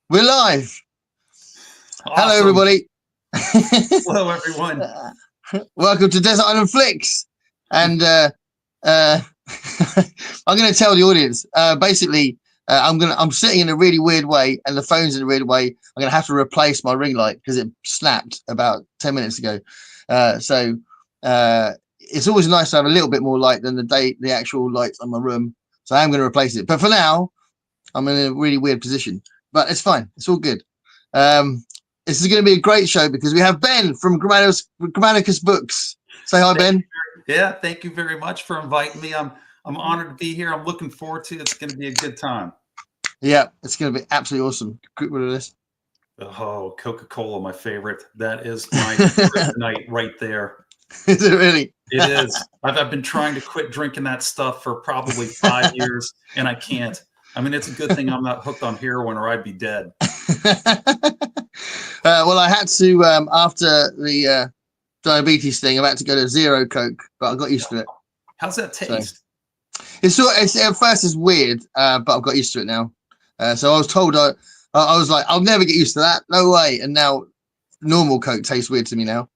We're live. Awesome. Hello, everybody. Hello, everyone. Welcome to Desert Island Flicks. And I'm going to tell the audience. Basically, I'm sitting in a really weird way, and the phone's in a weird way. I'm going to have to replace my ring light because it snapped about 10 minutes ago. So it's always nice to have a little bit more light than the actual lights on my room. So I am going to replace it. But for now, I'm in a really weird position. But it's fine. It's all good. This is going to be a great show because we have Ben from Grammaticus Books. Say hi, Ben. Yeah, thank you very much for inviting me. I'm honored to be here. I'm looking forward to it. It's going to be a good time. Yeah, it's going to be absolutely awesome. Quick rid of this. Oh, Coca-Cola, my favorite. That is my kryptonite right there. Is it really? It is. I've been trying to quit drinking that stuff for probably 5 years, and I can't. I mean, it's a good thing I'm not hooked on heroin or I'd be dead. Well, I had to, after the diabetes thing, I had to go to zero Coke, but I got used to it. How's that taste? So at first it's weird, but I've got used to it now. So I was told, I was like, I'll never get used to that. No way. And now normal Coke tastes weird to me now.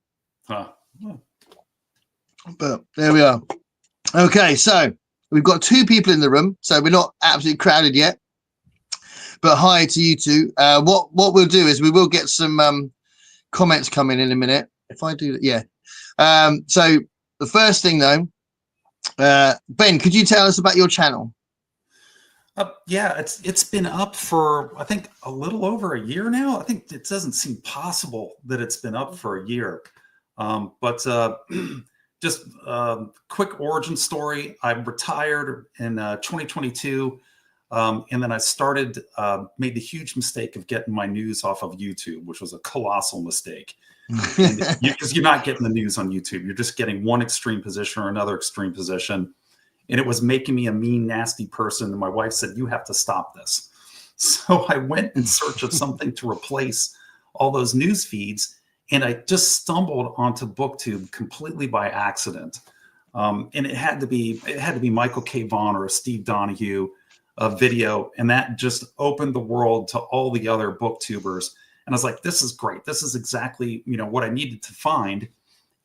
Huh. But there we are. Okay, so we've got 2 people in the room, so we're not absolutely crowded yet. But hi to you two. What we'll do is we will get some comments coming in a minute. If I do that, yeah. So the first thing though, Ben, could you tell us about your channel? Yeah, it's been up for I think a little over a year now. I think it doesn't seem possible that it's been up for a year. But just quick origin story. I retired in 2022. And then I made the huge mistake of getting my news off of YouTube, which was a colossal mistake. Because you're not getting the news on YouTube. You're just getting one extreme position or another extreme position. And it was making me a mean, nasty person. And my wife said, you have to stop this. So I went in search of something to replace all those news feeds. And I just stumbled onto BookTube completely by accident. And it had to be Michael K. Vaughan or Steve Donahue video, and that just opened the world to all the other booktubers. And I was like, this is great. This is exactly what I needed to find.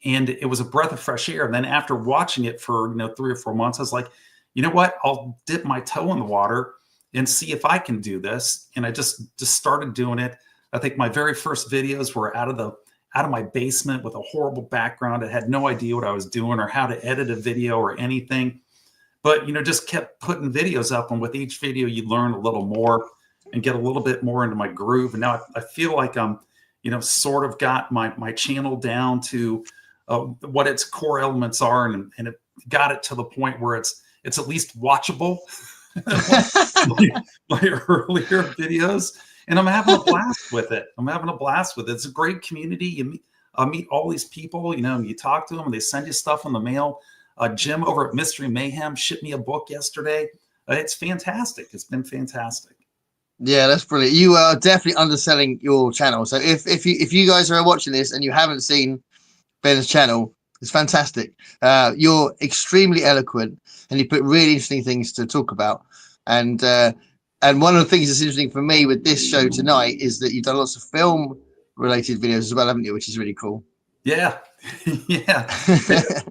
And it was a breath of fresh air. And then after watching it for 3 or 4 months, I was like, you know what? I'll dip my toe in the water and see if I can do this. And I just started doing it. I think my very first videos were out of my basement with a horrible background. I had no idea what I was doing or how to edit a video or anything. But, just kept putting videos up. And with each video, you learn a little more and get a little bit more into my groove. And now I feel like I'm, sort of got my channel down to what its core elements are. And it got it to the point where it's at least watchable, my earlier videos. And I'm having a blast with it. It's a great community. You meet all these people, you talk to them and they send you stuff in the mail. Jim over at Mystery Mayhem shipped me a book yesterday. It's fantastic. It's been fantastic. Yeah, that's brilliant. You are definitely underselling your channel. So if you guys are watching this and you haven't seen Ben's channel, it's fantastic. You're extremely eloquent and you put really interesting things to talk about. And one of the things that's interesting for me with this show tonight is that you've done lots of film related videos as well, haven't you? Which is really cool. Yeah. Yeah.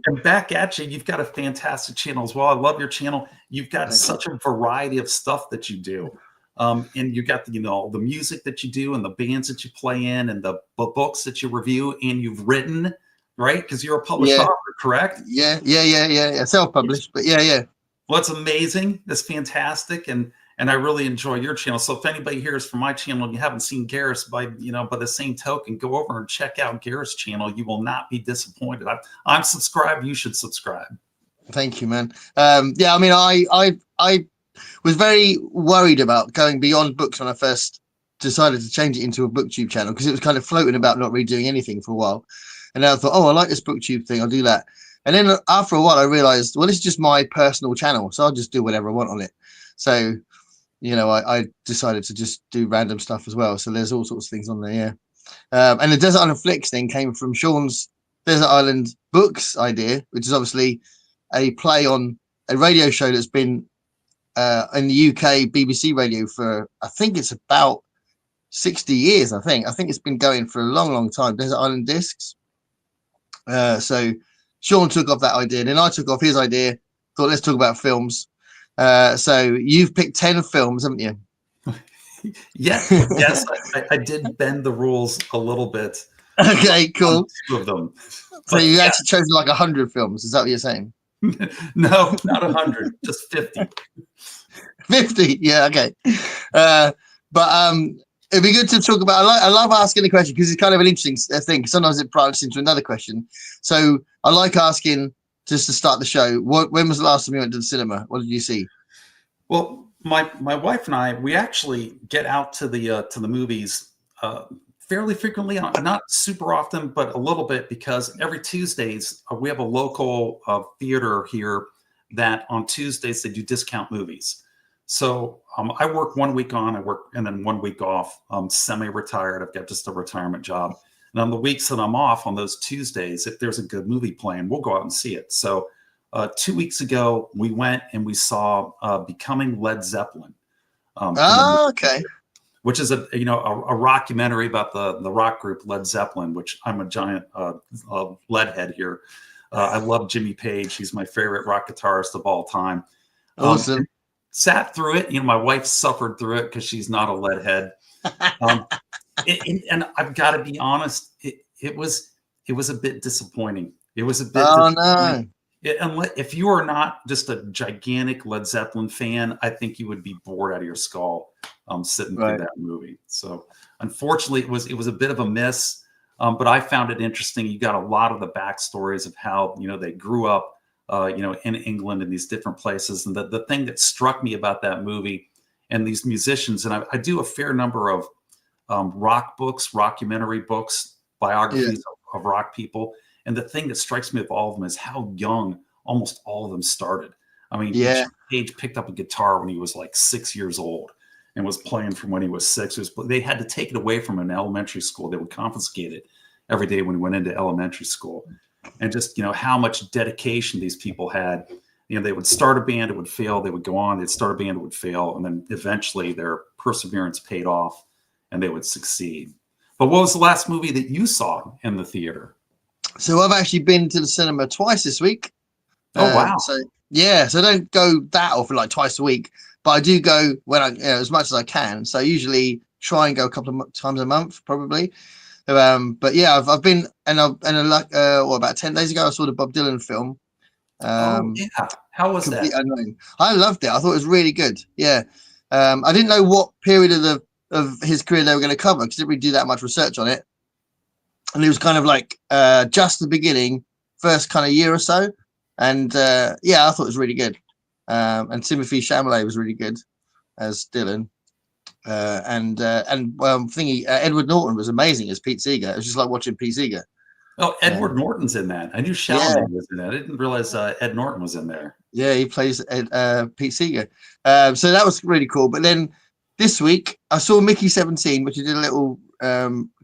And back at you, you've got a fantastic channel as well. I love your channel. You've got such a variety of stuff that you do. And you got the music that you do and the bands that you play in and the books that you review and you've written, right? Because you're a published author, correct? Yeah. Self-published, but yeah. Well, it's amazing. It's fantastic. And I really enjoy your channel. So if anybody here is from my channel and you haven't seen Garrett's by the same token, go over and check out Garrett's channel. You will not be disappointed. I'm subscribed. You should subscribe. Thank you, man. Yeah, I mean, I was very worried about going beyond books when I first decided to change it into a BookTube channel because it was kind of floating about not really doing anything for a while. And then I thought, oh, I like this BookTube thing. I'll do that. And then after a while, I realized, well, this is just my personal channel. So I'll just do whatever I want on it. So I decided to just do random stuff as well. So there's all sorts of things on there, yeah. And the Desert Island Flicks thing came from Sean's Desert Island Books idea, which is obviously a play on a radio show that's been in the UK BBC radio for, I think it's about 60 years, I think. I think it's been going for a long, long time. Desert Island Discs. So Sean took off that idea, and then I took off his idea. Thought, let's talk about films. So you've picked 10 films, haven't you? Yeah. Yes, I did bend the rules a little bit. Okay, cool. On 2 of them. So you actually chosen like 100 films. Is that what you're saying? No, not 100, just 50. 50. Yeah. Okay. But it'd be good to talk about. I love asking the question because it's kind of an interesting thing. Sometimes it branches into another question. So I like asking just to start the show. When was the last time you went to the cinema? What did you see? Well, my wife and I, we actually get out to the movies fairly frequently, not super often, but a little bit, because every Tuesdays we have a local theater here that on Tuesdays they do discount movies. So I work 1 week on, and then 1 week off. I'm semi-retired. I've got just a retirement job. And on the weeks that I'm off on those Tuesdays, if there's a good movie playing, we'll go out and see it. So 2 weeks ago, we went and we saw Becoming Led Zeppelin. Okay. Which is a rockumentary about the rock group Led Zeppelin, which I'm a giant lead head here. I love Jimmy Page. He's my favorite rock guitarist of all time. Awesome. Sat through it. My wife suffered through it because she's not a lead head. And I've got to be honest, it was a bit disappointing. It was a bit. Oh no. If you are not just a gigantic Led Zeppelin fan, I think you would be bored out of your skull sitting through that movie. So unfortunately, it was a bit of a miss, but I found it interesting. You got a lot of the backstories of how they grew up, in England and these different places. And the thing that struck me about that movie and these musicians, and I do a fair number of rock books, rockumentary books, biographies of rock people. And the thing that strikes me of all of them is how young almost all of them started. I mean, Page picked up a guitar when he was like 6 years old and was playing from when he was 6. They had to take it away from him in elementary school. They would confiscate it every day when he went into elementary school. And just, how much dedication these people had. They would start a band, it would fail. They would go on, they'd start a band, it would fail. And then eventually their perseverance paid off and they would succeed. But what was the last movie that you saw in the theater? So I've actually been to the cinema twice this week. Oh, wow. So I don't go that often, like twice a week, but I do go when as much as I can. So I usually try and go a couple of times a month, probably. But yeah, I've been, about 10 days ago, I saw the Bob Dylan film. Yeah. How was that? Unknown. I loved it. I thought it was really good. Yeah. I didn't know what period of his career they were going to cover because I didn't really do that much research on it. And it was kind of like just the beginning, first kind of year or so. And I thought it was really good. And Timothée Chalamet was really good as Dylan. Edward Norton was amazing as Pete Seeger. It was just like watching Pete Seeger. Oh, Edward Norton's in that. I knew Chalamet was in that. I didn't realize Ed Norton was in there. Yeah, he plays Pete Seeger. So that was really cool. But then this week I saw Mickey 17, which I did a little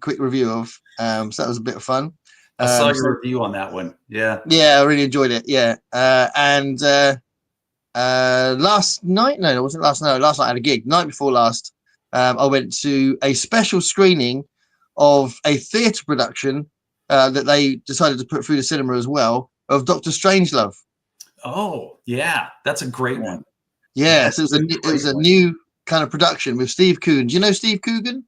quick review of. So that was a bit of fun. I saw your review on that one. Yeah. Yeah, I really enjoyed it. Yeah. Last night, no, it wasn't last night. Last night I had a gig. Night before last, I went to a special screening of a theatre production that they decided to put through the cinema as well of Dr. Strangelove. Oh, yeah. That's a great one. Yeah. So it was a new kind of production with Steve Coogan. Do you know Steve Coogan?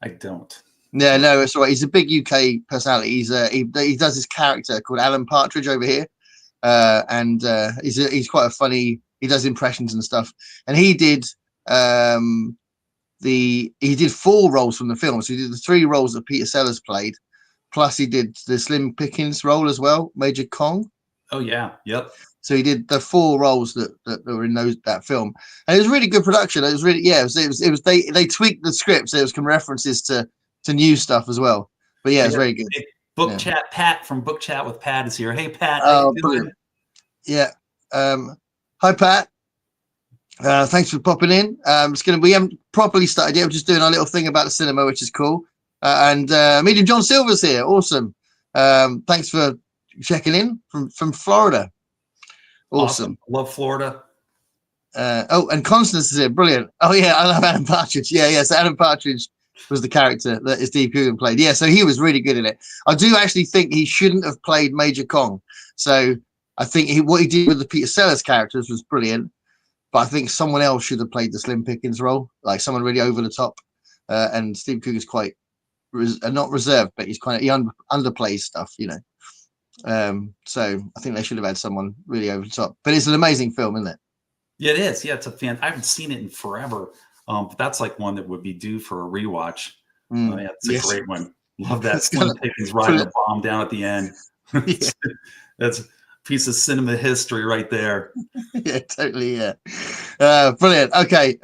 I don't. Yeah, no, it's all right. He's a big UK personality. He does this character called Alan Partridge over here, and he's quite a funny. He does impressions and stuff. And he did he did 4 roles from the film. So he did the 3 roles that Peter Sellers played, plus he did the Slim Pickens role as well, Major Kong. Oh yeah, yep. So he did the 4 roles that were in that film, and it was a really good production. It was really it was they tweaked the script, so there was some references to new stuff as well. But yeah, it's very good. Book Chat Pat from Book Chat with Pat is here. Hey Pat. Oh, brilliant. Yeah. Hi Pat. Thanks for popping in. We haven't properly started yet. We're just doing our little thing about the cinema, which is cool. And Medium John Silver's here. Awesome. Thanks for checking in from Florida. Awesome. Love Florida. And Constance is here. Brilliant. Oh yeah, I love Adam Partridge. Yeah. So Adam Partridge was the character that Steve Coogan played. Yeah, so he was really good in it. I do actually think he shouldn't have played Major Kong. So I think what he did with the Peter Sellers characters was brilliant. But I think someone else should have played the Slim Pickens role, like someone really over the top. And Steve Coogan's quite not reserved, but he underplays stuff, you know. So I think they should have had someone really over the top. But it's an amazing film, isn't it? Yeah, it is. Yeah, it's a fan. I haven't seen it in forever. But that's like one that would be due for a rewatch. Yeah, it's a great one. Love that Slim Pickens riding a bomb down at the end. Yeah. That's a piece of cinema history right there. Yeah, totally. Yeah. Brilliant. Okay.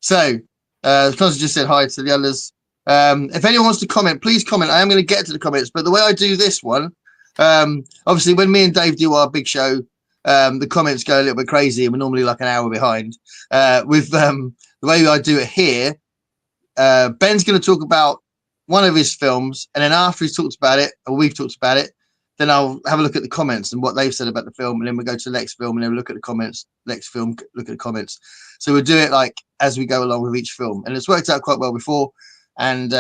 So Cos just said hi to the others. If anyone wants to comment, please comment. I am going to get to the comments, but the way I do this one, obviously when me and Dave do our big show, the comments go a little bit crazy and we're normally like an hour behind. With the way I do it here, Ben's going to talk about one of his films, and then after he's talked about it, or we've talked about it, then I'll have a look at the comments and what they've said about the film, and then we'll go to the next film, and then we'll look at the comments, next film, look at the comments. So we'll do it like as we go along with each film, and it's worked out quite well before. And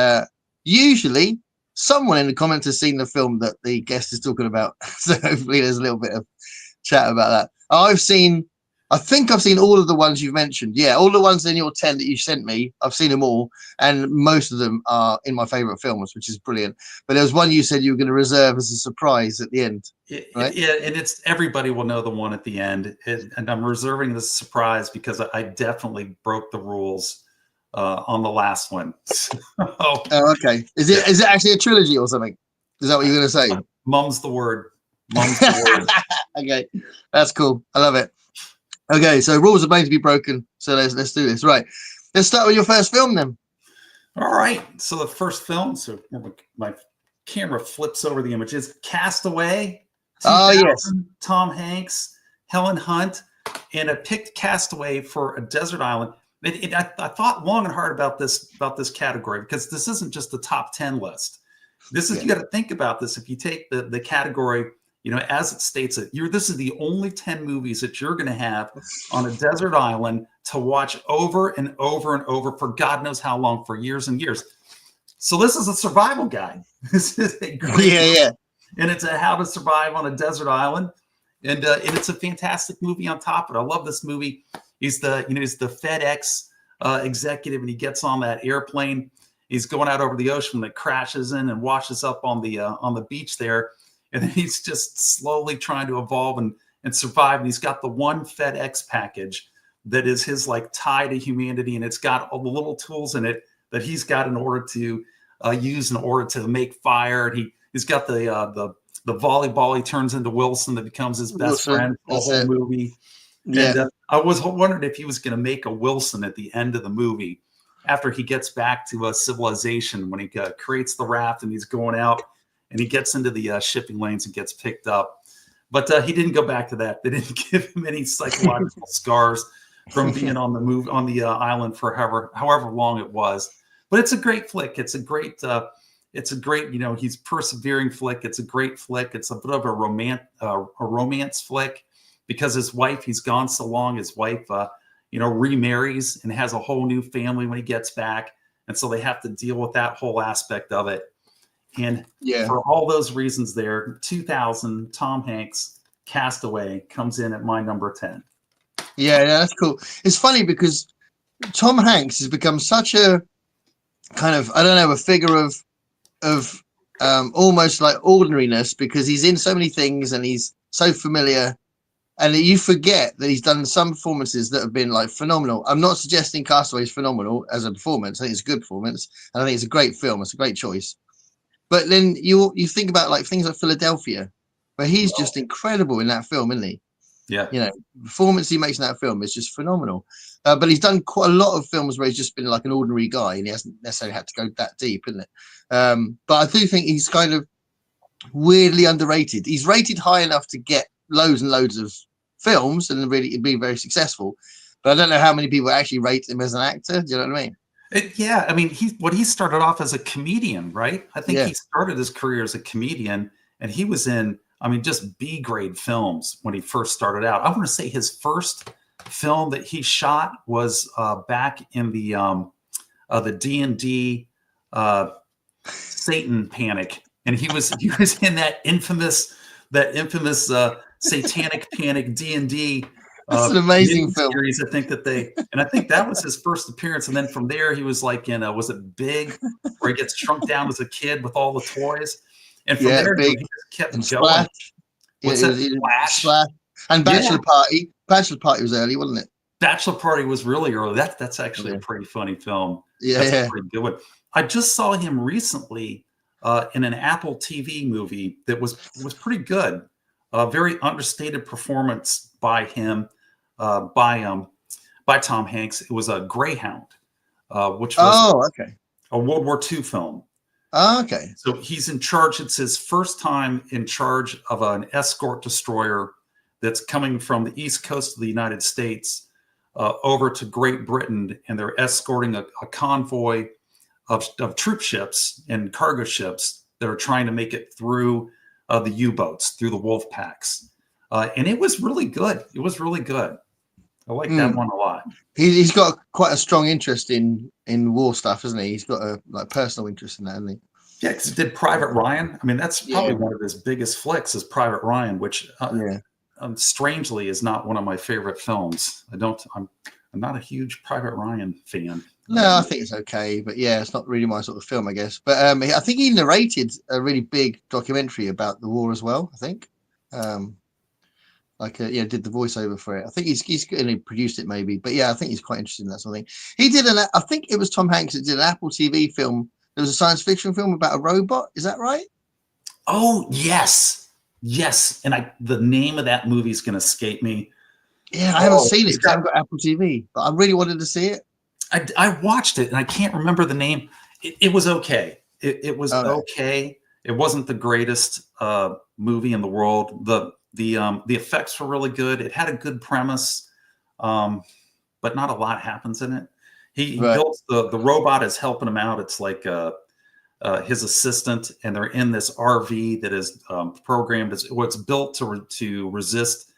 usually someone in the comments has seen the film that the guest is talking about. So hopefully there's a little bit of chat about that. I think I've seen all of the ones you've mentioned. Yeah, all the ones in your 10 that you sent me, I've seen them all. And most of them are in my favorite films, which is brilliant. But there was one you said you were going to reserve as a surprise at the end. Right? Yeah, and it's everybody will know the one at the end. And I'm reserving this surprise because I definitely broke the rules on the last one. Oh, okay. Is it actually a trilogy or something? Is that what you're going to say? Mum's the word. Mum's the word. Okay, that's cool. I love it. Okay, so rules are going to be broken. So let's do this. Right. Let's start with your first film then. All right. So the first film, so my camera flips over the image, is Castaway. Oh, yes. Tom Hanks, Helen Hunt, and I picked Castaway for a desert island. I thought long and hard about this category because this isn't just the top 10 list. This is, you got to think about this. If you take the category, you know, as it states it, this is the only 10 movies that you're going to have on a desert island to watch over and over and over for God knows how long, for years and years. So this is a survival guide. This is a great and it's a how to survive on a desert island. And it's a fantastic movie on top of it. I love this movie. He's the FedEx executive, and he gets on that airplane. He's going out over the ocean that crashes in and washes up on the beach there. And then he's just slowly trying to evolve and survive. And he's got the one FedEx package that is his like tie to humanity. And it's got all the little tools in it that he's got in order to use in order to make fire. And he's got the volleyball he turns into Wilson that becomes his best friend for the whole movie. Yeah. And I was wondering if he was going to make a Wilson at the end of the movie after he gets back to civilization, when he creates the raft and he's going out. And he gets into the shipping lanes and gets picked up. But he didn't go back to that. They didn't give him any psychological scars from being on the island for however long it was. But it's a great flick. It's a great, you know, he's persevering flick. It's a great flick. It's a bit of a romance flick because his wife, he's gone so long. His wife, you know, remarries and has a whole new family when he gets back. And so they have to deal with that whole aspect of it. And for all those reasons there, 2000, Tom Hanks, Castaway comes in at my number 10. Yeah, that's cool. It's funny because Tom Hanks has become such a kind of, I don't know, a figure of almost like ordinariness because he's in so many things and he's so familiar. And you forget that he's done some performances that have been like phenomenal. I'm not suggesting Castaway is phenomenal as a performance. I think it's a good performance. And I think it's a great film. It's a great choice. But then you think about like things like Philadelphia, where he's just incredible in that film, isn't he? Yeah. You know, the performance he makes in that film is just phenomenal. But he's done quite a lot of films where he's just been like an ordinary guy and he hasn't necessarily had to go that deep, isn't it? But I do think he's kind of weirdly underrated. He's rated high enough to get loads and loads of films and really be very successful. But I don't know how many people actually rate him as an actor. Do you know what I mean? Yeah, I mean, he started off as a comedian, right? I think he started his career as a comedian, and he was in, I mean, just B-grade films when he first started out. I want to say his first film that he shot was back in the D&D uh, Satan Panic, and he was in that infamous Satanic Panic D&D That's an amazing mini film. series. I think that was his first appearance, and then from there he was like in was it Big, where he gets shrunk down as a kid with all the toys, and from Yeah, there he Big just kept and going. Splash. What's that? Flash? Splash and Yeah, Bachelor Party. Bachelor Party was early, wasn't it? Bachelor Party was really early. That's actually a Yeah, pretty funny film. yeah, That's a yeah. pretty good one. I just saw him recently in an Apple TV movie that was pretty good. A very understated performance by him, uh, by um, by Tom Hanks. It was a Greyhound, which was Oh, okay. a World War II film. Oh, okay. So he's in charge. It's his first time in charge of an escort destroyer that's coming from the east coast of the United States over to Great Britain, and they're escorting a convoy of troop ships and cargo ships that are trying to make it through the U-boats, through the wolf packs. And it was really good. It was really good. I like that one a lot. He's got quite a strong interest in war stuff, hasn't he? He's got a personal interest in that, hasn't he? Yeah, because he did Private Ryan. I mean, that's probably one of his biggest flicks is Private Ryan, which strangely is not one of my favorite films. I'm not a huge Private Ryan fan. No, I think it's okay, but yeah, it's not really my sort of film, I guess. But I think he narrated a really big documentary about the war as well. I think, did the voiceover for it. I think he's only produced it maybe, but yeah, I think he's quite interested in that sort of thing. He did I think it was Tom Hanks that did an Apple TV film. There was a science fiction film about a robot. Is that right? Oh yes, and the name of that movie is going to escape me. Yeah, I haven't seen it because I haven't got Apple TV, but I really wanted to see it. I watched it and I can't remember the name. It was okay. It was okay. It wasn't the greatest movie in the world. The effects were really good. It had a good premise, but not a lot happens in it. He built the robot is helping him out. It's like his assistant, and they're in this RV that is programmed as what's built to resist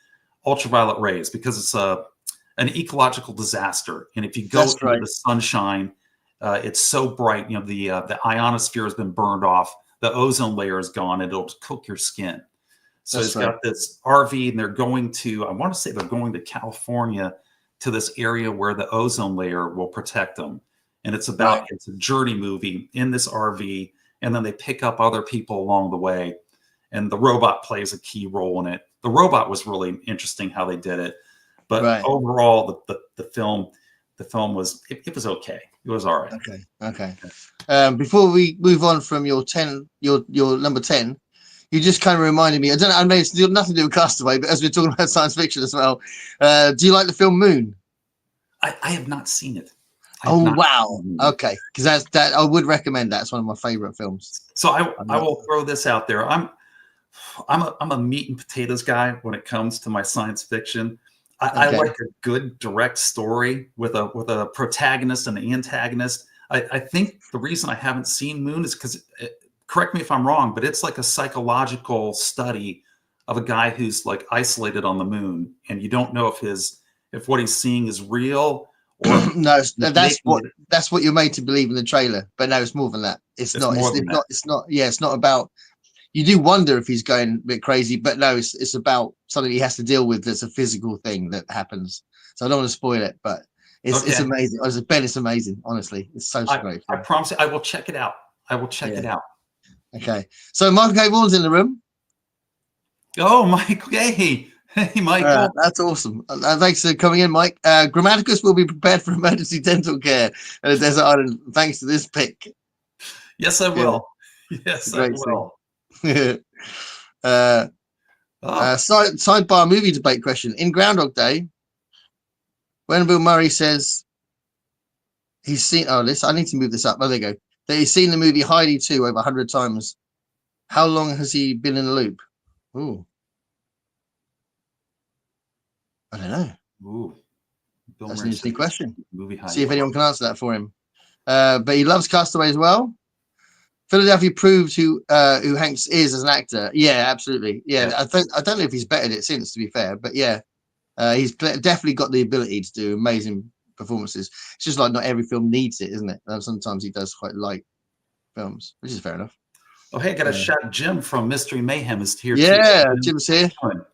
ultraviolet rays because it's an ecological disaster. And if you go into the sunshine, it's so bright. You know, the ionosphere has been burned off. The ozone layer is gone. It'll cook your skin. So he's got this RV, and they're going to, I want to say they're going to California, to this area where the ozone layer will protect them. And it's it's a journey movie in this RV. And then they pick up other people along the way. And the robot plays a key role in it. The robot was really interesting how they did it. But overall, the film was, it was okay. It was all right. Okay. Before we move on from your number 10, you just kind of reminded me. I know it's nothing to do with Castaway, but as we're talking about science fiction as well, do you like the film Moon? I have not seen it. Oh wow! Okay, because that I would recommend that. It's one of my favorite films. So I will throw this out there. I'm a meat and potatoes guy when it comes to my science fiction. I like a good direct story with a protagonist and an antagonist. I think the reason I haven't seen Moon is because, correct me if I'm wrong, but it's like a psychological study of a guy who's like isolated on the moon, and you don't know if what he's seeing is real or no. That's what you're made to believe in the trailer. But no, it's more than that. It's not. Yeah, it's not about. You do wonder if he's going a bit crazy, but no, it's about something he has to deal with. That's a physical thing that happens. So I don't want to spoil it, but it's amazing. Ben, it's amazing. Honestly, it's so great. I promise you, I will check it out. It out. Okay. So Michael K. Vaughan's in the room. Oh, Mike. Hey, Michael. That's awesome. Thanks for coming in, Mike. Grammaticus will be prepared for emergency dental care at a desert island thanks to this pick. Yes, I will. Yes, I will. Sidebar movie debate question. In Groundhog Day, when Bill Murray says he's seen this, I need to move this up. Oh, there you go. That he's seen the movie Heidi 2 over 100 times. How long has he been in the loop? Ooh. I don't know. Ooh. That's an interesting question. Movie Heidi. See if anyone can answer that for him. But he loves Castaway as well. Philadelphia proved who Hanks is as an actor. Yeah, absolutely. Yeah, I don't know if he's bettered it since, to be fair, but yeah, he's definitely got the ability to do amazing performances. It's just like not every film needs it, isn't it? Sometimes he does quite light films, which is fair enough. Oh, hey, I got a shot. Jim from Mystery Mayhem is here too. Yeah, Jim's here. In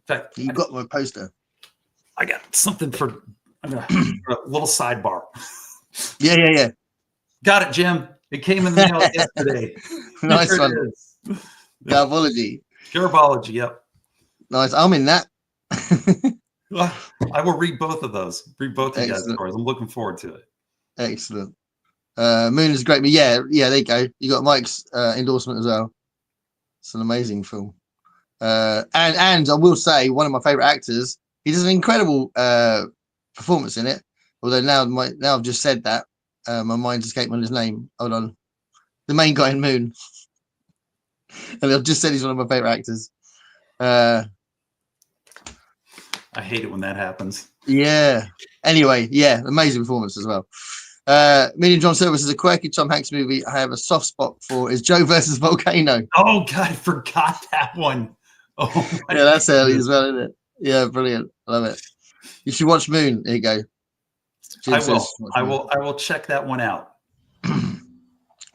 fact, You got my poster. I got something for a little sidebar. Yeah. Got it, Jim. It came in the mail yesterday. Nice one. It is. Garbology. Garbology, yep. Nice. I'm in that. Well, I will read both of those. Read both of you guys' Excellent. stories. I'm looking forward to it. Excellent. Moon is great. But yeah, there you go. You got Mike's endorsement as well. It's an amazing film. And I will say, one of my favorite actors, he does an incredible performance in it. Although now I've just said that, my mind's escaped on his name. Hold on. The main guy in Moon. And I've just said he's one of my favorite actors. I hate it when that happens. Yeah. Anyway, yeah, amazing performance as well. Medium John Silver is a quirky Tom Hanks movie I have a soft spot for is Joe versus Volcano. Oh God, I forgot that one. Oh yeah, that's early as well, isn't it? Yeah, brilliant. I love it. You should watch Moon. There you go. I will check that one out.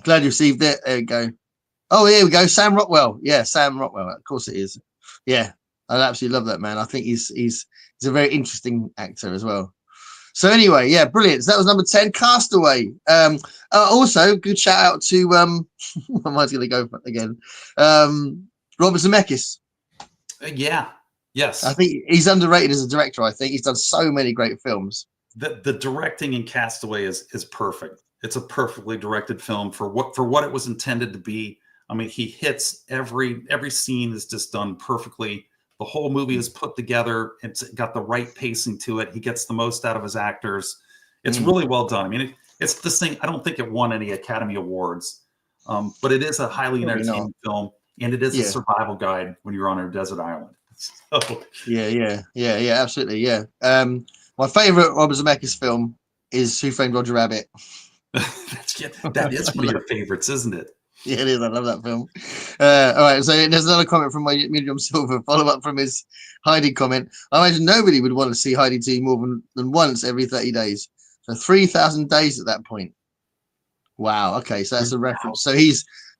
Glad you received it. There you go. Oh, here we go. Sam Rockwell. Yeah, Sam Rockwell. Of course it is. Yeah, I absolutely love that man. I think he's a very interesting actor as well. So anyway, yeah, brilliant. So that was number 10, Castaway. Also, good shout out to I might going to go again. Robert Zemeckis. Yeah. Yes. I think he's underrated as a director. I think he's done so many great films. The directing in Castaway is perfect. It's a perfectly directed film for what it was intended to be. I mean, he hits every scene is just done perfectly. The whole movie is put together. It's got the right pacing to it. He gets the most out of his actors. It's really well done. I mean, it's this thing. I don't think it won any Academy Awards, but it is a highly entertaining film, and it is a survival guide when you're on a desert island. So. Yeah, absolutely, yeah. My favorite Robert Zemeckis film is Who Framed Roger Rabbit. That is one of your favorites, isn't it? Yeah, it is. I love that film. All right, so there's another comment from my Medium Silver, follow up from his Heidi comment. I imagine nobody would want to see Heidi 2 more than once every 30 days. So 3,000 days at that point. Wow. Okay, so that's a reference. So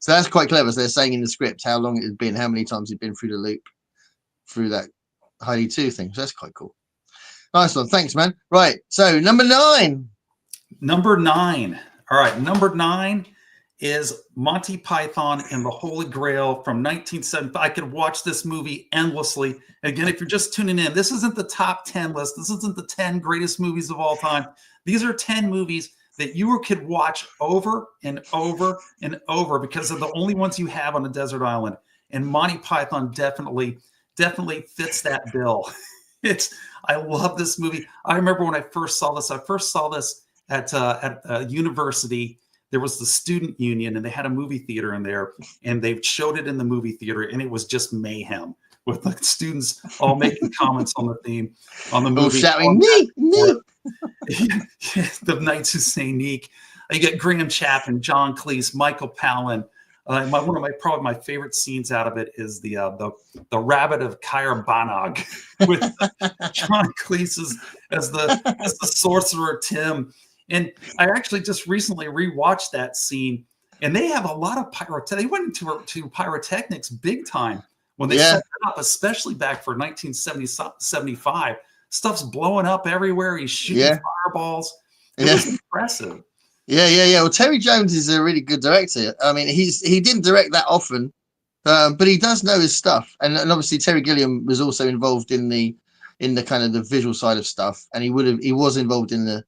that's quite clever. So they're saying in the script how long it had been, how many times he'd been through the loop, through that Heidi 2 thing. So that's quite cool. Nice one. Thanks, man. Right. So number 9. Number 9. All right. Number 9 is Monty Python and the Holy Grail from 1975. I could watch this movie endlessly. Again, if you're just tuning in, this isn't the top 10 list. This isn't the 10 greatest movies of all time. These are 10 movies that you could watch over and over and over because they're the only ones you have on a desert island. And Monty Python definitely fits that bill. I love this movie. I remember when I first saw this. I first saw this at a university. There was the student union, and they had a movie theater in there, and they showed it in the movie theater, and it was just mayhem with the students all making comments on the movie. Shouting, Neek. The Knights Who Say Neek. You get Graham Chapman, John Cleese, Michael Palin. Probably my favorite scenes out of it is the Rabbit of Caerbannog with John Cleese as the sorcerer Tim. And I actually just recently rewatched that scene, and they have a lot of pyrotechnics. They went into pyrotechnics big time when they set it up, especially back for 1975. Stuff's blowing up everywhere. He's shooting fireballs. It was impressive. Yeah. Well, Terry Jones is a really good director. I mean, he didn't direct that often, but he does know his stuff. And obviously Terry Gilliam was also involved in the kind of the visual side of stuff, and he was involved in the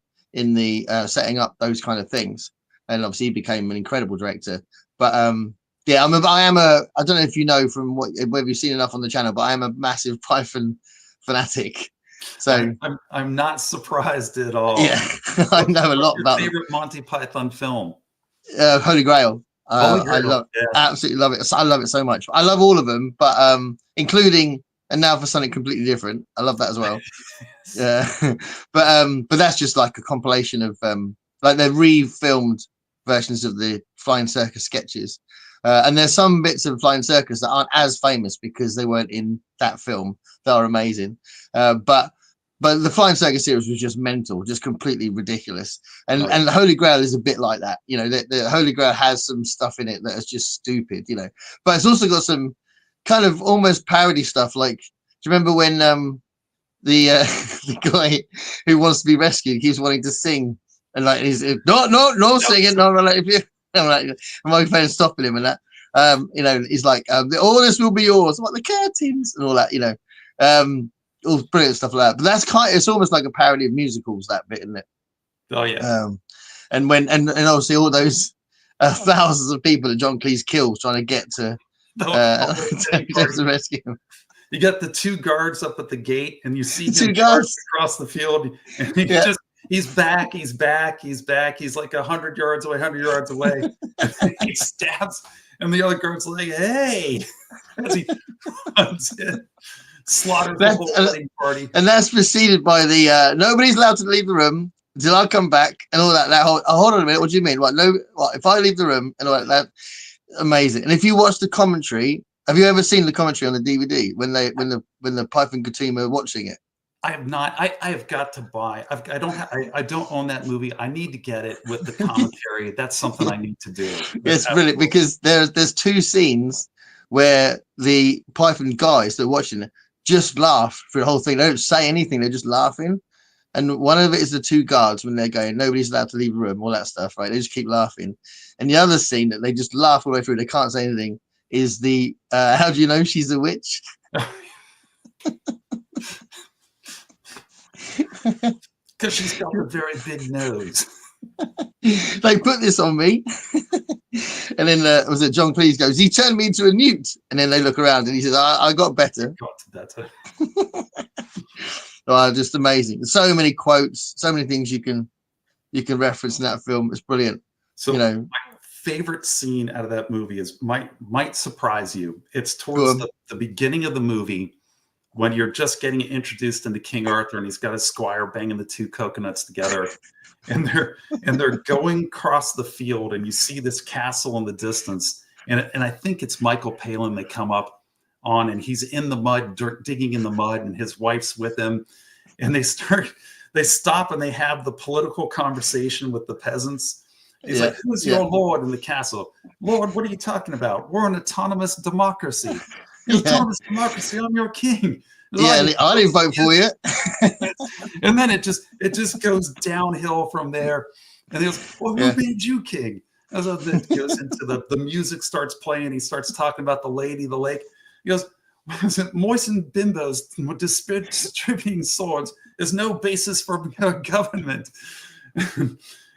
setting up those kind of things, and obviously he became an incredible director. But I don't know if you know from whether you've seen enough on the channel, but I am a massive Python fanatic. So I'm not surprised at all. Yeah, I know a lot about your favorite Monty Python film. Holy Grail. Holy Grail. Absolutely love it. I love it so much. I love all of them, but including And Now for Something Completely Different. I love that as well. Yeah, but that's just like a compilation of like they're re-filmed versions of the Flying Circus sketches, and there's some bits of Flying Circus that aren't as famous because they weren't in that film that are amazing. But But the Flying Circus series was just mental, just completely ridiculous. And Oh, yeah. and the Holy Grail is a bit like that. You know, the Holy Grail has some stuff in it that is just stupid. You know, but it's also got some kind of almost parody stuff. Like, do you remember when the the guy who wants to be rescued keeps wanting to sing and like he's no singing, no, like if you, I'm like my friend stopping him and that. You know, he's like, all this will be yours, like the curtains and all that. You know, all brilliant stuff like that. But that's it's almost like a parody of musicals, that bit, isn't it? Oh yeah. And when and obviously all those thousands of people that John Cleese kills trying to get to to rescue him. You got the two guards up at the gate, and you see him Two charge guards across the field, and he's back. He's like 100 yards away, 100 yards away. And he stabs, and the other guard's like, "Hey!" As he runs in, slaughters the whole wedding party. And that's preceded by the nobody's allowed to leave the room until I come back and all that. Hold on a minute. What do you mean? What? No. What? If I leave the room and all that, amazing. And if you watch the commentary, have you ever seen the commentary on the DVD when the Python team are watching it? I have not. I have got to buy. I don't own that movie. I need to get it with the commentary. That's something I need to do. It's brilliant because there's two scenes where the Python guys that are watching it just laugh through the whole thing. They don't say anything. They're just laughing. And one of it is the two guards when they're going, nobody's allowed to leave the room, all that stuff, right? They just keep laughing. And the other scene that they just laugh all the way through, they can't say anything, is the how do you know she's a witch? Because she's got a very big nose. They put this on me. And then was it John Cleese goes, he turned me into a newt. And then they look around and he says, I got better. Oh, just amazing. So many quotes, so many things you can reference in that film. It's brilliant. So you know, my favorite scene out of that movie is might surprise you. It's towards the beginning of the movie when you're just getting introduced into King Arthur and he's got his squire banging the two coconuts together, and they're going across the field and you see this castle in the distance, and I think it's Michael Palin they come up on, and he's in the mud, digging in the mud, and his wife's with him, and they stop and they have the political conversation with the peasants. He's like, who's your lord in the castle? Lord, what are you talking about? We're an autonomous democracy. Autonomous democracy, I'm your king. I didn't vote for you. And then it just goes downhill from there. And he goes, well, who made you king? As it goes into the music starts playing, he starts talking about the lady, the lake. He goes, moistened bimbos distributing swords is no basis for government.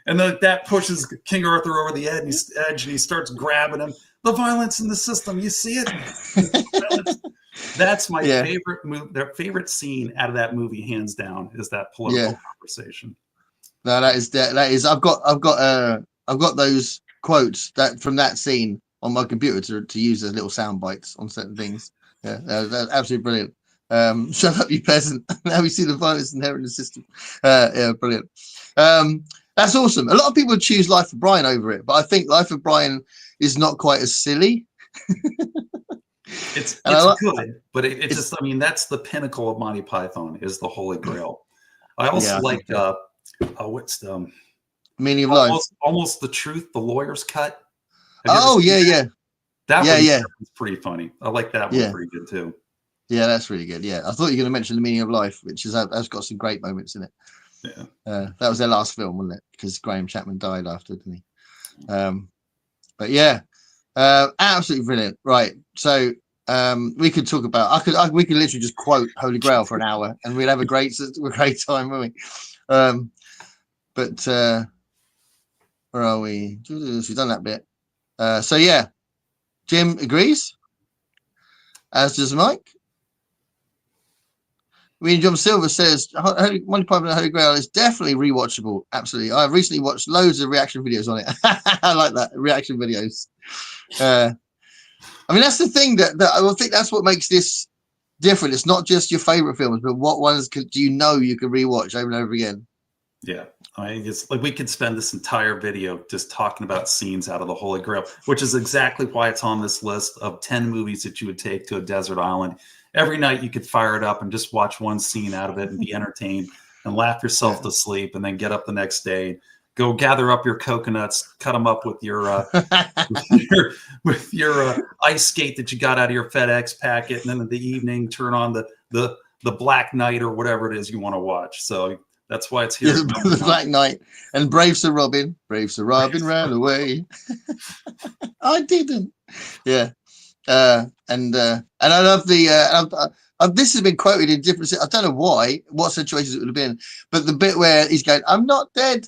And that pushes King Arthur over the edge, and he starts grabbing him. The violence in the system, you see it? That's my favorite favorite scene out of that movie, hands down, is that political conversation. No, that is. I've got those quotes from that scene on my computer to use as little sound bites on certain things. Yeah, that's absolutely brilliant. Shut up, you peasant! Now we see the violence inherent in the system. Yeah, brilliant. That's awesome. A lot of people choose Life of Brian over it, but I think Life of Brian is not quite as silly. It's good, but it's just, I mean, that's the pinnacle of Monty Python, is the Holy Grail. I also like what's the Meaning of Life? Almost the Truth, the lawyer's cut. That one's pretty funny. I like that one pretty good too. Yeah, that's really good. Yeah, I thought you were going to mention The Meaning of Life, which has got some great moments in it. Yeah, that was their last film, wasn't it? Because Graham Chapman died after, didn't he? But yeah, absolutely brilliant. Right, so we could talk about. We could literally just quote Holy Grail for an hour, and we'd have a great time, wouldn't we? But where are we? We've done that bit. So yeah, Jim agrees, as does Mike. John Silver says Monty Python and the Holy Grail is definitely rewatchable. Absolutely, I've recently watched loads of reaction videos on it. I like that, reaction videos. I mean, that's the thing that I think that's what makes this different. It's not just your favorite films, but what ones do you can rewatch over and over again? Yeah, I mean, it's like we could spend this entire video just talking about scenes out of the Holy Grail, which is exactly why it's on this list of 10 movies that you would take to a desert island every night you could fire it up and just watch one scene out of it and be entertained and laugh yourself to sleep, and then get up the next day, go gather up your coconuts, cut them up with your with your ice skate that you got out of your FedEx packet, and then in the evening turn on the Black Knight or whatever it is you want to watch. So that's why it's here. The Black Knight and Brave Sir Robin. Brave Sir Robin ran away. I didn't. Yeah. And I love the this has been quoted in different. I don't know why, what situations it would have been, but the bit where he's going, "I'm not dead,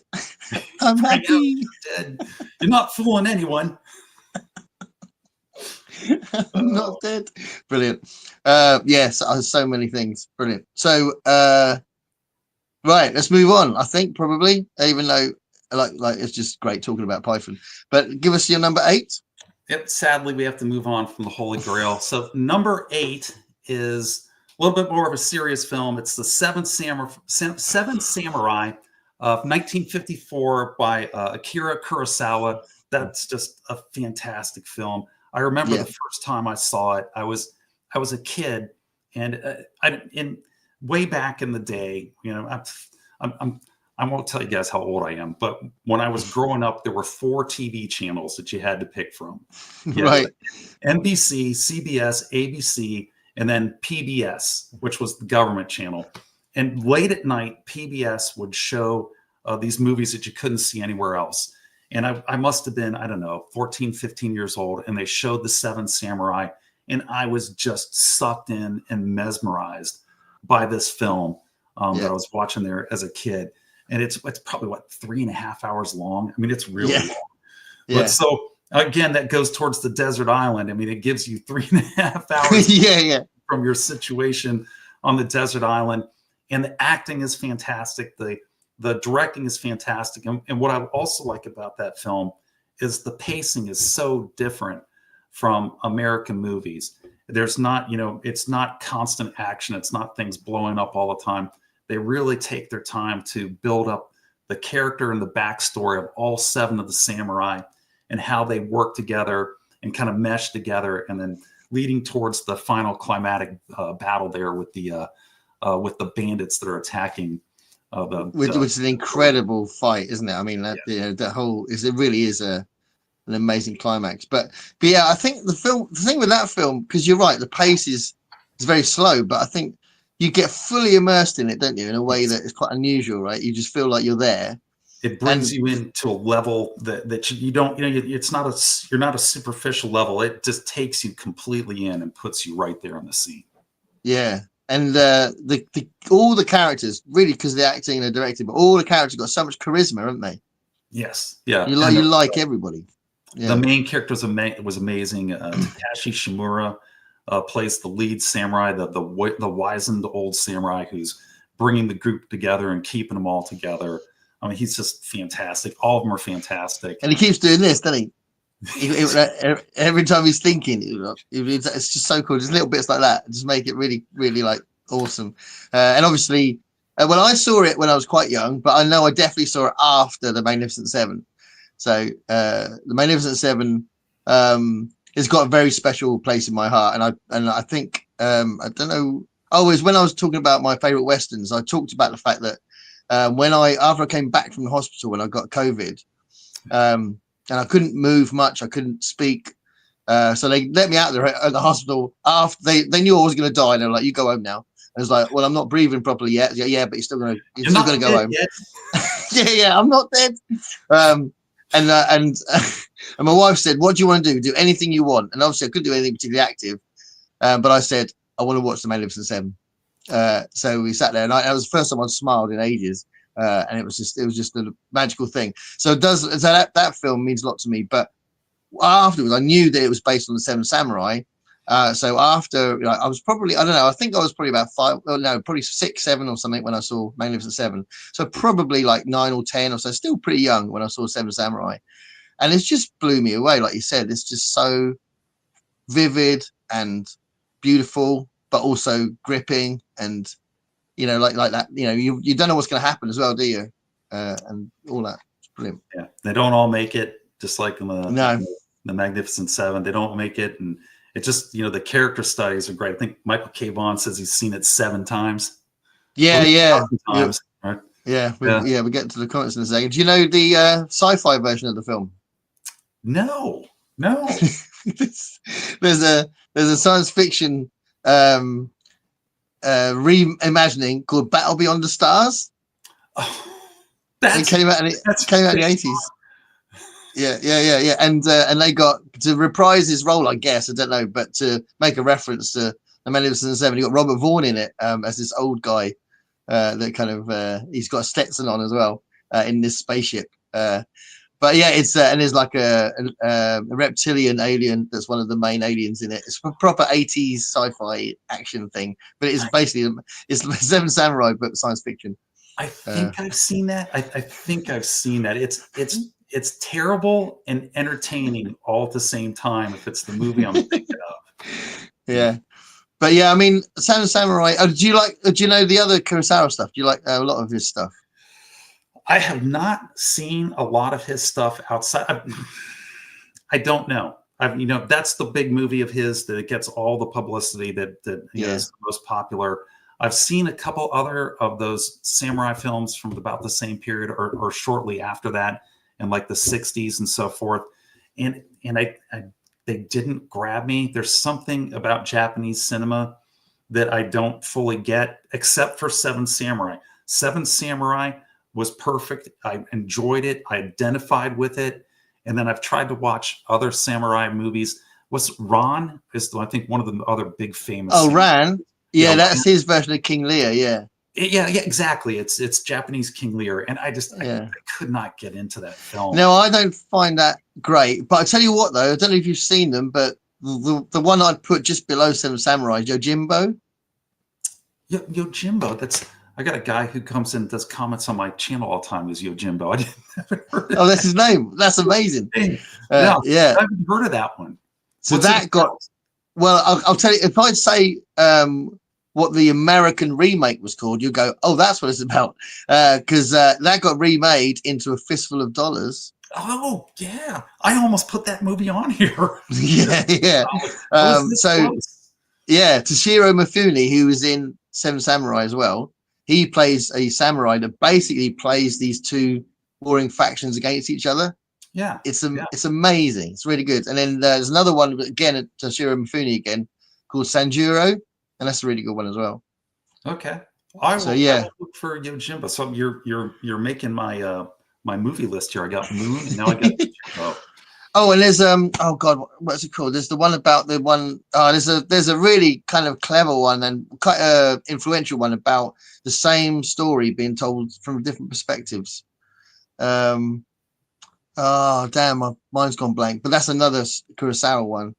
I'm happy." Dead. You're not fooling anyone. I'm not dead. Brilliant. Yes, so many things. Brilliant. So right, let's move on. I think probably, even though like it's just great talking about Python, but give us your number 8. Yep, sadly, we have to move on from the Holy Grail. So number 8 is a little bit more of a serious film. It's the Seven Samurai of 1954 by Akira Kurosawa. That's just a fantastic film. I remember the first time I saw it. I was a kid, and in way back in the day, you know, I won't tell you guys how old I am, but when I was growing up, there were 4 TV channels that you had to pick from. Right. NBC, CBS, ABC, and then PBS, which was the government channel. And late at night, PBS would show these movies that you couldn't see anywhere else. And I must have been, I don't know, 14, 15 years old, and they showed the Seven Samurai, and I was just sucked in and mesmerized by this film that I was watching there as a kid. And it's probably, what, 3.5 hours long? I mean, it's really long. But so, again, that goes towards the desert island. I mean, it gives you 3.5 hours from your situation on the desert island. And the acting is fantastic. The directing is fantastic. And what I also like about that film is the pacing is so different from American movies. There's not, you know, it's not constant action. It's not things blowing up all the time. They really take their time to build up the character and the backstory of all 7 of the samurai and how they work together and kind of mesh together, and then leading towards the final climatic battle there with the bandits that are attacking. Which is an incredible fight, isn't it? I mean, that whole it really is an amazing climax. But yeah, I think the thing with that film, because you're right, the pace is very slow, but I think you get fully immersed in it, don't you? In a way that is quite unusual, right? You just feel like you're there. It brings you into a level that you don't, you know, you're not a superficial level. It just takes you completely in and puts you right there on the scene. Yeah. And all the characters, really, because the acting and the directing, but all the characters got so much charisma, haven't they? Yes. Yeah. You like everybody. Yeah. The main character was amazing. Takashi Shimura plays the lead samurai, the wizened old samurai who's bringing the group together and keeping them all together. I mean, he's just fantastic. All of them are fantastic. And he keeps doing this, doesn't he? Every time he's thinking, it's just so cool. Just little bits like that just make it really, really like awesome. And obviously, when I saw it when I was quite young, but I know I definitely saw it after the Magnificent Seven. So the Magnificent Seven has got a very special place in my heart. And I think I don't know. Always when I was talking about my favorite westerns, I talked about the fact that after I came back from the hospital when I got COVID. And I couldn't move much. I couldn't speak. So they let me out there at the hospital after they knew I was going to die. And they were like, "You go home now." I was like, "Well, I'm not breathing properly yet." Yeah, but you're still going to go home. yeah, I'm not dead. And my wife said, "What do you want to do? Do anything you want." And obviously I couldn't do anything particularly active. But I said, "I want to watch the Magnificent Seven." So we sat there, and it was the first time I smiled in ages. And it was just a magical thing. So that film means a lot to me. But afterwards, I knew that it was based on the Seven Samurai. So after, you know, I was probably, I don't know, I think I was probably about probably 6, 7 or something when I saw Magnificent Seven. So probably like 9 or 10 or so, still pretty young when I saw Seven Samurai. And it just blew me away. Like you said, it's just so vivid and beautiful, but also gripping and, you know, like that, you know, you don't know what's going to happen as well, do you? And all that. It's brilliant. Yeah, they don't all make it, just like in the Magnificent Seven. They don't make it, and it just, the character studies are great. I think Michael K. Vaughan says he's seen it 7 times. Yeah, Or yeah. 1,000 times, right? Yeah, Yeah. we'll get to the comments in a second. Do you know the sci-fi version of the film? No. there's a science fiction um, reimagining called Battle Beyond the Stars. Oh, It came out in the 80s. Yeah. And they got to reprise his role, I guess. I don't know, but to make a reference to the Magnificent Seven, you got Robert Vaughn in it as this old guy that kind of he's got a Stetson on as well in this spaceship. But yeah, it's and there's like a reptilian alien that's one of the main aliens in it. It's a proper 80s sci-fi action thing, but it's basically it's Seven Samurai but science fiction. I think I've seen that. I think I've seen that. It's terrible and entertaining all at the same time if it's the movie I'm thinking of. Yeah. But yeah, I mean, Seven Samurai. Do you know the other Kurosawa stuff? Do you like a lot of his stuff? I have not seen a lot of his stuff outside. I don't know. That's the big movie of his that gets all the publicity that is the most popular. I've seen a couple other of those samurai films from about the same period or shortly after that, in like the 60s and so forth. And they didn't grab me. There's something about Japanese cinema that I don't fully get, except for Seven Samurai. Seven Samurai was perfect. I enjoyed it. I identified with it. And then I've tried to watch other samurai movies. Ran is, I think, one of the other big famous. Oh, Ran. Yeah, that's Ran. his version of King Lear. Yeah. Yeah, exactly. It's Japanese King Lear, and I could not get into that film. No, I don't find that great. But I tell you what, though, I don't know if you've seen them, but the one I'd put just below Seven Samurai is Yojimbo. Yojimbo. I got a guy who comes in and does comments on my channel all the time. Is Yojimbo? I haven't heard of Oh, that's his name. That's amazing. Yeah, I haven't heard of that one. So that got. Well, I'll tell you. If I'd say what the American remake was called, you go, "Oh, that's what it's about," because that got remade into A Fistful of Dollars. Oh yeah, I almost put that movie on here. yeah. Toshiro Mifune, who was in Seven Samurai as well, he plays a samurai that basically plays these two warring factions against each other. Yeah, it's amazing. It's really good. And then there's another one again, Toshiro Mifune again, called Sanjuro, and that's a really good one as well. Okay, I will look for Yojimbo. So you're making my my movie list here. I got Moon, and now I got Yojimbo. Oh, and there's oh god, what's it called? There's the one about the one. There's a really kind of clever one and quite influential one about the same story being told from different perspectives. Oh damn, my mind's gone blank. But that's another Kurosawa one.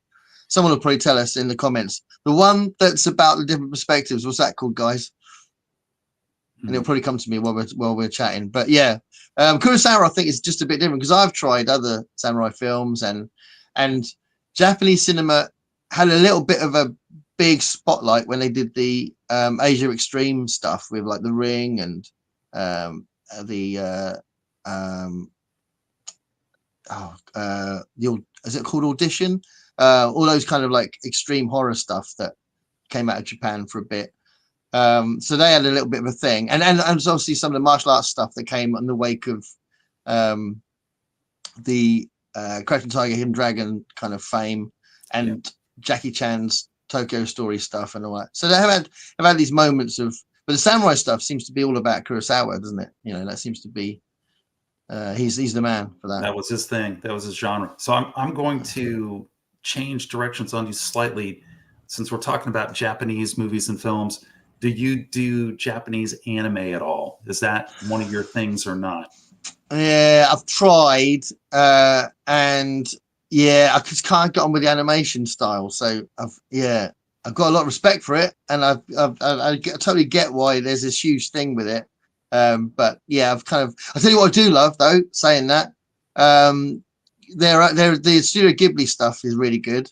Someone will probably tell us in the comments. The one that's about the different perspectives. What's that called, guys? And it'll probably come to me while we're chatting. But yeah, Kurosawa I think is just a bit different because I've tried other samurai films and Japanese cinema had a little bit of a big spotlight when they did the Asia Extreme stuff with like The Ring and is it called Audition? All those kind of like extreme horror stuff that came out of Japan for a bit. So they had a little bit of a thing, and obviously some of the martial arts stuff that came in the wake of the Crouching Tiger, Hidden Dragon kind of fame, and Jackie Chan's Tokyo Story stuff and all that. So they have had these moments of, but the samurai stuff seems to be all about Kurosawa, doesn't it? That seems to be he's the man for that. That was his thing. That was his genre. So I'm going to change directions on you slightly, since we're talking about Japanese movies and films. Do you do Japanese anime at all? Is that one of your things or not? Yeah, I've tried, and I just can't get on with the animation style. So I've got a lot of respect for it, and I totally get why there's this huge thing with it. But yeah, I'll tell you what I do love though. Saying that, the Studio Ghibli stuff is really good.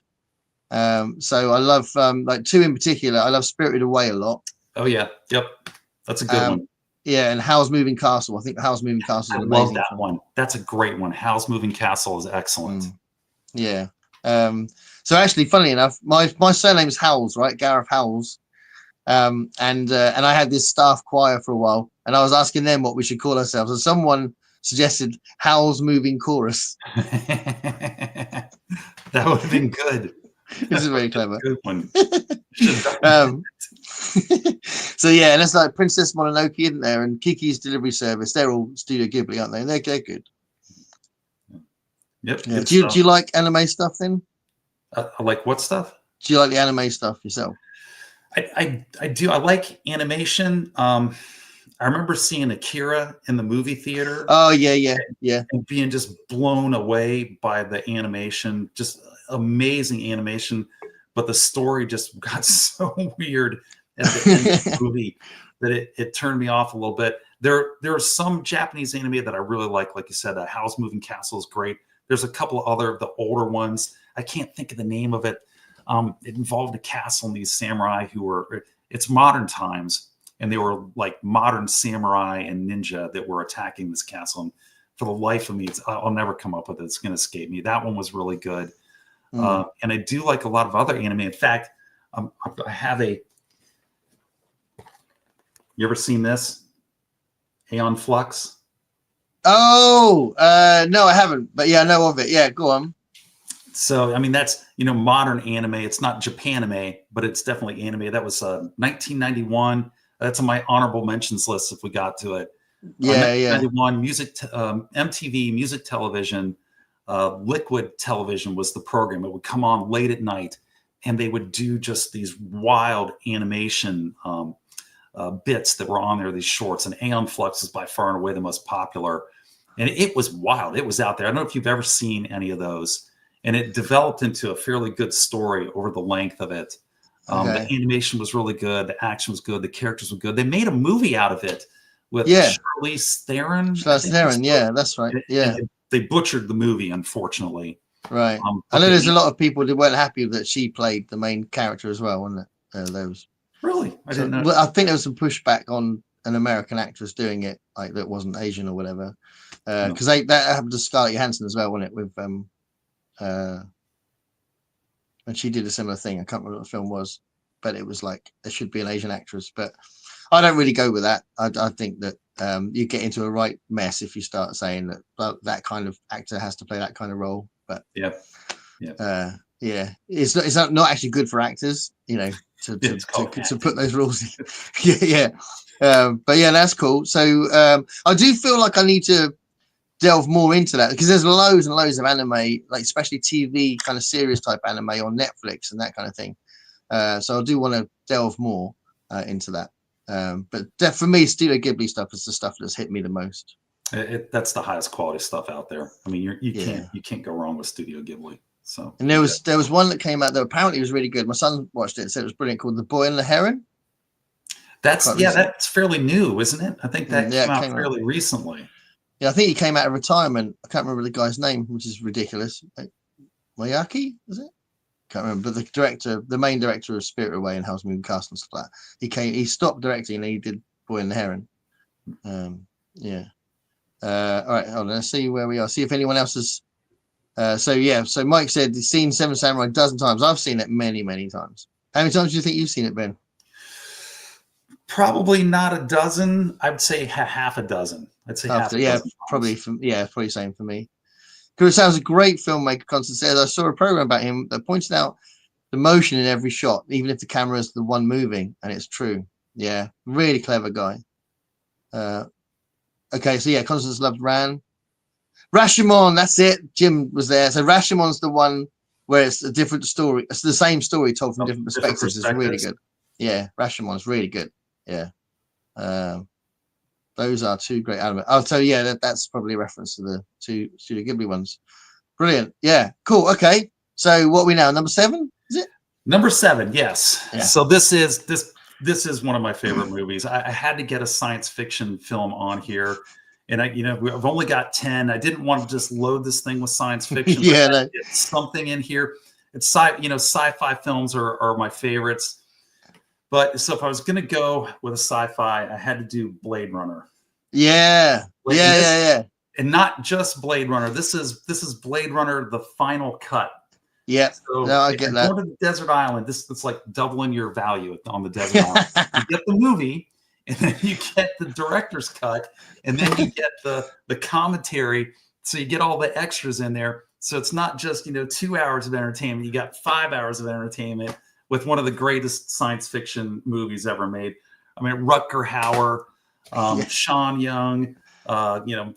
So I love like two in particular. I love Spirited Away a lot. Oh yeah, yep, that's a good one. Yeah, and Howl's Moving Castle. I think Howl's Moving Castle is amazing. I love that one. That's a great one. Howl's Moving Castle is excellent. Yeah. So actually, funnily enough, my surname is Howells, right? Gareth Howells. And I had this staff choir for a while, and I was asking them what we should call ourselves, and someone suggested Howl's Moving Chorus. That would have been good. This is very clever. Good one. So yeah, and it's like Princess Mononoke, isn't there? And Kiki's Delivery Service. They're all Studio Ghibli, aren't they? They're good. Yep. Yeah. Do you like anime stuff then? Like what stuff? Do you like the anime stuff yourself? I do. I like animation. I remember seeing Akira in the movie theater. Oh yeah. And being just blown away by the animation, just amazing animation. But the story just got so weird at the end of the movie that it turned me off a little bit. There are some Japanese anime that I really like you said, Howl's Moving Castle is great. There's a couple of other of the older ones. I can't think of the name of it. It involved a castle and these samurai who were, it's modern times, and they were like modern samurai and ninja that were attacking this castle. And for the life of me, I'll never come up with it. It's going to escape me. That one was really good. And I do like a lot of other anime. In fact, I have you ever seen this? Aeon Flux? Oh, no, I haven't. But yeah, I know of it. Yeah, go on. So, I mean, that's, modern anime. It's not Japanime, but it's definitely anime. That was 1991. That's on my honorable mentions list if we got to it. Yeah, 1991, music, MTV, music television, Liquid Television was the program. It would come on late at night, and they would do just these wild animation bits that were on there, these shorts. And Aeon Flux is by far and away the most popular. And it was wild. It was out there. I don't know if you've ever seen any of those. And it developed into a fairly good story over the length of it. The animation was really good. The action was good. The characters were good. They made a movie out of it with Charlize Theron. Charlize Theron, yeah, that's right. Yeah. They butchered the movie, unfortunately. Right. I know there's a lot of people that weren't happy that she played the main character as well, wasn't it? Those. Really? I didn't know. Well, I think there was some pushback on an American actress doing it, like that wasn't Asian or whatever. Because that happened to Scarlett Johansson as well, wasn't it? With and she did a similar thing. I can't remember what the film was, but it was like there should be an Asian actress. But I don't really go with that. I think that you get into a right mess if you start saying that that kind of actor has to play that kind of role. But yeah, it's not actually good for actors, to put those rules in. But yeah, that's cool. So I do feel like I need to delve more into that because there's loads and loads of anime, like especially TV kind of series type anime on Netflix and that kind of thing. So I do want to delve more into that. But for me, Studio Ghibli stuff is the stuff that's hit me the most. That's the highest quality stuff out there. I mean, you can't go wrong with Studio Ghibli. So, and there was one that came out that apparently was really good. My son watched it, said it was brilliant, called The Boy and the Heron. That's fairly new, isn't it? I think that came out fairly recently. Yeah, I think he came out of retirement. I can't remember the guy's name, which is ridiculous. Mayaki, is it? Can't remember. But the main director of Spirit Away and Howl's Moving Castle and stuff like that. He stopped directing and he did Boy and the Heron. All right, hold on. Let's see where we are. See if anyone else has. So Mike said he's seen Seven Samurai a dozen times. I've seen it many, many times. How many times do you think you've seen it, Ben? Probably not a dozen. I'd say half a dozen. I'd say half a dozen. Probably same for me. Kurosawa's a great filmmaker. Constance says I saw a program about him that pointed out the motion in every shot, even if the camera is the one moving, and it's true. Yeah, really clever guy. Okay, so yeah, Constance loved Ran. Rashomon, that's it. Jim was there. So Rashomon's the one where it's a different story. It's the same story told from different perspectives. It's really good. Yeah, Rashomon's really good. Yeah. Those are two great anime. Oh, so yeah, that's probably a reference to the two Studio Ghibli ones. Brilliant. Yeah, cool. Okay. So what are we now? Number 7? Is it? Number 7, yes. Yeah. So this is one of my favorite movies. I had to get a science fiction film on here. And I've only got 10. I didn't want to just load this thing with science fiction. It's something in here. It's sci-fi films are my favorites. But so if I was going to go with a sci-fi, I had to do Blade Runner. Yeah. And not just Blade Runner. This is Blade Runner, the final cut. Yeah. So No, I if get you're that. going to the desert island, this it's like doubling your value on the desert island. You get the movie, and then you get the director's cut, and then you get the commentary. So you get all the extras in there. So it's not just 2 hours of entertainment. You got 5 hours of entertainment with one of the greatest science fiction movies ever made. I mean, Rutger Hauer, Yeah. Sean Young,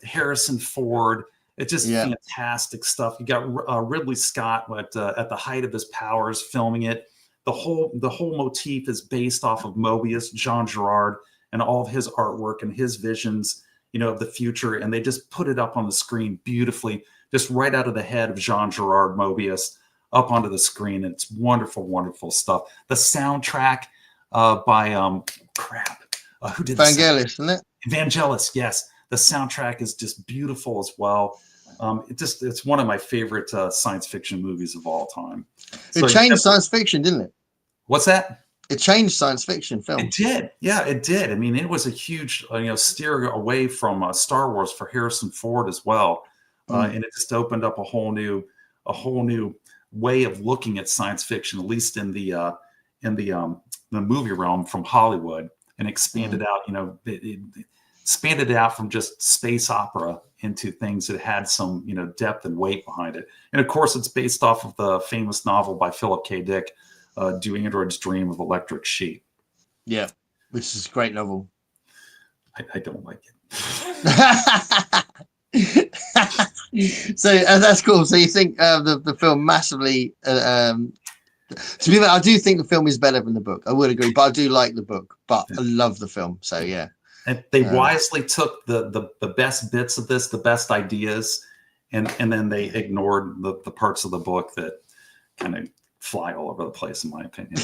Harrison Ford. It's just Yeah. fantastic stuff. You got Ridley Scott at the height of his powers filming it. The whole motif is based off of Mobius, Jean Girard, and all of his artwork and his visions, of the future. And they just put it up on the screen beautifully, just right out of the head of Jean Girard Mobius up onto the screen. And it's wonderful, wonderful stuff. The soundtrack by who did the Vangelis, isn't it? Vangelis, yes. The soundtrack is just beautiful as well. It's one of my favorite science fiction movies of all time. It changed science fiction, didn't it? What's that? It changed science fiction It films. did. Yeah, it did. I mean, it was a huge steer away from Star Wars for Harrison Ford as well. And it just opened up a whole new way of looking at science fiction, at least in the movie realm from Hollywood, and expanded out. It expanded it out from just space opera into things that had some depth and weight behind it. And of course, it's based off of the famous novel by Philip K. Dick, Do Androids Dream of Electric Sheep? Yeah, which is a great novel. I don't like it. So that's cool. So you think the film massively? To be fair, I do think the film is better than the book. I would agree, but I do like the book. But I love the film. So yeah. And they wisely took the best bits of this, the best ideas, and then they ignored the parts of the book that kind of fly all over the place, in my opinion.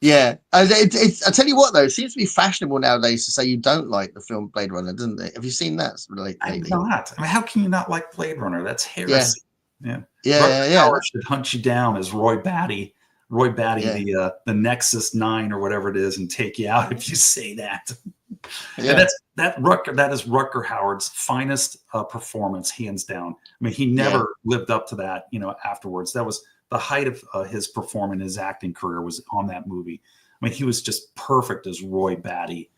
Yeah. I tell you what, though, it seems to be fashionable nowadays to say you don't like the film Blade Runner, doesn't it? Have you seen that lately? I'm not. I mean, how can you not like Blade Runner? That's heresy. Yeah. Howard should hunt you down as Roy Batty, the Nexus 9 or whatever it is, and take you out if you say that. Yeah. And that is Rutger Hauer's finest performance, hands down. I mean, he never lived up to that, afterwards. That was the height of his performance, his acting career was on that movie. I mean, he was just perfect as Roy Batty.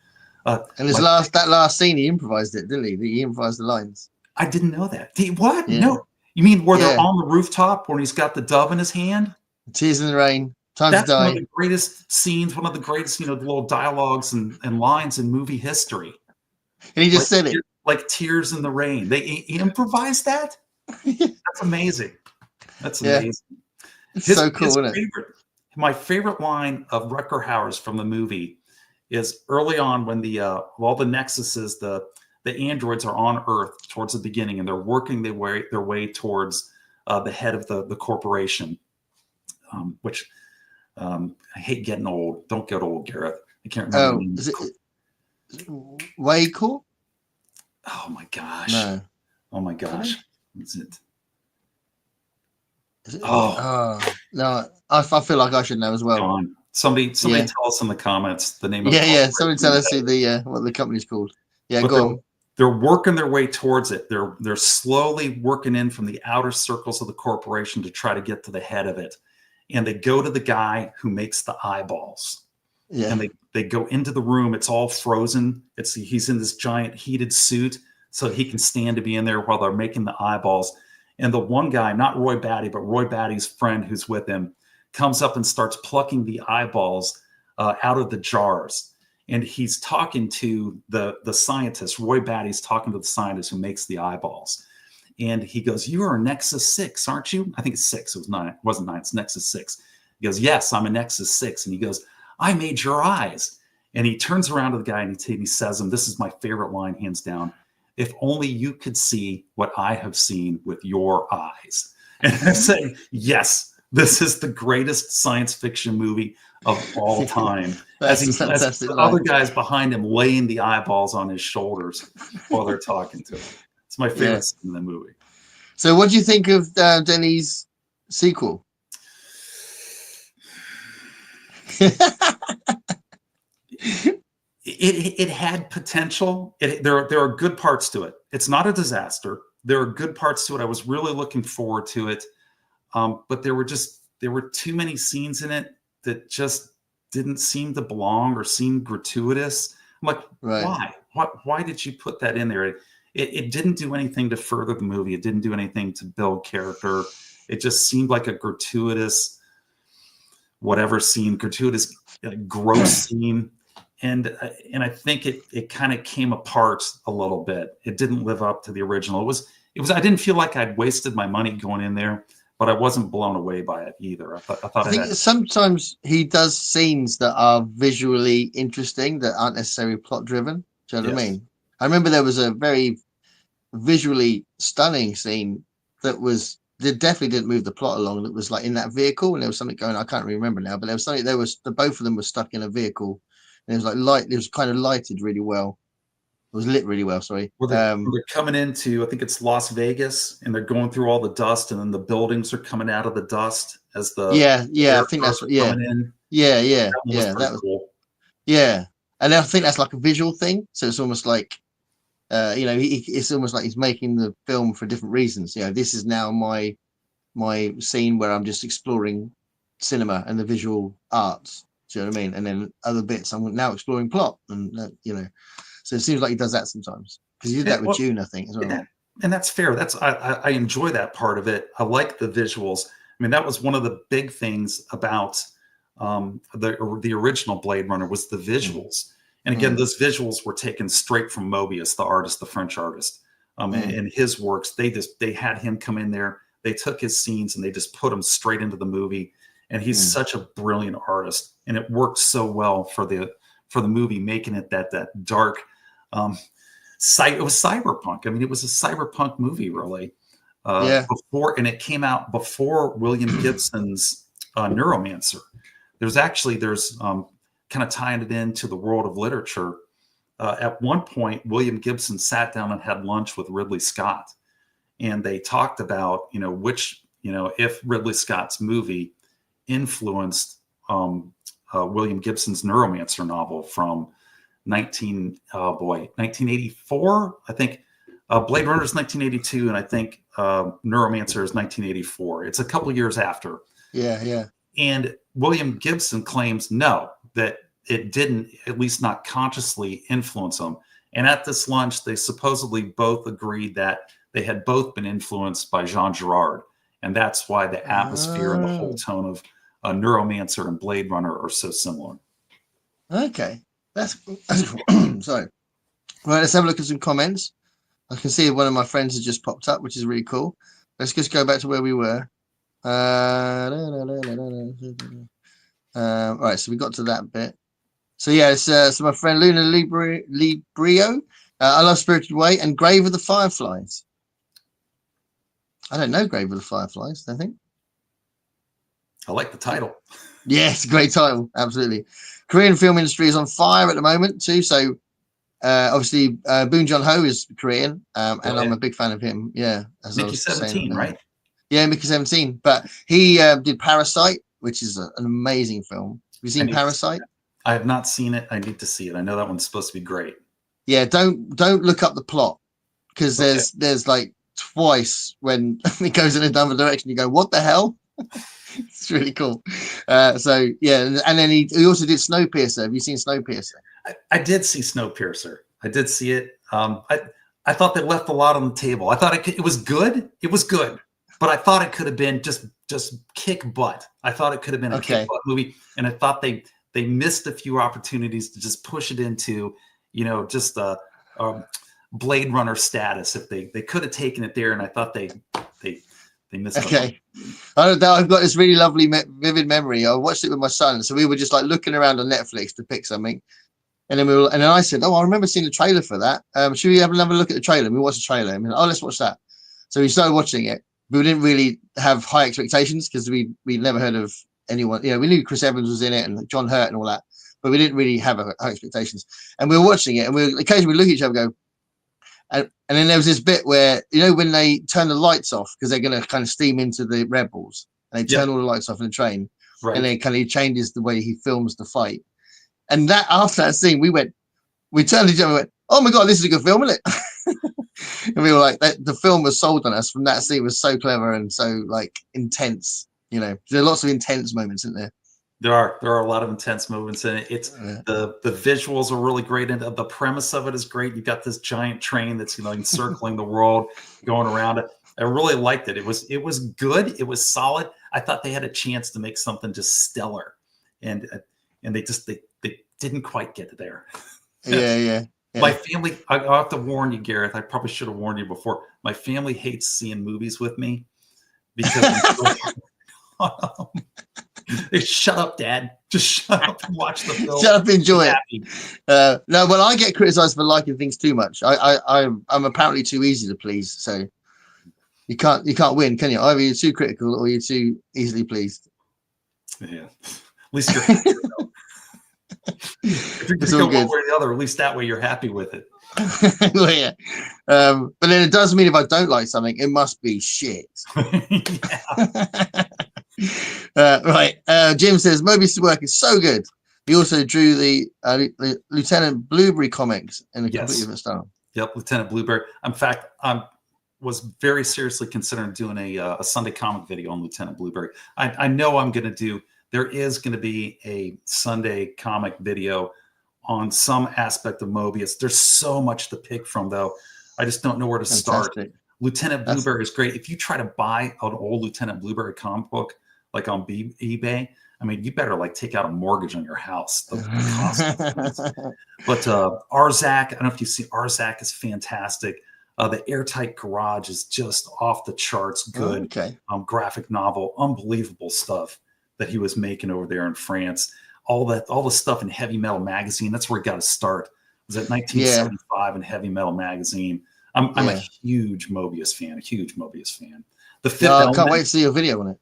And that last scene, he improvised it, didn't he? He improvised the lines. I didn't know that. What? Yeah. No. You mean where they're on the rooftop when he's got the dove in his hand? Tears in the Rain. Time to Die. One of the greatest scenes, one of the greatest, little dialogues and lines in movie history. And he just said it. Like Tears in the Rain. He improvised that? That's amazing. That's amazing. It's so cool, isn't it? My favorite line of Rutger Hauer's from the movie is early on when all the Nexuses, the androids are on Earth towards the beginning, and they're working their way towards the head of the corporation, which I hate getting old. Don't get old, Gareth. I can't remember. Oh, is it way cool? Oh my gosh. No. Oh my gosh. Is it? Oh no! I feel like I should know as well. Somebody tell us in the comments the name of it. Yeah. Somebody tell us who what the company's called. Yeah, go on. They're working their way towards it. They're slowly working in from the outer circles of the corporation to try to get to the head of it. And they go to the guy who makes the eyeballs. Yeah. And they go into the room. It's all frozen. He's in this giant heated suit, so he can stand to be in there while they're making the eyeballs. And the one guy, not Roy Batty, but Roy Batty's friend who's with him, comes up and starts plucking the eyeballs out of the jars. And he's talking to the scientist. Roy Batty's talking to the scientist who makes the eyeballs. And he goes, "You are a Nexus 6, aren't you?" I think it's 6. It was 9. It wasn't 9. It's Nexus 6. He goes, "Yes, I'm a Nexus 6." And he goes, "I made your eyes." And he turns around to the guy and he says to him, this is my favorite line, hands down: "If only you could see what I have seen with your eyes." And I'm saying, yes, this is the greatest science fiction movie of all time. as the other guys behind him laying the eyeballs on his shoulders while they're talking to him. It's my favorite scene in the movie. So what do you think of Denny's sequel? It had potential. There are good parts to it. It's not a disaster. there are good parts to it. I was really looking forward to it. But there were too many scenes in it that just didn't seem to belong or seem gratuitous. I'm like, Right. why did you put that in there? It didn't do anything to further the movie. It didn't do anything to build character. It just seemed like a gratuitous, gratuitous, gross scene. And I think it kind of came apart a little bit. It didn't live up to the original. It was. I didn't feel like I'd wasted my money going in there, but I wasn't blown away by it either. I thought I think sometimes he does scenes that are visually interesting that aren't necessarily plot driven. Do you know what I mean? I remember there was a very visually stunning scene that definitely didn't move the plot along. That was like in that vehicle, and there was something going. I can't remember now, but there was something. Both of them were stuck in a vehicle, and it was like light. It was kind of lighted really well. It was lit really well. Sorry. Well, they're coming into, I think it's Las Vegas, and they're going through all the dust, and then the buildings are coming out of the dust as the I think that's what. Yeah, in. Yeah. That was cool. Yeah, and I think that's like a visual thing. So it's almost like, it's almost like he's making the film for different reasons. This is now my scene where I'm just exploring cinema and the visual arts. Do you know what I mean? And then other bits I'm now exploring plot, and so it seems like he does that sometimes, because he did that with June, I think, as well. And that's fair. I enjoy that part of it. I like the visuals. I mean, that was one of the big things about the original Blade Runner was the visuals. And again, those visuals were taken straight from Mobius, the French artist. And his works, they had him come in there. They took his scenes and they just put them straight into the movie. And he's such a brilliant artist, and it worked so well for the movie, making it that dark. It was cyberpunk. I mean, it was a cyberpunk movie, really. And it came out before William Gibson's Neuromancer. There's kind of tying it into the world of literature. At one point, William Gibson sat down and had lunch with Ridley Scott, and they talked about, if Ridley Scott's movie influenced William Gibson's Neuromancer novel from 1984. I think Blade Runner is 1982, and I think Neuromancer is 1984. It's a couple of years after. Yeah. And William Gibson claims that it didn't, at least not consciously, influence him. And at this lunch, they supposedly both agreed that they had both been influenced by Jean Girard. And that's why the atmosphere and the whole tone of Neuromancer and Blade Runner are so similar. Okay. That's sorry. Right, let's have a look at some comments. I can see one of my friends has just popped up, which is really cool. Let's just go back to where we were. Right, so we got to that bit. So so my friend Luna Librio, I Love Spirited Away and Grave of the Fireflies. I don't know Grave of the Fireflies, I think. I like the title. Yes, great title, absolutely. Korean film industry is on fire at the moment too. So obviously Boon Joon-ho is Korean, and I'm a big fan of him. Yeah, Mickey 17, right? Yeah, Mickey 17. But he did Parasite, which is an amazing film. Have you seen Parasite? I have not seen it. I need to see it. I know that one's supposed to be great. Yeah, don't look up the plot, because there's like twice when it goes in another direction. You go, what the hell? It's really cool. So yeah, and then he also did Snowpiercer. Have you seen Snowpiercer? I did see Snowpiercer. I did see it. I thought they left a lot on the table. I thought it was good. It was good, but I thought it could have been just kick butt. I thought it could have been a kick butt movie, and I thought they missed a few opportunities to just push it into, just a Blade Runner status. If they could have taken it there, and I thought they missed. Okay, I don't know. I've got this really lovely, vivid memory. I watched it with my son, so we were just like looking around on Netflix to pick something, and then and then I said, "Oh, I remember seeing the trailer for that. Should we have another look at the trailer?" And we watched the trailer. And oh, let's watch that. So we started watching it. But we didn't really have high expectations because we'd never heard of anyone. We knew Chris Evans was in it and John Hurt and all that, but we didn't really have high expectations. And we were watching it, and we occasionally look at each other and go. And then there was this bit where, when they turn the lights off because they're going to kind of steam into the rebels, and they turn all the lights off in the train, and then kind of changes the way he films the fight. And that after that scene, we turned to each other and went, "Oh my God, this is a good film, isn't it?" And we were like, the film was sold on us from that scene. Was so clever and so like intense. There are lots of intense moments, isn't there? There are a lot of intense moments in it. It's Yeah. the visuals are really great, and the premise of it is great. You've got this giant train that's encircling the world, going around it. I really liked it. It was good. It was solid. I thought they had a chance to make something just stellar, and they didn't quite get there. Yeah. My family, I'll have to warn you, Gareth. I probably should have warned you before. My family hates seeing movies with me because they shut up, Dad. Just shut up and watch the film. Shut up, enjoy it. No, well, I get criticized for liking things too much. I'm apparently too easy to please. So you can't win, can you? Either you're too critical or you're too easily pleased. Yeah. At least you're happy. If you're going to go one way or the other, at least that way you're happy with it. Well, yeah. But then it does mean if I don't like something, it must be shit. Right. Jim says Mobius' work is so good. He also drew the Lieutenant Blueberry comics in a completely different style. Yep, Lieutenant Blueberry. In fact, I was very seriously considering doing a Sunday comic video on Lieutenant Blueberry. I know I'm going to do. There is going to be a Sunday comic video on some aspect of Mobius. There's so much to pick from, though. I just don't know where to start. Lieutenant Blueberry is great. If you try to buy an old Lieutenant Blueberry comic book, like on eBay, I mean, you better like take out a mortgage on your house. The cost. But Arzak, I don't know if you see Arzak is fantastic. The Airtight Garage is just off the charts good. Okay. Graphic novel, unbelievable stuff that he was making over there in France. All the stuff in Heavy Metal Magazine. That's where he got to start. It was at 1975 in Heavy Metal Magazine. I'm a huge Mobius fan. The Fifth Element, I can't wait to see your video on it.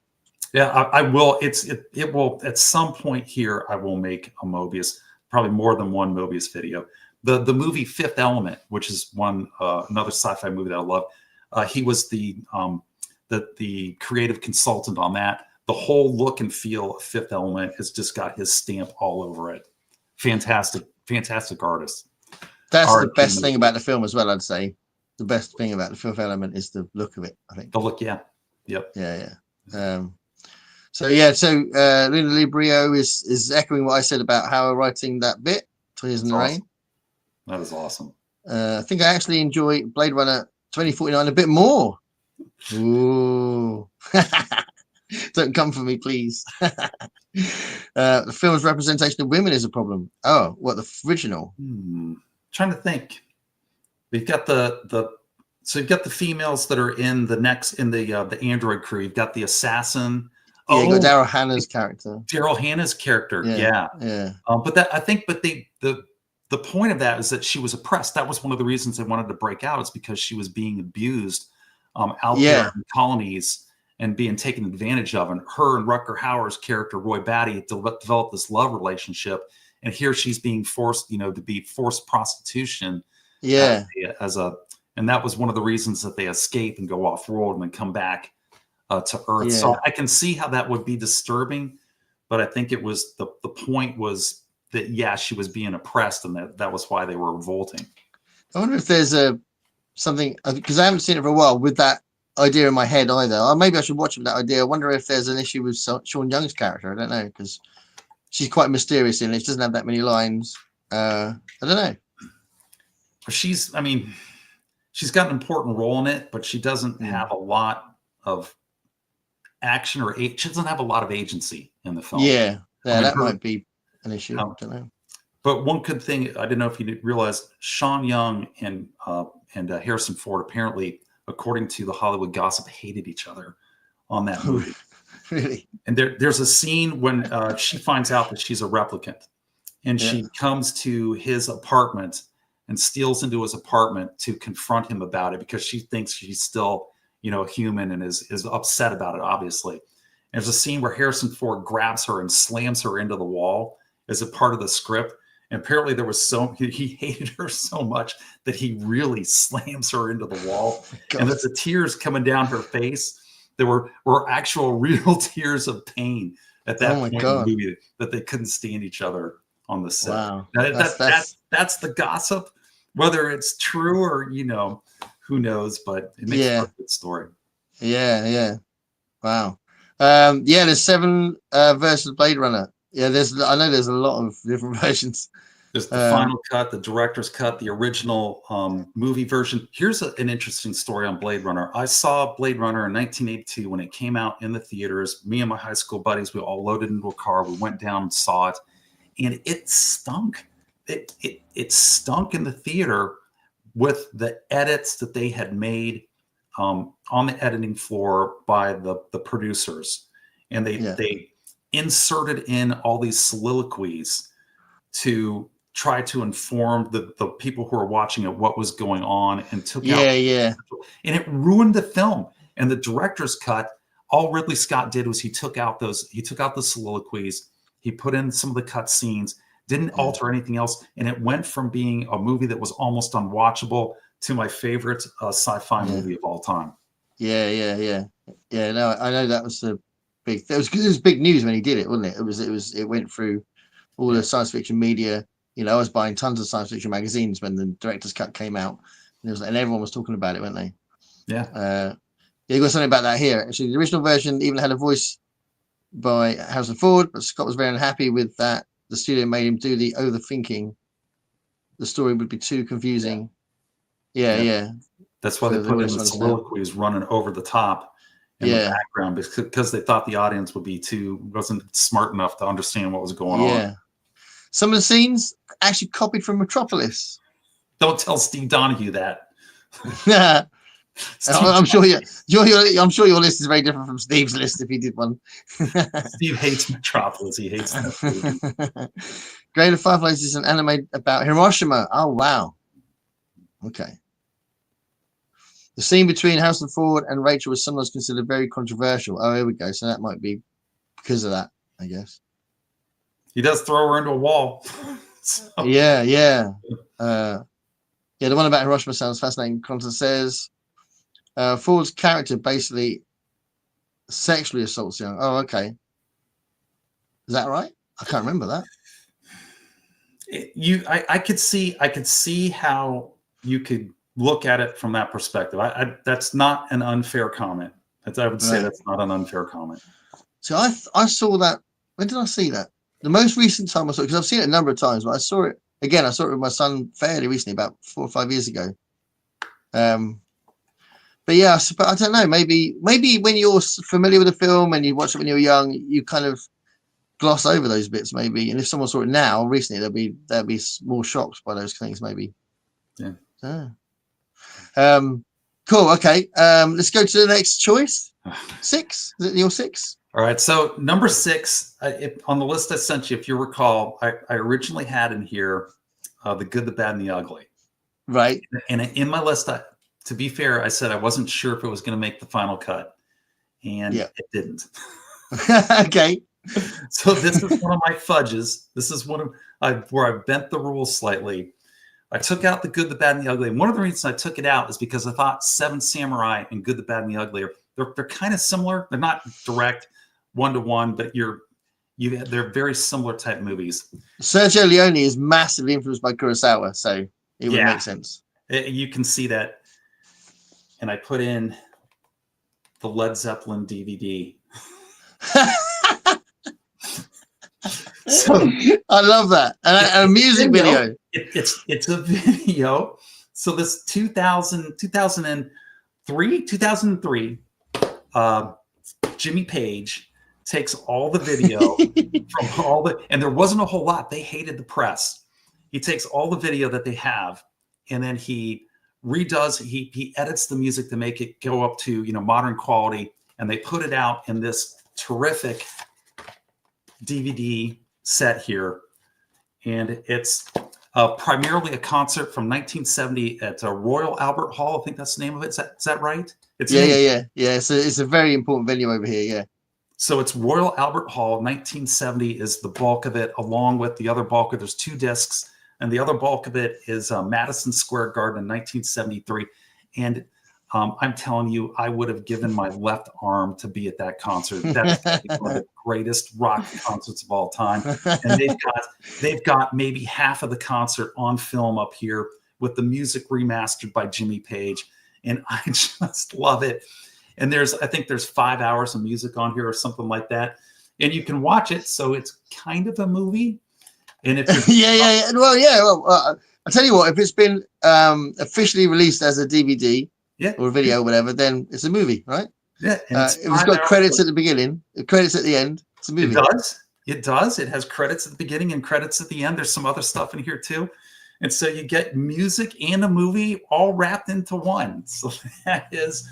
Yeah, I will. It will at some point here. I will make a Mobius, probably more than one Mobius video. The movie Fifth Element, which is another sci-fi movie that I love. He was the creative consultant on that. The whole look and feel of Fifth Element has just got his stamp all over it. Fantastic artist. That's the best thing about the film as well, I'd say. The best thing about the Fifth Element is the look of it, I think. The look, yeah. Yep. Yeah. So Luna Librio is echoing what I said about how writing that bit, Twins in the Rain. That is awesome. I think I actually enjoy Blade Runner 2049 a bit more. Ooh. Don't come for me, please. The film's representation of women is a problem. Oh, what, the original? Trying to think. We've got so you've got the females that are in the android crew. You've got the assassin. Yeah, you got Daryl Hannah's character. Yeah. But the point of that is that she was oppressed. That was one of the reasons they wanted to break out, is because she was being abused out there in colonies and being taken advantage of. And her and Rutger Hauer's character, Roy Batty, developed this love relationship. And here she's being forced, to be forced prostitution. Yeah. And that was one of the reasons that they escape and go off world and then come back to Earth. So I can see how that would be disturbing, but I think it was the point was that, she was being oppressed, and that was why they were revolting. I wonder if there's something, because I haven't seen it for a while, with that idea in my head either. Or maybe I should watch it with that idea. I wonder if there's an issue with Sean Young's character. I don't know, because she's quite mysterious in it. She doesn't have that many lines. I don't know. She's got an important role in it, but she doesn't have a lot of action she doesn't have a lot of agency in the film. That might be an issue. I don't know. But one good thing, I don't know if you realized, Sean Young and Harrison Ford apparently, according to the Hollywood gossip, hated each other on that movie. Really? And there's a scene when she finds out that she's a replicant, and she comes to his apartment and steals into his apartment to confront him about it, because she thinks she's still, human, and is upset about it, obviously. And there's a scene where Harrison Ford grabs her and slams her into the wall as a part of the script. And apparently he hated her so much that he really slams her into the wall. And that the tears coming down her face, there were actual real tears of pain at that point in the movie, that they couldn't stand each other on the set. Wow. That's the gossip. Whether it's true or, who knows? But it makes for a good story. Yeah. Wow. Yeah, there's 7 versions of Blade Runner. Yeah, I know there's a lot of different versions. There's the final cut, the director's cut, the original movie version. Here's an interesting story on Blade Runner. I saw Blade Runner in 1982 when it came out in the theaters. Me and my high school buddies, we all loaded into a car. We went down and saw it, and it stunk. It stunk in the theater with the edits that they had made on the editing floor by the producers, and they inserted in all these soliloquies to try to inform the people who are watching it what was going on, and took out and it ruined the film. And the director's cut, all Ridley Scott did was he took out the soliloquies, he put in some of the cut scenes, didn't alter anything else, and it went from being a movie that was almost unwatchable to my favorite sci-fi movie of all time. Yeah. No, I know that was the big. It was big news when he did it, wasn't it? It went through all the science fiction media. You know, I was buying tons of science fiction magazines when the director's cut came out, and everyone was talking about it, weren't they? Yeah. You got something about that here. Actually, the original version even had a voice by Harrison Ford, but Scott was very unhappy with that. The studio made him do the overthinking. The story would be too confusing. Yeah. That's why they put in the soliloquies running over the top in the background, because they thought the audience wasn't smart enough to understand what was going on. Some of the scenes actually copied from Metropolis. Don't tell Steve Donahue that. I'm sure your list is very different from Steve's list if he did one. Steve hates Metropolis. He hates that. Grave of Fireflies is an anime about Hiroshima. Oh wow. Okay. The scene between Harrison Ford and Rachel was sometimes considered very controversial. Oh, here we go. So that might be because of that, I guess. He does throw her into a wall. Yeah. The one about Hiroshima sounds fascinating. Constance says Ford's character basically sexually assaults young. Oh, okay. Is that right? I can't remember that. I could see how you could look at it from that perspective. That's not an unfair comment. I would say that's not an unfair comment. So I saw that. When did I see that? The most recent time I saw it, because I've seen it a number of times, but I saw it again. I saw it with my son fairly recently, about 4 or 5 years ago. But yeah, I don't know. Maybe when you're familiar with the film and you watch it when you're young, you kind of gloss over those bits, maybe. And if someone saw it now, recently, they'll be more shocked by those things, maybe. Yeah. Cool. Okay. Let's go to the next choice. 6. Is it your 6? All right. So number 6 on the list I sent you, if you recall, I originally had in here The Good, the Bad, and the Ugly. Right. And in my list, to be fair, I said I wasn't sure if it was going to make the final cut, and it didn't. Okay. So this is one of my fudges. This is one of where I bent the rules slightly. I took out The Good, the Bad, and the Ugly. And one of the reasons I took it out is because I thought Seven Samurai and Good, the Bad, and the Ugly they're kind of similar. They're not direct one-to-one, but they're very similar type movies. Sergio Leone is massively influenced by Kurosawa, so it would make sense. You can see that. And I put in the Led Zeppelin DVD. So, I love that. And a music video. It's a video. So this 2003, Jimmy Page takes all the video from and there wasn't a whole lot. They hated the press. He takes all the video that they have, and then he redoes, he edits the music to make it go up to, modern quality. And they put it out in this terrific DVD set here. And it's primarily a concert from 1970 at Royal Albert Hall. I think that's the name of it. Is that right? Yeah. It's a very important venue over here. Yeah. So it's Royal Albert Hall. 1970 is the bulk of it, along with the other bulk of there's 2 discs, and the other bulk of it is Madison Square Garden in 1973. And I'm telling you, I would have given my left arm to be at that concert. That's one of the greatest rock concerts of all time. And they've got maybe half of the concert on film up here with the music remastered by Jimmy Page. and I just love it. And I think there's 5 hours of music on here or something like that, and you can watch it, so it's kind of a movie. And if you're yeah. Well, yeah. Well, I'll tell you what. If it's been officially released as a DVD yeah, or a video or whatever, then it's a movie, right? yeah, and If it's got credits at the beginning, credits at the end, it's a movie. It does. It does. It has credits at the beginning and credits at the end. There's some other stuff in here too. And so you get music and a movie all wrapped into one. So that is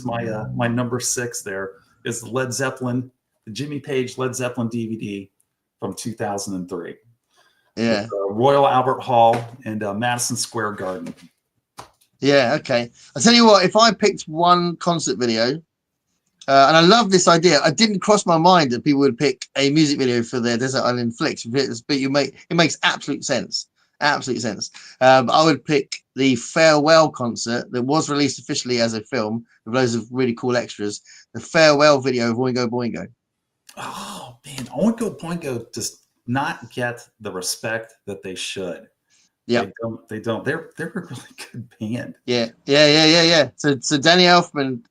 my my number 6 there is the Jimmy Page Led Zeppelin DVD from 2003. Yeah. With, Royal Albert Hall and Madison Square Garden. Yeah, okay. I'll tell you what, if I picked one concert video, and I love this idea, it didn't cross my mind that people would pick a music video for their Desert Island Flicks, but it makes absolute sense. Absolute sense. I would pick the farewell concert that was released officially as a film with loads of really cool extras. The farewell video of Oingo Boingo. Oh man, Oingo Boingo does not get the respect that they should. Yeah, they don't. They're a really good band. Yeah. So Danny Elfman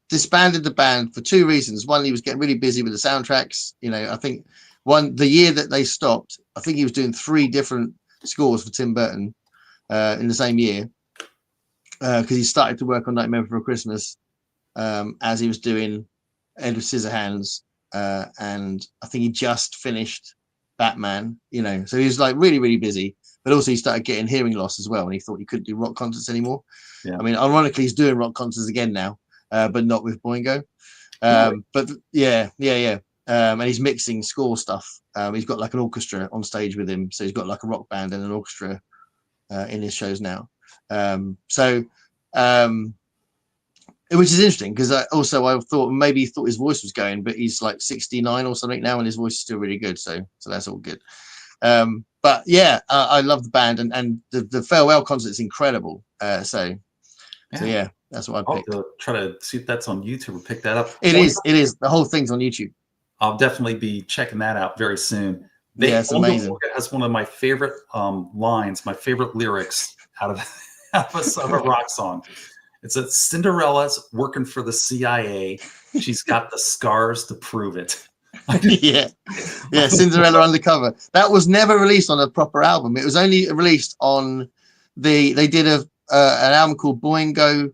disbanded the band for 2 reasons. One, he was getting really busy with the soundtracks. You know, I think the year that they stopped, I think he was doing 3 different scores for Tim Burton in the same year because he started to work on Nightmare Before Christmas as he was doing Edward Scissorhands, and I think he just finished Batman. You know, so he was like really, really busy. But also he started getting hearing loss as well, and he thought he couldn't do rock concerts anymore. Yeah. I mean, ironically, he's doing rock concerts again now, but not with Boingo. But yeah. And he's mixing score stuff. He's got like an orchestra on stage with him, so he's got like a rock band and an orchestra in his shows now. Which is interesting because I thought maybe he thought his voice was going, but he's like 69 or something now, and his voice is still really good. So that's all good. But yeah, I love the band, and the farewell concert is incredible. So yeah, that's what I picked. I'll try to see if that's on YouTube or pick that up. It is. The whole thing's on YouTube. I'll definitely be checking that out very soon. It's amazing. It has one of my favorite lines, my favorite lyrics out of a rock song. It's that Cinderella's working for the CIA. She's got the scars to prove it. yeah, Cinderella Undercover. That was never released on a proper album. It was only released on they did an album called Boingo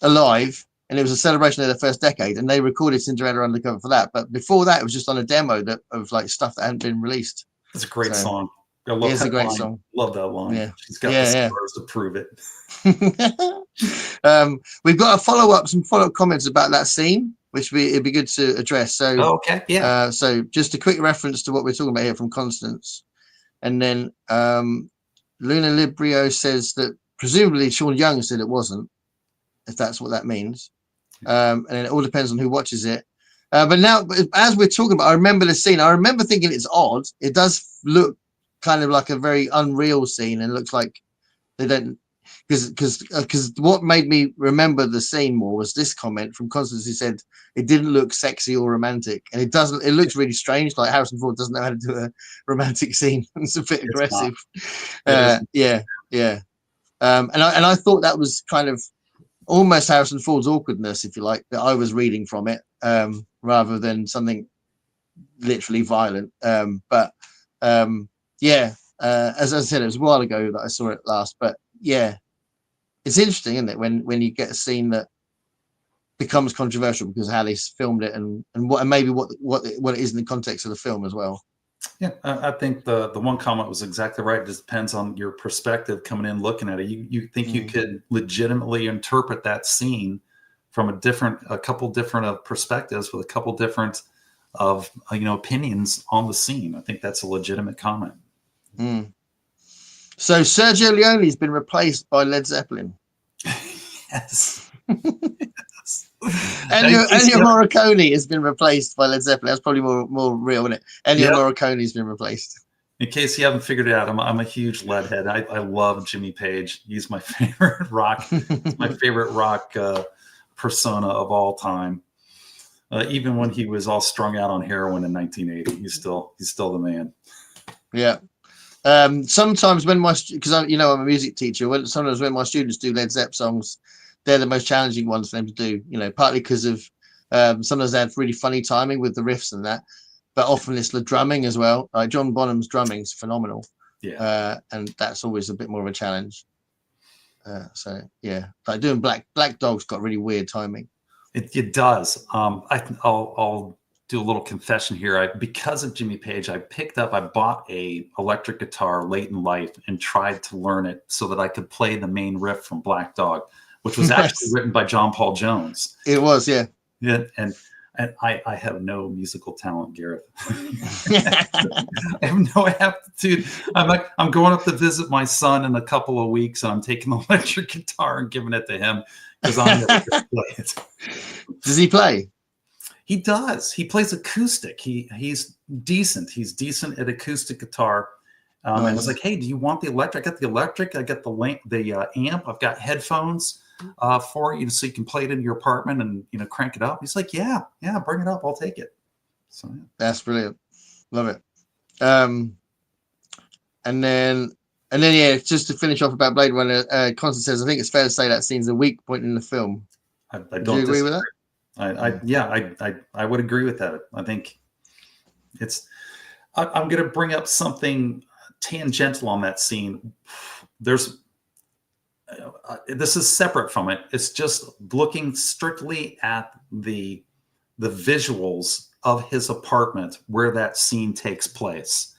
Alive, and it was a celebration of their first decade, and they recorded Cinderella Undercover for that. But before that, it was just on a demo of like stuff that hadn't been released. It's a great song. It's a great song. Love that line. Yeah. She's got the scars to prove it. We've got some follow-up comments about that scene, which it'd be good to address. So okay, yeah. So just a quick reference to what we're talking about here from Constance, and then Luna Librio says that presumably Sean Young said it wasn't, if that's what that means, and then it all depends on who watches it. But now, as we're talking about, I remember the scene. I remember thinking it's odd. It does look kind of like a very unreal scene, and it looks like they don't. Because what made me remember the scene more was this comment from Constance, who said it didn't look sexy or romantic, and it doesn't. It looks really strange. Like Harrison Ford doesn't know how to do a romantic scene. It's a bit aggressive. Yeah. And I thought that was kind of almost Harrison Ford's awkwardness, if you like, that I was reading from it, rather than something literally violent. As I said, it was a while ago that I saw it last, but yeah. It's interesting, isn't it, when you get a scene that becomes controversial because of how they filmed it and maybe what it is in the context of the film as well. Yeah, I think the one comment was exactly right. It just depends on your perspective coming in, looking at it. You think you could legitimately interpret that scene from a couple different perspectives with a couple different opinions on the scene. I think that's a legitimate comment. So Sergio Leone's been replaced by Led Zeppelin. Yes. Ennio Morricone has been replaced by Led Zeppelin. That's probably more real, isn't it? Ennio Morricone's been replaced. In case you haven't figured it out, I'm a huge Leadhead. I love Jimmy Page. He's my favorite rock. My favorite rock persona of all time. Even when he was all strung out on heroin in 1980, he's still the man. Yeah. Sometimes when because I'm a music teacher, sometimes when my students do Led Zepp songs, they're the most challenging ones for them to do, partly because of sometimes they have really funny timing with the riffs and that, but often it's the drumming as well. Like John Bonham's drumming is phenomenal. Yeah. And that's always a bit more of a challenge. So yeah, like doing Black Dog's got really weird timing. It does. I'll do a little confession here. Because of Jimmy Page, I bought a electric guitar late in life and tried to learn it so that I could play the main riff from Black Dog, which was actually written by John Paul Jones. It was, yeah. Yeah, and I have no musical talent, Gareth. I have no aptitude. I'm going up to visit my son in a couple of weeks, and I'm taking the electric guitar and giving it to him because I'm never going to play it. Does he play? He does. He plays acoustic. He's decent. He's decent at acoustic guitar. Nice. And I was like, hey, do you want the electric? I got the electric. I got the amp. I've got headphones for you, so you can play it in your apartment and crank it up. He's like, yeah, bring it up. I'll take it. So yeah. That's brilliant. Love it. And then yeah, just to finish off about Blade Runner, Constance says, I think it's fair to say that scene's a weak point in the film. I don't Do you agree with that? I would agree with that. I think I'm going to bring up something tangential on that scene. This is separate from it. It's just looking strictly at the visuals of his apartment where that scene takes place.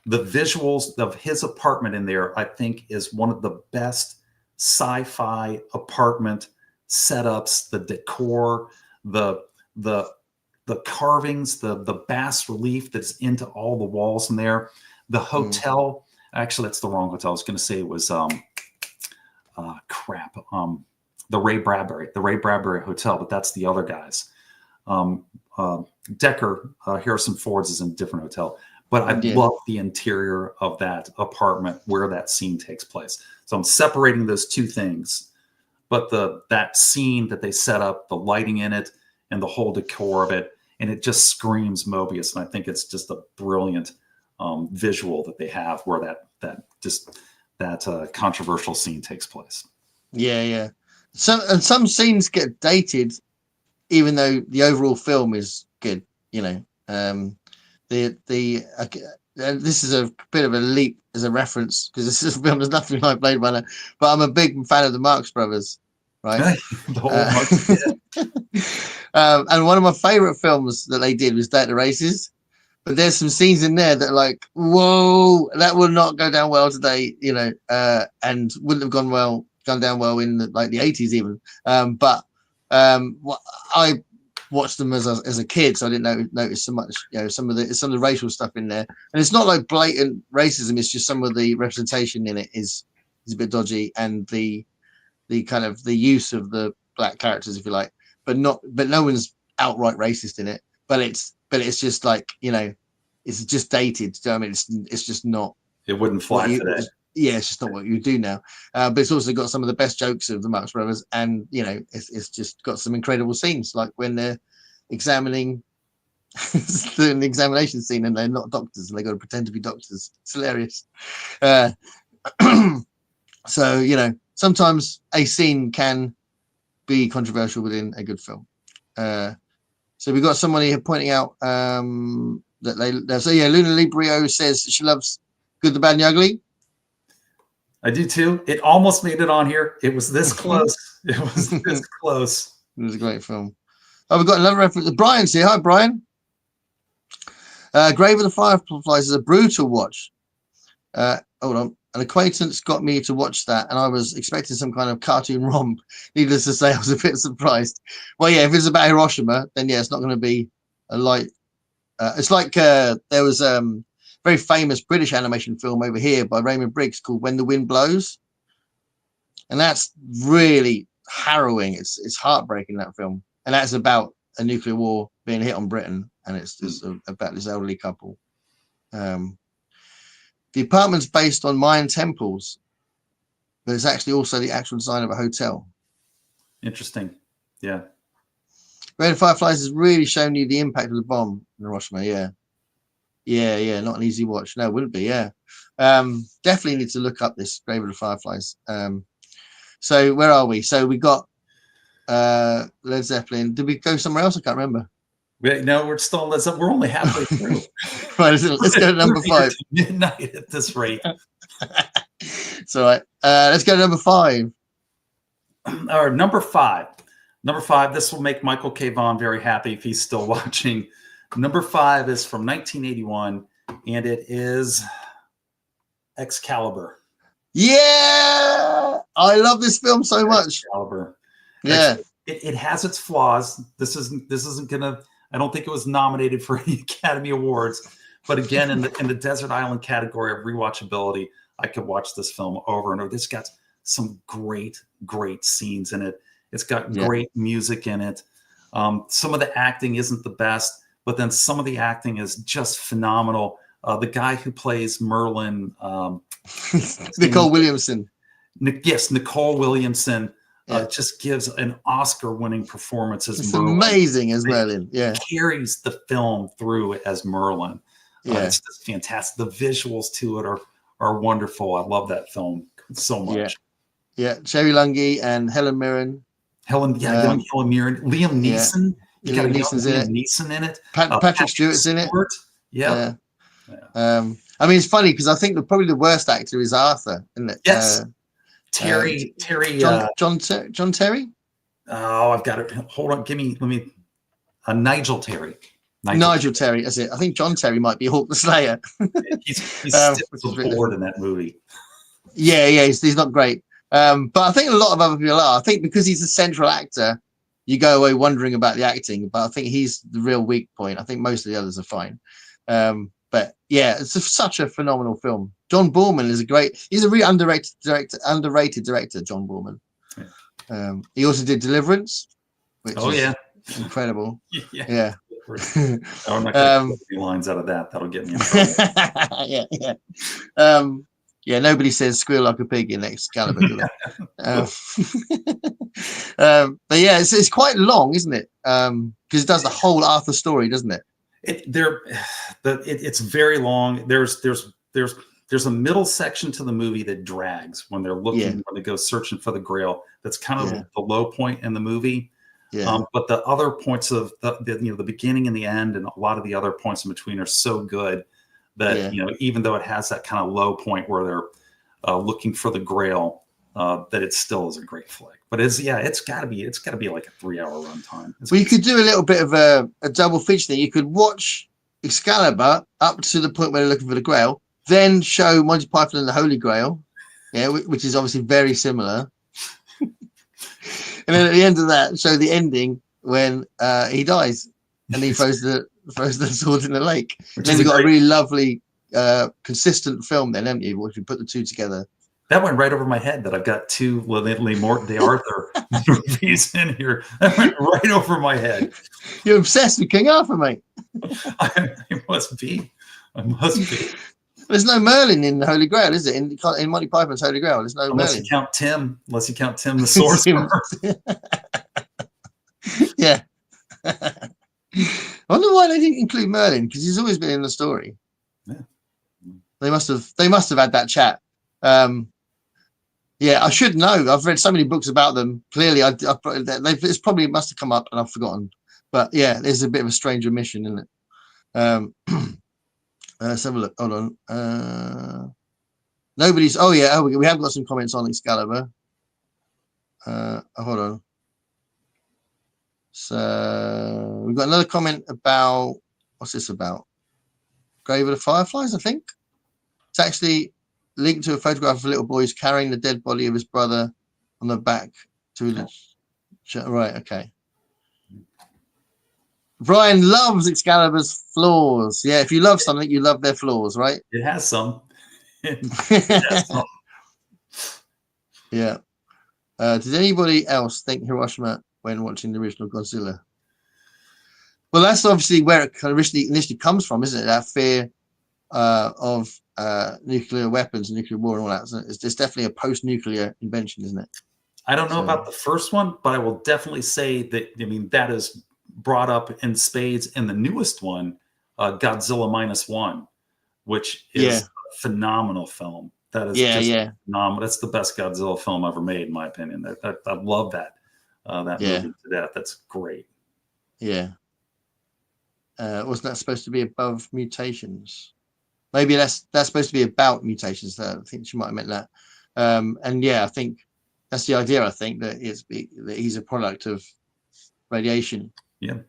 The visuals of his apartment in there, I think, is one of the best sci-fi apartment setups. The decor, the carvings, the bas relief that's into all the walls in there. The hotel, actually, that's the wrong hotel. I was going to say it was the Ray Bradbury Hotel, but that's the other guys. Decker, Harrison Ford's is in a different hotel. But I love the interior of that apartment where that scene takes place. So I'm separating those two things. But that scene that they set up, the lighting in it, and the whole decor of it, and it just screams Mobius. And I think it's just a brilliant visual that they have where that controversial scene takes place. Yeah. Some scenes get dated, even though the overall film is good. This is a bit of a leap as a reference because this is a film that's nothing like Blade Runner, but I'm a big fan of the Marx Brothers, right? The whole Marx, and one of my favorite films that they did was Day at the Races, but there's some scenes in there that are like, whoa, that would not go down well today, and wouldn't have gone down well in the 80s even. But I watched them as a kid, so I didn't notice so much, some of the racial stuff in there. And it's not like blatant racism; it's just some of the representation in it is a bit dodgy, and the kind of the use of the black characters, if you like, but no one's outright racist in it. But it's just like it's just dated. Do you know what I mean? It's just not. It wouldn't fly today. Yeah, it's just not what you do now. But it's also got some of the best jokes of the Marx Brothers, and it's just got some incredible scenes, like when they're examining the examination scene and they're not doctors and they got to pretend to be doctors. It's hilarious. So sometimes a scene can be controversial within a good film. So we got somebody here pointing out that Luna Librio says she loves Good, the Bad, and the Ugly. I do too. It almost made it on here. It was this close. It was this close. It was a great film. Oh, we've got another reference. Brian's here. Hi, Brian. Grave of the Fireflies is a brutal watch. Hold on. An acquaintance got me to watch that, and I was expecting some kind of cartoon romp. Needless to say, I was a bit surprised. Well, yeah, if it's about Hiroshima, then yeah, it's not going to be a light. It's like there was very famous British animation film over here by Raymond Briggs called When the Wind Blows, and that's really harrowing. It's heartbreaking, that film, and that's about a nuclear war being hit on Britain, and it's just about this elderly couple. The apartment's based on Mayan temples, but it's actually also the actual design of a hotel. Interesting. Yeah. Red Fireflies has really shown you the impact of the bomb in Hiroshima. Yeah. Yeah, not an easy watch. No, it wouldn't be. Yeah, definitely need to look up this Grave of the Fireflies. So where are we? So we got Led Zeppelin. Did we go somewhere else? I can't remember. No, we're still. We're only halfway through. Right, let's go to number 5. Midnight at this rate. It's all right. Let's go to number 5. Or number 5. Number 5. This will make Michael K. Vaughan very happy if he's still watching. Number 5 is from 1981, and it is Excalibur. Yeah, I love this film so much. Excalibur. Yeah, it has its flaws. This isn't gonna. I don't think it was nominated for any Academy Awards, but again, in the desert island category of rewatchability, I could watch this film over and over. It's got some great scenes in it. It's got great music in it. Some of the acting isn't the best, but then some of the acting is just phenomenal. The guy who plays Merlin, Nicole Williamson. Yes, Nicole Williamson. Just gives an Oscar-winning performance as it's Merlin. Amazing as Merlin. Yeah, carries the film through as Merlin. It's just fantastic. The visuals to it are wonderful. I love that film so much. Yeah. Sherry Lungi and Helen Mirren. Helen Mirren. Liam Neeson. You got Liam Neeson in it. Patrick Stewart's in it. Yeah. I mean, it's funny because I think probably the worst actor is Arthur, isn't it? Yes. Terry. John Terry. Oh, I've got it. Hold on. Let me. Nigel Terry. Nigel Terry. That's it. I think John Terry might be Hawk the Slayer. he's still bored in that movie. Yeah, he's not great. But I think a lot of other people are. I think because he's a central actor, you go away wondering about the acting. But I think he's the real weak point. I think most of the others are fine. But yeah, it's such a phenomenal film. John Boorman is he's a really underrated director, John Boorman. Yeah. He also did Deliverance, which is incredible. Yeah. I'm not going to get lines out of that. That'll get me in trouble. Yeah. Nobody says squeal like a pig in Excalibur, do they? But yeah, it's quite long, isn't it? Because it does the whole Arthur story, doesn't it? It's very long. There's a middle section to the movie that drags when they're looking when they go searching for the Grail. That's kind of the low point in the movie. But the other points of the beginning and the end, and a lot of the other points in between are so good that even though it has that kind of low point where they're looking for the Grail, that it still is a great flick. But it's got to be like a 3-hour runtime. You could do a little bit of a double feature thing. You could watch Excalibur up to the point where they're looking for the Grail, then show Monty Python and the Holy Grail, which is obviously very similar. And then at the end of that, show the ending when he dies and he throws the sword in the lake. Then you've got a really lovely, consistent film then, haven't you? If you put the two together. That went right over my head that I've got 2 Lee Morton de Arthur movies in here. That went right over my head. You're obsessed with King Arthur, mate. I must be. There's no Merlin in the Holy Grail, is it? In Monty Python's Holy Grail, there's no Merlin. Unless you count Tim the sorcerer. Yeah. I wonder why they didn't include Merlin, because he's always been in the story. Yeah. They must have had that chat. I should know. I've read so many books about them. Clearly, it's probably must have come up and I've forgotten. But yeah, there's a bit of a strange omission in it. Let's have a look. Hold on. Nobody's. Oh yeah. We have got some comments on Excalibur. Hold on. So we've got another comment about what's this about? Grave of the Fireflies, I think. It's actually linked to a photograph of a little boy who's carrying the dead body of his brother on the back to the right. Okay. Brian loves Excalibur's flaws. Yeah, if you love something, you love their flaws, right? It has some. Yeah. Did anybody else think Hiroshima when watching the original Godzilla? Well, that's obviously where it kind of initially comes from, isn't it? That fear of nuclear weapons, nuclear war, and all that. So it's definitely a post-nuclear invention, isn't it? I don't know about the first one, but I will definitely say that. I mean, that is brought up in spades in the newest one, Godzilla -1, which is a phenomenal film. That is phenomenal. That's the best Godzilla film ever made, in my opinion. I love that movie to death. That's great. Yeah. Wasn't that supposed to be above mutations? Maybe that's supposed to be about mutations. I think she might have meant that. And yeah, I think that's the idea. I think that he's a product of radiation. Yeah.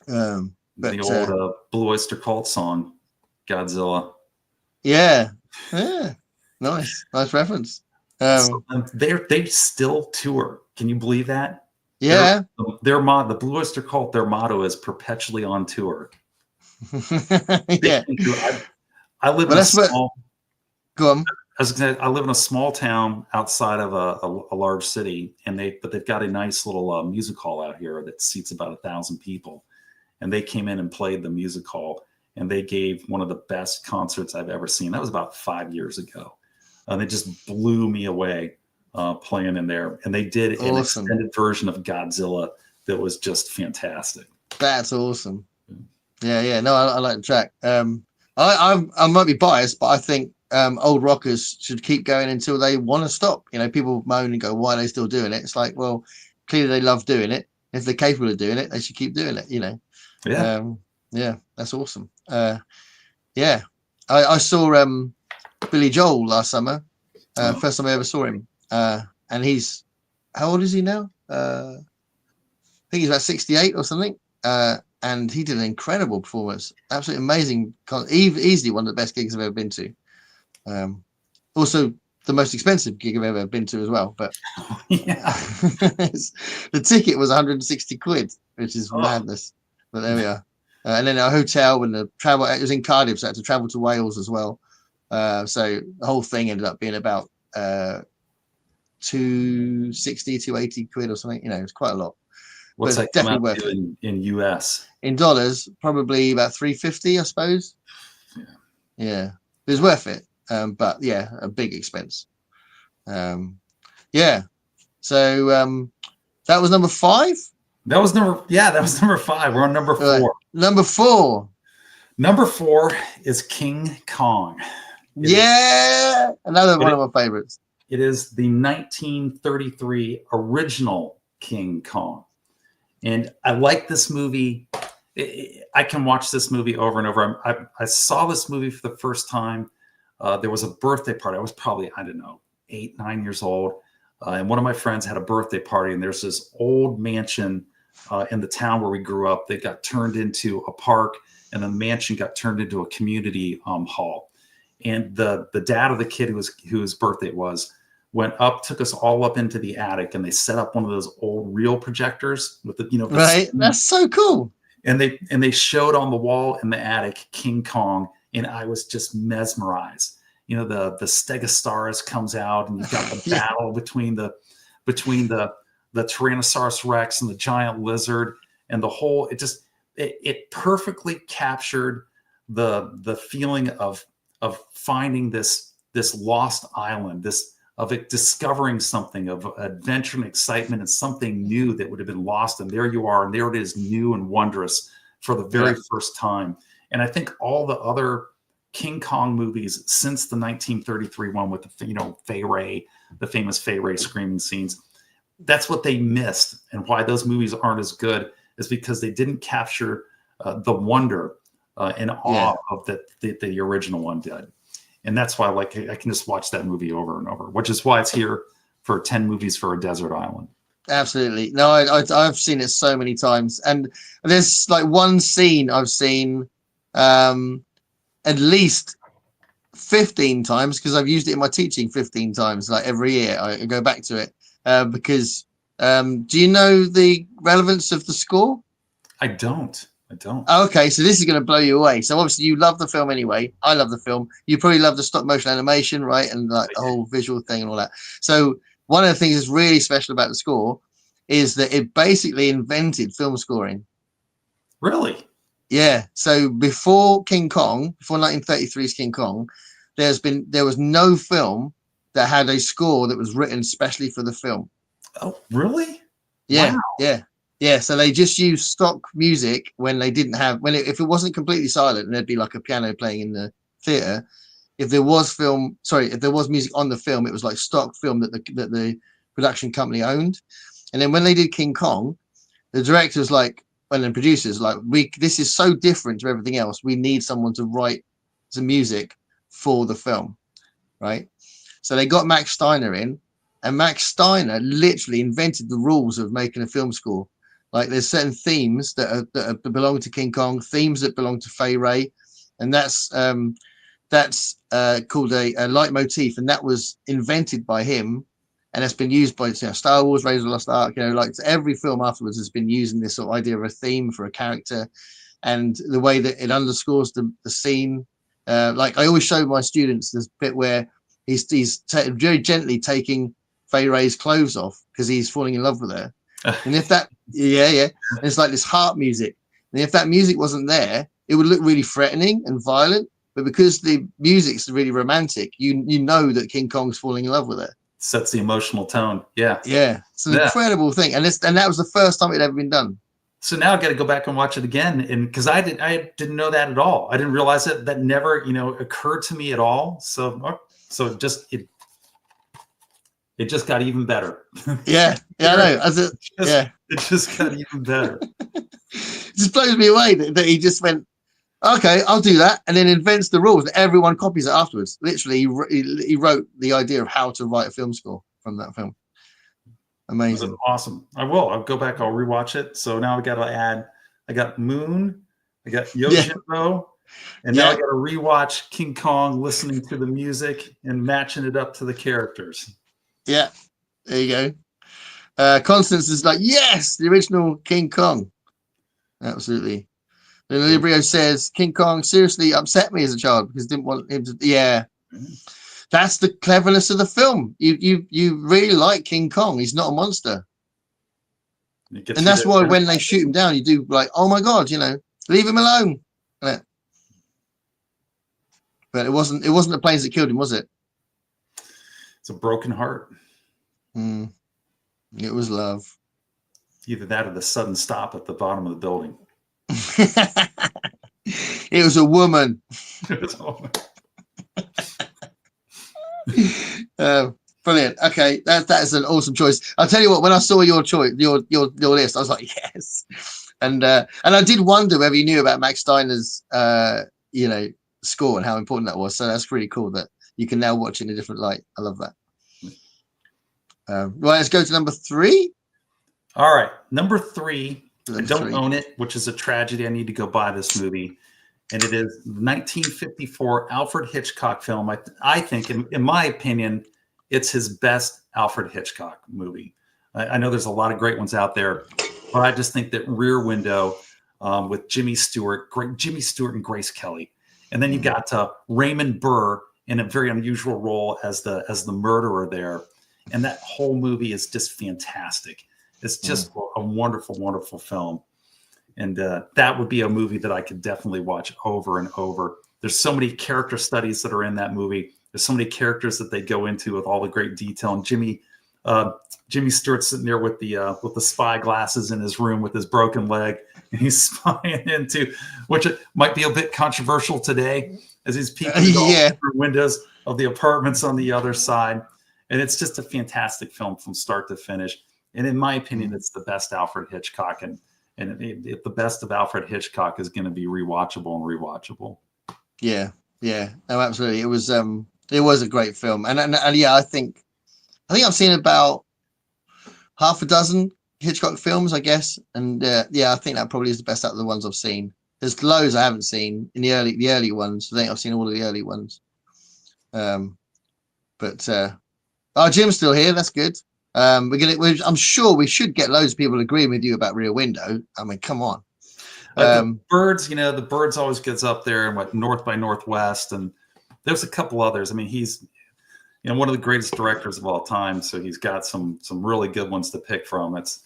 But the old Blue Oyster Cult song, Godzilla. Yeah. Nice reference. So they still tour. Can you believe that? Yeah. The Blue Oyster Cult, their motto is perpetually on tour. Yeah. I live in a small. Go on. I live in a small town outside of a large city, but they've got a nice little music hall out here that seats about 1,000 people. And they came in and played the music hall, and they gave one of the best concerts I've ever seen. That was about 5 years ago. And it just blew me away playing in there. And they did an extended version of Godzilla that was just fantastic. That's awesome. Yeah. No, I like the track. I might be biased, but I think old rockers should keep going until they want to stop. You know, people moan and go, why are they still doing it? It's like, well, clearly they love doing it. If they're capable of doing it, they should keep doing it, you know. Yeah, that's awesome. I saw Billy Joel last summer. First time I ever saw him. And he's, how old is he now? I think he's about 68 or something. And he did an incredible performance. Absolutely amazing. Easily one of the best gigs I've ever been to. Also the most expensive gig I've ever been to as well. But the ticket was 160 quid, which is madness. But there we are. And then a hotel and the travel. It was in Cardiff, so I had to travel to Wales as well. So the whole thing ended up being about 260, 280 quid or something. You know, it's quite a lot. What's that definitely worth it in US? In dollars, probably about 350, I suppose. Yeah, it was worth it. But yeah, a big expense. So that was number 5. That was number 5. We're on number 4. Right. Number 4. Number 4 is King Kong. Another one of my favorites. It is the 1933 original King Kong. And I like this movie. I can watch this movie over and over. I saw this movie for the first time. There was a birthday party. I was probably, 8, 9 years old. And one of my friends had a birthday party. And there's this old mansion in the town where we grew up that got turned into a park. And the mansion got turned into a community hall. And the dad of the kid whose birthday it was went up, took us all up into the attic, and they set up one of those old reel projectors with right. That's so cool. And they showed on the wall in the attic King Kong, and I was just mesmerized. You know, the Stegosaurus comes out, and you've got the battle between the Tyrannosaurus Rex and the giant lizard, and the whole. It perfectly captured the feeling of finding this lost island, of it discovering something, of adventure and excitement and something new that would have been lost. And there you are, and there it is, new and wondrous for the very first time. And I think all the other King Kong movies since the 1933 one with Fay Wray, the famous Fay Wray screaming scenes, that's what they missed. And why those movies aren't as good is because they didn't capture the wonder and awe of the original one did. And that's why I can just watch that movie over and over, which is why it's here for 10 movies for a desert island. Absolutely. No, I've seen it so many times. And there's like one scene I've seen at least 15 times because I've used it in my teaching 15 times. Like every year I go back to it because do you know the relevance of the score? I don't. Okay, so this is going to blow you away. So obviously you love the film anyway. I love the film. You probably love the stop motion animation, right? And like the whole visual thing and all that. So one of the things that's really special about the score is that it basically invented film scoring. Really? Yeah. So before King Kong, before 1933's King Kong, there was no film that had a score that was written specially for the film. Oh, really? Yeah. Wow. Yeah. Yeah, so they just used stock music when they didn't have if it wasn't completely silent and there'd be like a piano playing in the theater. If there was if there was music on the film, it was like stock film that the production company owned. And then when they did King Kong, the directors and the producers this is so different to everything else. We need someone to write some music for the film, right? So they got Max Steiner in, and Max Steiner literally invented the rules of making a film score. Like there's certain themes that belong to King Kong, themes that belong to Fay Ray, and that's called a leitmotif, and that was invented by him, and it's been used by Star Wars, Raiders of the Lost Ark. Every film afterwards has been using this sort of idea of a theme for a character, and the way that it underscores the scene. I always show my students this bit where he's very gently taking Fay Ray's clothes off because he's falling in love with her. And if that, and it's like this harp music. And if that music wasn't there, it would look really threatening and violent. But because the music's really romantic, you know that King Kong's falling in love with her. Sets the emotional tone. Yeah. Yeah. It's an incredible thing. And that was the first time it had ever been done. So now I got to go back and watch it again. And because I didn't know that at all. I didn't realize it. That never, occurred to me at all. So it just got even better. Yeah, I know. It just got even better. It just blows me away that he just went, okay, I'll do that, and then invents the rules, and everyone copies it afterwards. Literally, he wrote the idea of how to write a film score from that film. Amazing. Awesome. I'll go back. I'll rewatch it. So now I got Moon, I got Yojimbo, and now I got to rewatch King Kong, listening to the music and matching it up to the characters. Yeah, there you go. Constance is like, yes, the original King Kong. Absolutely. And Librio says, King Kong seriously upset me as a child because I didn't want him to. Yeah, that's the cleverness of the film. You really like King Kong. He's not a monster. And that's why when they shoot him down, you do like, oh my God, leave him alone. But it wasn't the planes that killed him, was it? It's a broken heart. It was love. Either that or the sudden stop at the bottom of the building. It was a woman. Brilliant. Okay, that is an awesome choice. I'll tell you what. When I saw your choice, your list, I was like, yes. And I did wonder whether you knew about Max Steiner's score and how important that was. So that's really cool that you can now watch it in a different light. I love that. Right, let's go to number 3. All right, number 3. I don't own it, which is a tragedy. I need to go buy this movie. And it is 1954 Alfred Hitchcock film. I think, in my opinion, it's his best Alfred Hitchcock movie. I know there's a lot of great ones out there, but I just think that Rear Window with Jimmy Stewart and Grace Kelly. And then you got Raymond Burr in a very unusual role as the murderer there. And that whole movie is just fantastic. It's just a wonderful, wonderful film. And that would be a movie that I could definitely watch over and over. There's so many character studies that are in that movie. There's so many characters that they go into with all the great detail. And Jimmy Stewart's sitting there with the spy glasses in his room with his broken leg, and he's spying into, which might be a bit controversial today, as he's peeking through windows of the apartments on the other side. And it's just a fantastic film from start to finish. And in my opinion, it's the best Alfred Hitchcock, and the best of Alfred Hitchcock is going to be rewatchable and rewatchable. Yeah, no, absolutely. It was a great film, and yeah, I think I've seen about half a dozen Hitchcock films, I guess, and I think that probably is the best out of the ones I've seen. There's loads I haven't seen in the early ones. I think I've seen all of the early ones. Jim's still here. That's good. I'm sure we should get loads of people agreeing with you about Rear Window. I mean, come on. The Birds always gets up there, and what North by Northwest, and there's a couple others. I mean, he's one of the greatest directors of all time, so he's got some really good ones to pick from. It's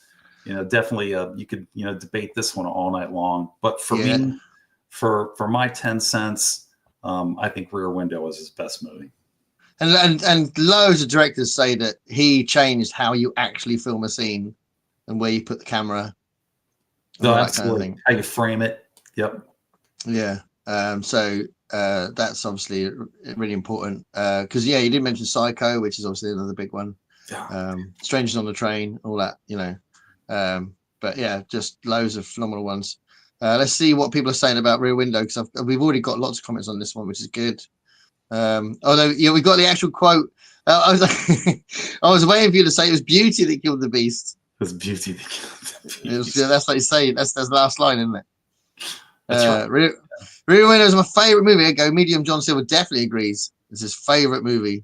definitely you could debate this one all night long. But for me, for my 10 cents, I think Rear Window is his best movie. And loads of directors say that he changed how you actually film a scene and where you put the camera. and No, all that kind of absolutely. thing. How you frame it. Yep. Yeah. So that's obviously really important because yeah, you did mention Psycho, which is obviously another big one. Yeah. Strangers on the Train, all that, you know. But yeah, just loads of phenomenal ones. Let's see what people are saying about Rear Window because we've already got lots of comments on this one, which is good. Although yeah, we got the actual quote. I was like, I was waiting for you to say it was beauty that killed the beast. It's beauty that killed the It was, beast. yeah, that's like you say. That's the last line, isn't it? That's right. Rear Window is my favorite movie. I go. Medium John Silver definitely agrees. It's his favorite movie.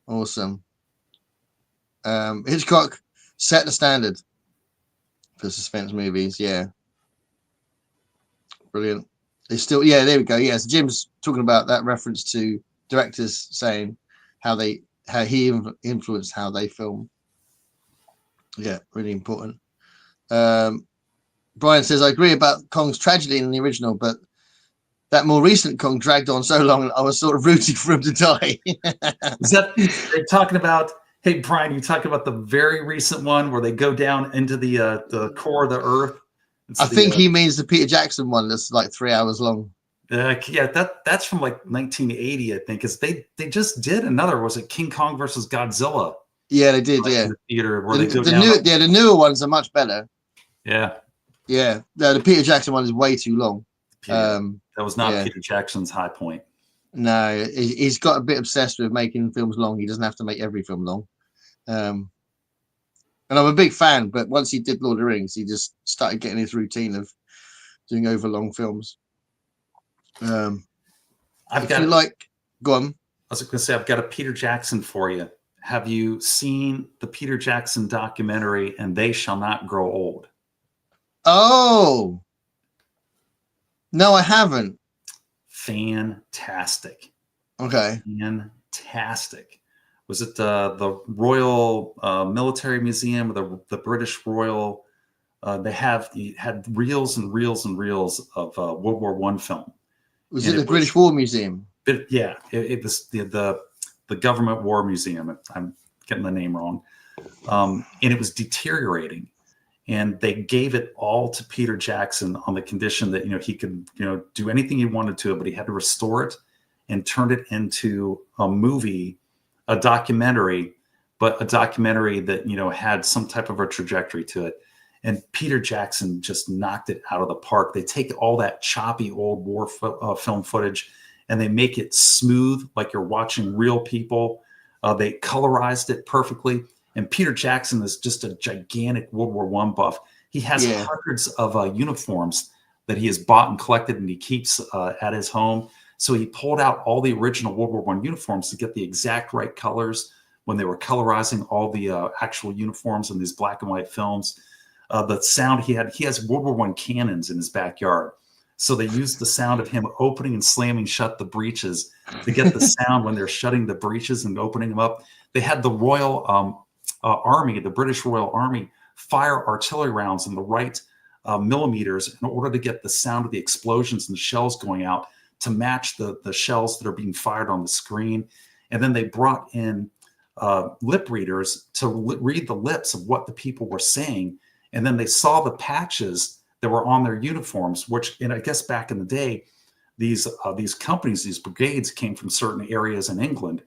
Awesome. Hitchcock set the standard for suspense movies. Yeah, brilliant. It's still, yeah, there we go. Yeah, so Jim's talking about that reference to directors saying how he influenced how they film. Yeah, really important. Brian says, I agree about Kong's tragedy in the original, but that more recent Kong dragged on so long, I was sort of rooting for him to die. Is that they're talking about? Hey, Brian, you talking about the very recent one where they go down into the core of the Earth? I think he means the Peter Jackson one that's like 3 hours long. Yeah, that's from like 1980, I think. Because they just did another. Was it King Kong versus Godzilla? Yeah, they did. Yeah, in the theater where the, they go the down. new, yeah, the newer ones are much better. Yeah, yeah. The Peter Jackson one is way too long. that was not Peter Jackson's high point. No, he's got a bit obsessed with making films long. He doesn't have to make every film long. And I'm a big fan, but once he did Lord of the Rings, he just started getting his routine of doing overlong films. Go on. I was going to say, I've got a Peter Jackson for you. Have you seen the Peter Jackson documentary, And They Shall Not Grow Old? Oh, no, I haven't. Fantastic. Okay. Fantastic. Was it the Royal Military Museum, or the British Royal? They had reels and reels and reels of World War I film. Was it the British War Museum? Yeah, it was the Government War Museum. I'm getting the name wrong. And it was deteriorating. And they gave it all to Peter Jackson on the condition that, he could, do anything he wanted to it, but he had to restore it and turn it into a movie, a documentary, but a documentary that, had some type of a trajectory to it. And Peter Jackson just knocked it out of the park. They take all that choppy old war film footage and they make it smooth, like you're watching real people. They colorized it perfectly. And Peter Jackson is just a gigantic World War I buff. He has hundreds of uniforms that he has bought and collected and he keeps at his home. So he pulled out all the original World War I uniforms to get the exact right colors when they were colorizing all the actual uniforms in these black and white films. The sound he has World War I cannons in his backyard. So they used the sound of him opening and slamming shut the breeches to get the sound when they're shutting the breeches and opening them up. They had the Royal Army, the British Royal Army, fire artillery rounds in the right millimeters in order to get the sound of the explosions and the shells going out to match the shells that are being fired on the screen. And then they brought in lip readers to read the lips of what the people were saying. And then they saw the patches that were on their uniforms, which, and I guess back in the day, these companies, these brigades came from certain areas in England,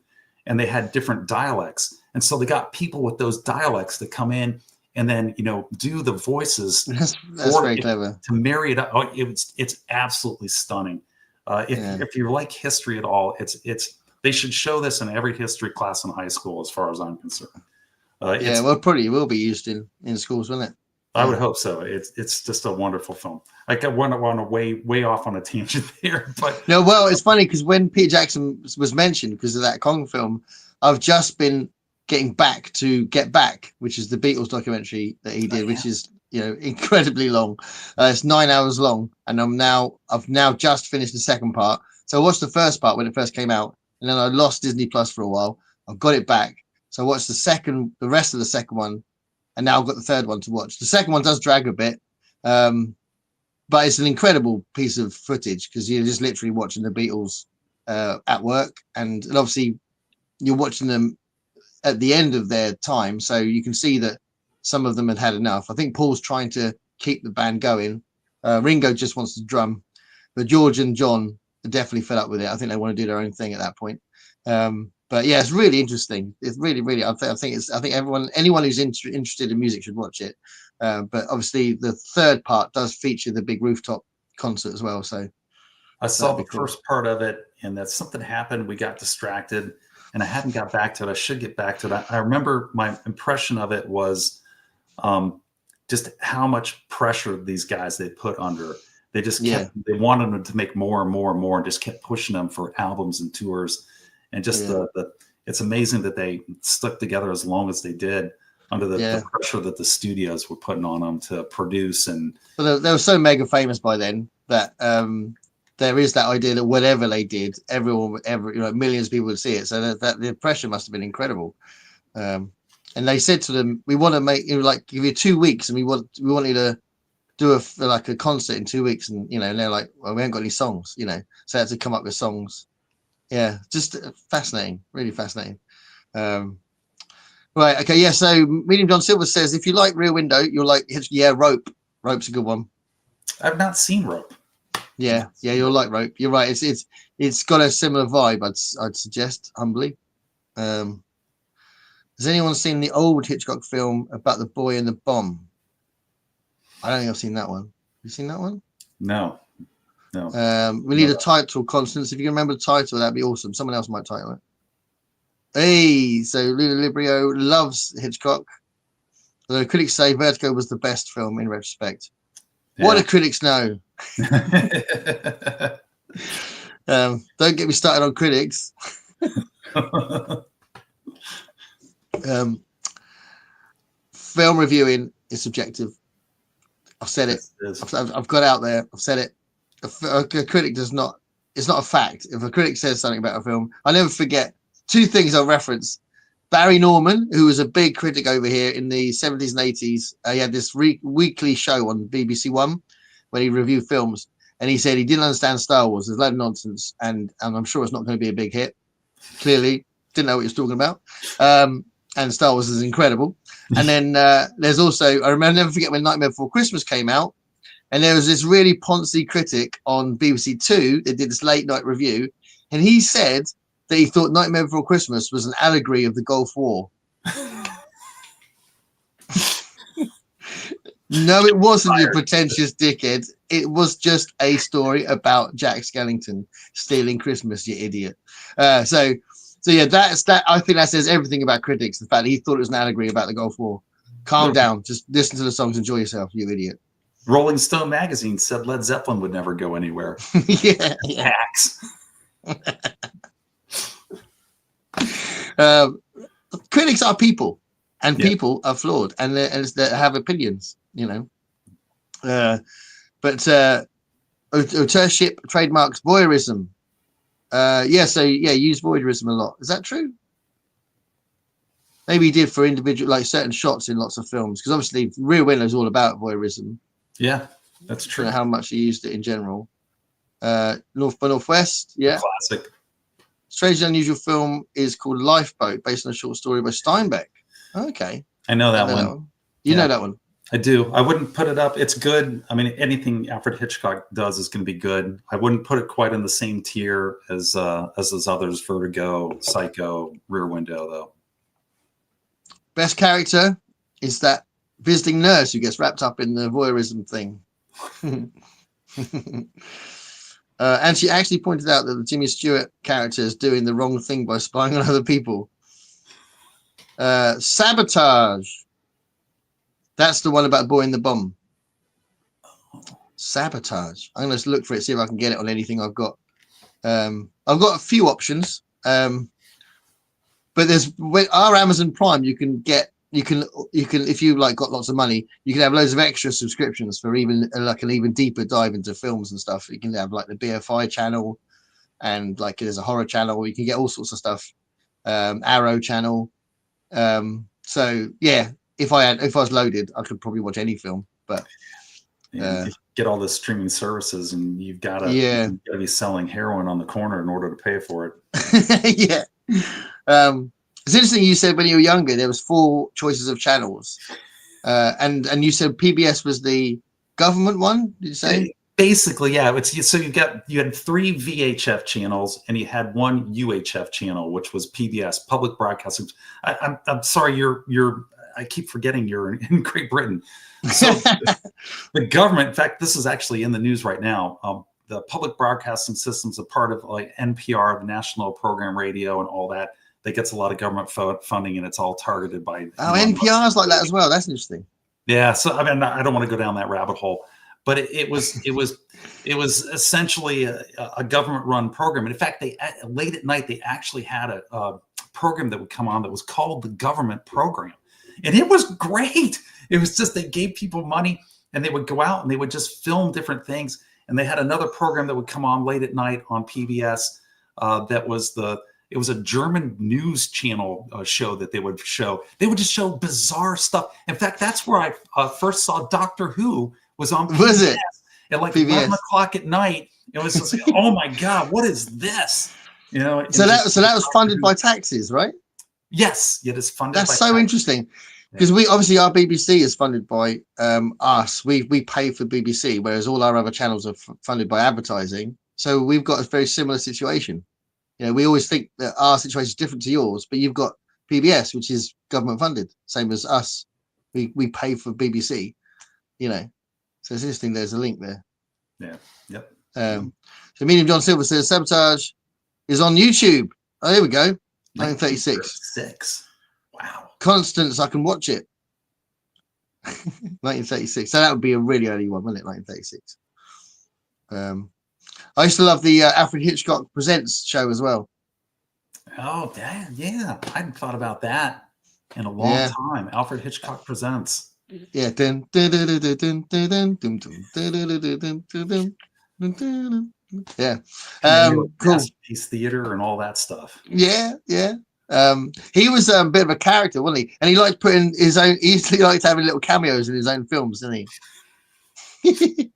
and they had different dialects. And so they got people with those dialects to come in and then, do the voices. That's very clever. To marry it up. Oh, it's absolutely stunning. If you like history at all, they should show this in every history class in high school, as far as I'm concerned. Well, probably will be used in schools, won't it? I would hope so. It's just a wonderful film. I went on way off on a tangent there, but no. Well, it's funny because when Peter Jackson was mentioned because of that Kong film, I've just been getting back to Get Back, which is the Beatles documentary that he did, which is incredibly long. It's 9 hours long, and I've now just finished the second part. So I watched the first part when it first came out, and then I lost Disney Plus for a while. I've got it back, so I watched the rest of the second one. And now I've got the third one to watch. The second one does drag a bit, but it's an incredible piece of footage because you're just literally watching the Beatles at work. And obviously you're watching them at the end of their time. So you can see that some of them had had enough. I think Paul's trying to keep the band going. Ringo just wants to drum, but George and John are definitely fed up with it. I think they want to do their own thing at that point. But yeah, it's really interesting. It's really. I think anyone who's interested in music should watch it. But obviously, the third part does feature the big rooftop concert as well. So I saw the first part of it, and that something happened. We got distracted, and I haven't got back to it. I should get back to it. I remember my impression of it was just how much pressure these guys they put under. They just kept, they wanted them to make more and more and more, and just kept pushing them for albums and tours. And just it's amazing that they stuck together as long as they did under the pressure that the studios were putting on them to produce. And well, they were so mega famous by then that there is that idea that whatever they did, millions of people would see it. So that the pressure must have been incredible. And they said to them, "We want to make give you 2 weeks, and we want you to do a concert in 2 weeks." And and they're like, "Well, we haven't got any songs," so they had to come up with songs. Yeah, just fascinating, really fascinating. Right, okay, yeah. So Medium John Silver says, if you like Rear Window, you'll like Rope. Rope's a good one. I've not seen Rope. Yeah, you'll like Rope. You're right. It's got a similar vibe. I'd suggest humbly. Has anyone seen the old Hitchcock film about the boy and the bomb? I don't think I've seen that one. You seen that one? No. We need a title, Constance. If you can remember the title, that'd be awesome. Someone else might title it. Hey, so Luna Librio loves Hitchcock. Although critics say Vertigo was the best film in retrospect. Yeah. What do critics know? Don't get me started on critics. Film reviewing is subjective. I've said it. I've got out there. I've said it. A critic does not. It's not a fact. If a critic says something about a film, I never forget two things I'll reference. Barry Norman, who was a big critic over here in the 70s and 80s, he had this weekly show on BBC One where he reviewed films, and he said he didn't understand Star Wars. There's a load of nonsense, and I'm sure it's not going to be a big hit. Clearly, didn't know what he was talking about. And Star Wars is incredible. And then there's also, I remember, never forget when Nightmare Before Christmas came out, and there was this really poncy critic on BBC Two that did this late night review, and he said that he thought Nightmare Before Christmas was an allegory of the Gulf War. No, it wasn't, you pretentious dickhead. It was just a story about Jack Skellington stealing Christmas, you idiot. So yeah, that's that. I think that says everything about critics. The fact that he thought it was an allegory about the Gulf War. Calm down. Just listen to the songs. Enjoy yourself, you idiot. Rolling Stone magazine said Led Zeppelin would never go anywhere. yeah. Hacks. Critics are people, and people are flawed, and they have opinions, but authorship trademarks voyeurism. Use voyeurism a lot. Is that true? Maybe he did for individual, like certain shots in lots of films, because obviously Rear Window is all about voyeurism. Yeah, that's true. How much he used it in general. North by Northwest, classic. Strange and Unusual film is called Lifeboat, based on a short story by Steinbeck. Okay. I know that one. You know that one. I do. I wouldn't put it up. It's good. I mean, anything Alfred Hitchcock does is going to be good. I wouldn't put it quite in the same tier as those others, Vertigo, Psycho, Rear Window, though. Best character is that visiting nurse who gets wrapped up in the voyeurism thing. And she actually pointed out that the Jimmy Stewart character is doing the wrong thing by spying on other people. Sabotage. That's the one about Boy in the Bomb. Sabotage. I'm going to look for it, see if I can get it on anything I've got. I've got a few options. But there's with our Amazon Prime, you can if you got lots of money, you can have loads of extra subscriptions for even an even deeper dive into films and stuff. You can have like the BFI channel, and there's a horror channel. You can get all sorts of stuff. Arrow channel. So yeah, if I was loaded, I could probably watch any film. But you get all the streaming services, and you've got to be selling heroin on the corner in order to pay for it. Yeah. It's interesting you said when you were younger there was 4 choices of channels, and you said PBS was the government one? Did you say? Basically, yeah. So you had 3 VHF channels and you had 1 UHF channel, which was PBS, Public Broadcasting. I'm sorry, I keep forgetting you're in Great Britain. So the government, in fact, this is actually in the news right now. The public broadcasting system is a part of like NPR, the National Program Radio, and all that. That gets a lot of government funding, and it's all targeted by. Oh, NPR's like that as well. That's interesting. Yeah, so I mean, I don't want to go down that rabbit hole, but it was essentially a government-run program. And in fact, late at night they actually had a program that would come on that was called the government program, and it was great. It was just they gave people money, and they would go out and they would just film different things. And they had another program that would come on late at night on PBS. It was a German news channel show that they would show. They would just show bizarre stuff. In fact, that's where I first saw Doctor Who was on PBS. Was it? At like 11 o'clock at night. It was just like, oh my God, what is this? You know. So that was funded by taxes, right? Yes, it is funded. That's so interesting. Because we obviously our BBC is funded by us. We pay for BBC, whereas all our other channels are funded by advertising. So we've got a very similar situation. You know, we always think that our situation is different to yours, but you've got PBS, which is government funded, same as us. We pay for BBC. You know, so it's interesting. There's a link there. Yeah. Yep. So Medium John Silver says Sabotage is on YouTube. Oh, here we go. 1936. Wow. Constance, I can watch it. 1936. So that would be a really early one, wouldn't it? 1936. I used to love the Alfred Hitchcock Presents show as well. Oh, yeah. I hadn't thought about that in a long time. Alfred Hitchcock Presents. Yeah. Yeah. Cool. Piece theater and all that stuff. Yeah. He was a bit of a character, wasn't he? And he liked putting his own. He usually liked having little cameos in his own films, didn't he?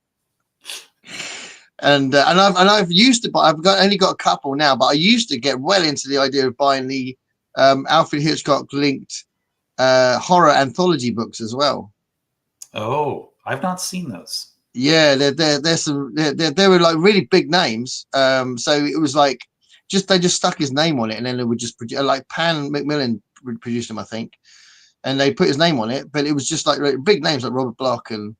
and I've used to, but only got a couple now. But I used to get well into the idea of buying the Alfred Hitchcock linked horror anthology books as well. Oh, I've not seen those. Yeah, they were like really big names. So it was like they just stuck his name on it, and then they would just produce, like Pan Macmillan produced them, I think, and they put his name on it. But it was just like big names like Robert Bloch and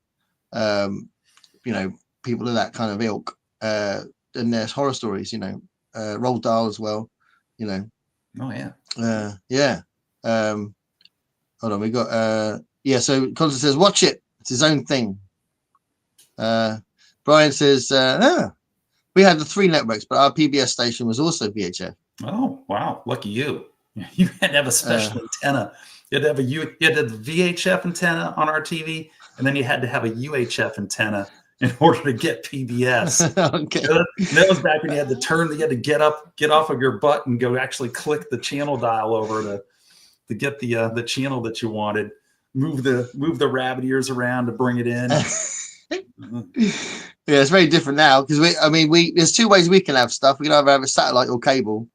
you know, people of that kind of ilk. And there's horror stories, you know, Roald Dahl as well, you know. Oh yeah. Yeah. Hold on, we got so Constance says watch it. It's his own thing. Brian says we had the 3 networks, but our PBS station was also VHF. Oh wow, lucky you. You had to have a special antenna. You had to have you had the VHF antenna on our TV, and then you had to have a UHF antenna in order to get PBS. Okay. That was back when you had to get off of your butt and go actually click the channel dial over to get the channel that you wanted. Move the rabbit ears around to bring it in. Yeah, it's very different now because there's 2 ways we can have stuff. We can either have a satellite or cable,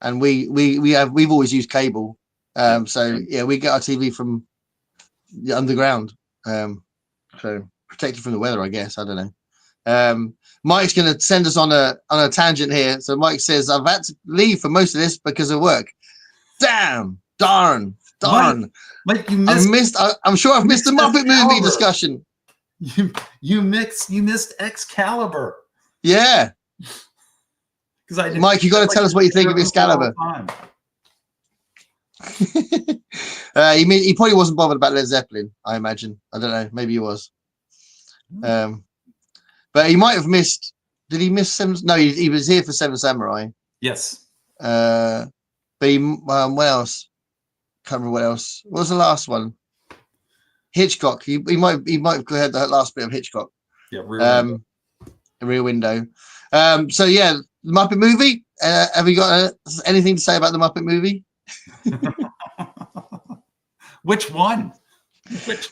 and we've always used cable. So yeah, we get our TV from the underground. So protected from the weather, I guess. I don't know. Mike's going to send us on a tangent here. So Mike says, I've had to leave for most of this because of work. Darn. Mike, you missed. I'm sure I've missed the Muppet movie discussion. You missed Excalibur. Yeah. Mike, you got to tell us what you think of Excalibur. He probably wasn't bothered about Led Zeppelin, I imagine. I don't know. Maybe he was. But he might have missed. Did he miss Seven? No, he was here for Seven Samurai. Yes. But what else? Can't remember what else. What was the last one? Hitchcock. He might have heard the last bit of Hitchcock. Yeah. Rear Window. So yeah, the Muppet movie. Have you got anything to say about the Muppet movie? Which one?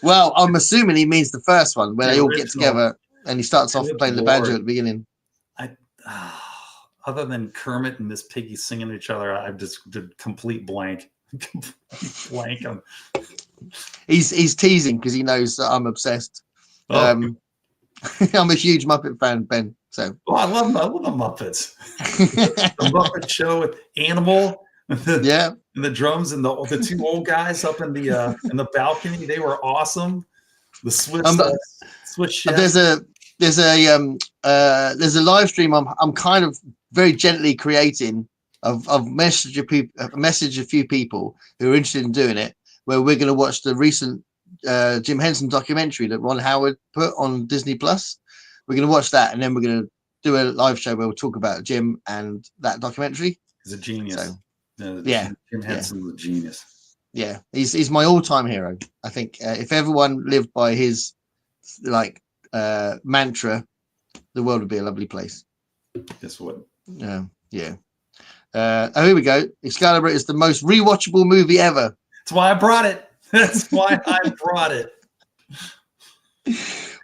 Well, I'm assuming he means the first one where they all get together and he starts off playing the banjo at the beginning. Other than Kermit and Miss Piggy singing to each other, I've just did complete blank. He's teasing because he knows that I'm obsessed. I'm a huge Muppet fan, Ben. So I love the Muppets. The Muppet Show with Animal and yeah, the drums and the two old guys up in the balcony. They were awesome. The um, Swiss chef. there's a live stream I'm kind of very gently creating. I've messaged a few people who are interested in doing it, where we're going to watch the recent Jim Henson documentary that Ron Howard put on Disney Plus. We're going to watch that, and then we're going to do a live show where we'll talk about Jim and that documentary. He's a genius. So, Jim Henson's a genius. Yeah, he's my all-time hero. I think if everyone lived by his mantra, the world would be a lovely place. Yes, would. Yeah. Here we go. Excalibur is the most rewatchable movie ever. That's why I brought it.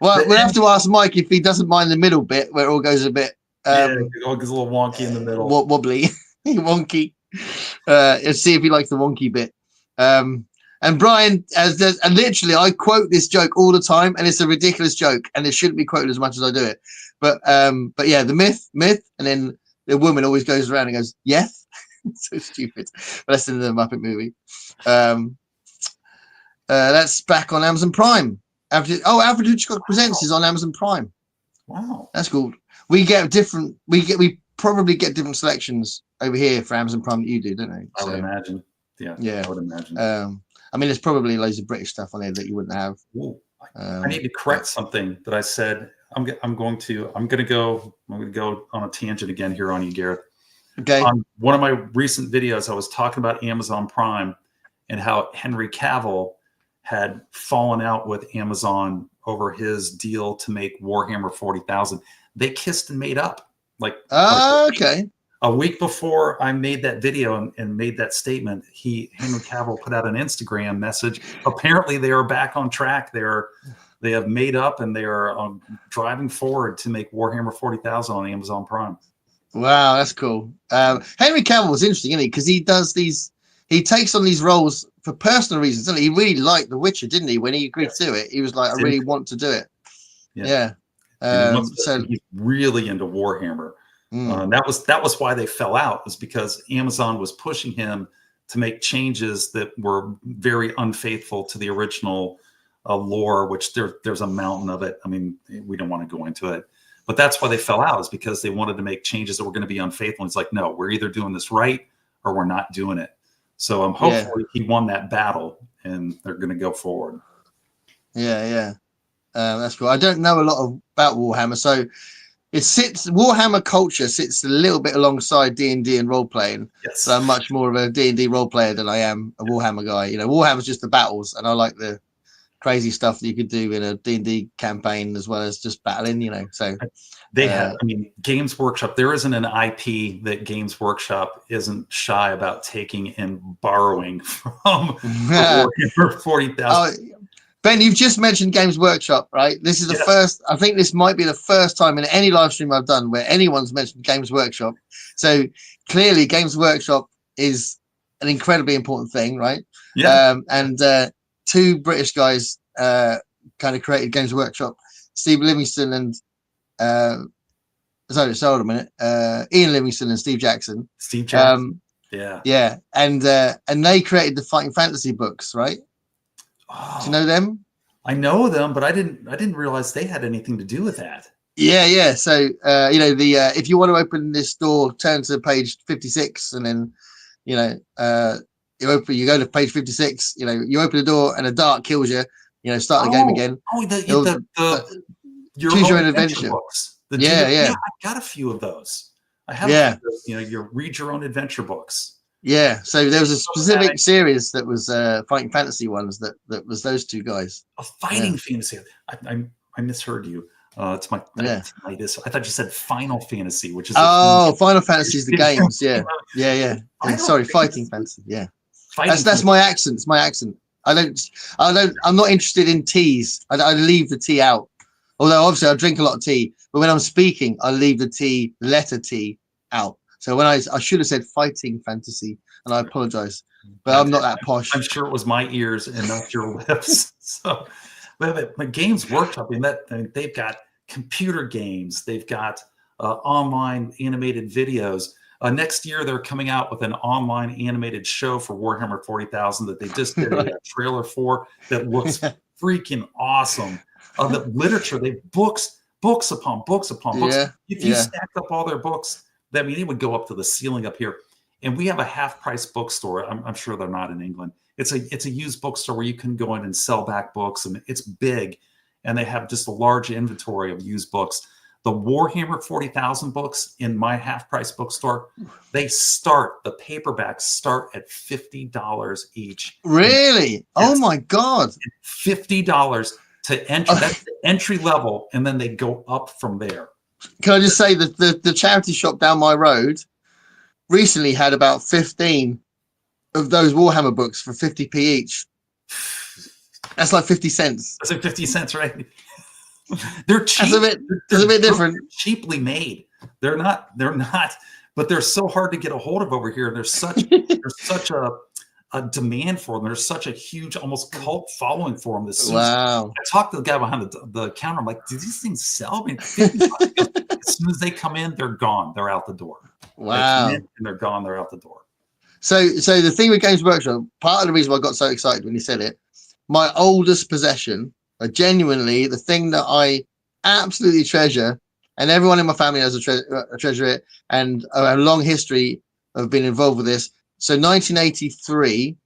Well, we'll have to ask Mike if he doesn't mind the middle bit where it all goes a bit it all goes a little wonky in the middle. Wobbly. Wonky. Let's see if he likes the wonky bit. And Brian, and literally I quote this joke all the time, and it's a ridiculous joke, and it shouldn't be quoted as much as I do it. But yeah, the myth, and then the woman always goes around and goes, yes. So stupid. But that's in the Muppet movie. That's back on Amazon Prime. Alfred Hitchcock Presents is on Amazon Prime. Wow, that's cool. We probably get different selections over here for Amazon Prime that you do, don't we? I would imagine. Yeah, I would imagine. I mean, there's probably loads of British stuff on there that you wouldn't have. Ooh, I need to correct something that I said. I'm going to go on a tangent again here on you, Gareth. Okay. On one of my recent videos, I was talking about Amazon Prime and how Henry Cavill had fallen out with Amazon over his deal to make Warhammer 40,000. They kissed and made up. Okay. A week before I made that video and made that statement, Henry Cavill put out an Instagram message. Apparently, they are back on track. They have made up, and they are driving forward to make Warhammer 40,000 on Amazon Prime. Wow, that's cool. Henry Cavill was interesting, isn't he? Because he takes on these roles for personal reasons, doesn't he? He really liked The Witcher, didn't he? When he agreed to do it, he was like, I really want to do it. Yeah. So he's really into Warhammer. That was why they fell out, was because Amazon was pushing him to make changes that were very unfaithful to the original lore, which there's a mountain of it. I mean, we don't want to go into it, but that's why they fell out, is because they wanted to make changes that were going to be unfaithful. And it's like, no, we're either doing this right or we're not doing it. So hopefully he won that battle, and they're going to go forward. Yeah. That's cool. I don't know a lot about Warhammer, so Warhammer culture sits a little bit alongside D&D and role playing. Yes. So I'm much more of a D&D role player than I am a Warhammer guy. Warhammer's just the battles, and I like the crazy stuff that you could do in a D&D campaign as well as just battling. So they have. I mean, Games Workshop. There isn't an IP that Games Workshop isn't shy about taking and borrowing from Warhammer 40,000. Ben, you've just mentioned Games Workshop, right? This is the first, I think this might be the first time in any live stream I've done where anyone's mentioned Games Workshop. So clearly Games Workshop is an incredibly important thing, right? Yeah. And two British guys kind of created Games Workshop, Steve Livingston and, hold on a minute, Ian Livingston and Steve Jackson. Steve Jackson. Yeah. And they created the Fighting Fantasy books, right? Oh, do you know them? I know them, but I didn't realize they had anything to do with that. Yeah. So if you want to open this door, turn to page 56, and then you go to page 56. You open the door and a dart kills you. Start the game again. Choose your own adventure books. Yeah. I got a few of those. I have. You read your own adventure books. Yeah, so there was a specific series that was Fighting Fantasy ones that was those two guys. A Fighting Fantasy. I misheard you. It's my tinnitus. I thought you said Final Fantasy, which is Final Fantasy is the games. Yeah. Sorry, Fighting Fantasy. Yeah, that's my accent. It's my accent. I'm not interested in teas. I leave the tea out. Although obviously I drink a lot of tea, but when I'm speaking, I leave the letter T out. So when I should have said Fighting Fantasy, and I apologize, but I'm not that posh. I'm sure it was my ears and not your lips. So, but Games Workshop, they've got computer games. They've got online animated videos. Next year, they're coming out with an online animated show for Warhammer 40,000 that they just did a trailer for that looks freaking awesome. The literature, they books upon books upon books. If you stacked up all their books, I mean, they would go up to the ceiling up here. And we have a half-price bookstore. I'm sure they're not in England. It's a used bookstore where you can go in and sell back books, and it's big. And they have just a large inventory of used books. The Warhammer 40,000 books in my half-price bookstore, the paperbacks start at $50 each. Really? Oh my God. $50 to enter. That's the entry level, and then they go up from there. Can I just say that the charity shop down my road recently had about 15 of those Warhammer books for 50p each. That's like 50 cents. That's like 50 cents, right? They're cheap. That's a bit different. They're cheaply made. They're not, but they're so hard to get a hold of over here. There's such a demand for them. There's such a huge, almost cult following for them. Wow. I talked to the guy behind the counter. I'm like, do these things sell? I mean, as soon as they come in, they're gone. They're out the door. Wow. They come in and they're gone. They're out the door. So the thing with Games Workshop, part of the reason why I got so excited when you said it, my oldest possession, genuinely the thing that I absolutely treasure, and everyone in my family has a treasure it, and a long history of being involved with this. So 1983,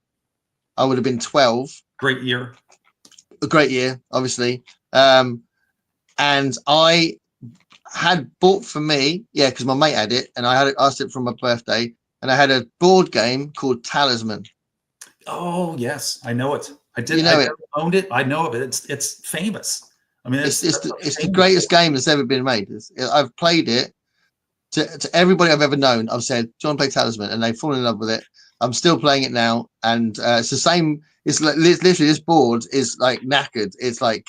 I would have been 12. Great year. A great year, obviously. And I had bought for me, because my mate had it, and I had asked it for my birthday, and I had a board game called Talisman. Oh yes, I know it. I did. You know, I never owned it. I know of it. It's famous. I mean, it's the greatest game that's ever been made. I've played it to everybody I've ever known. I've said, "Do you want to play Talisman?" and they've fallen in love with it. I'm still playing it now, and it's the same. It's like literally this board is like knackered. It's like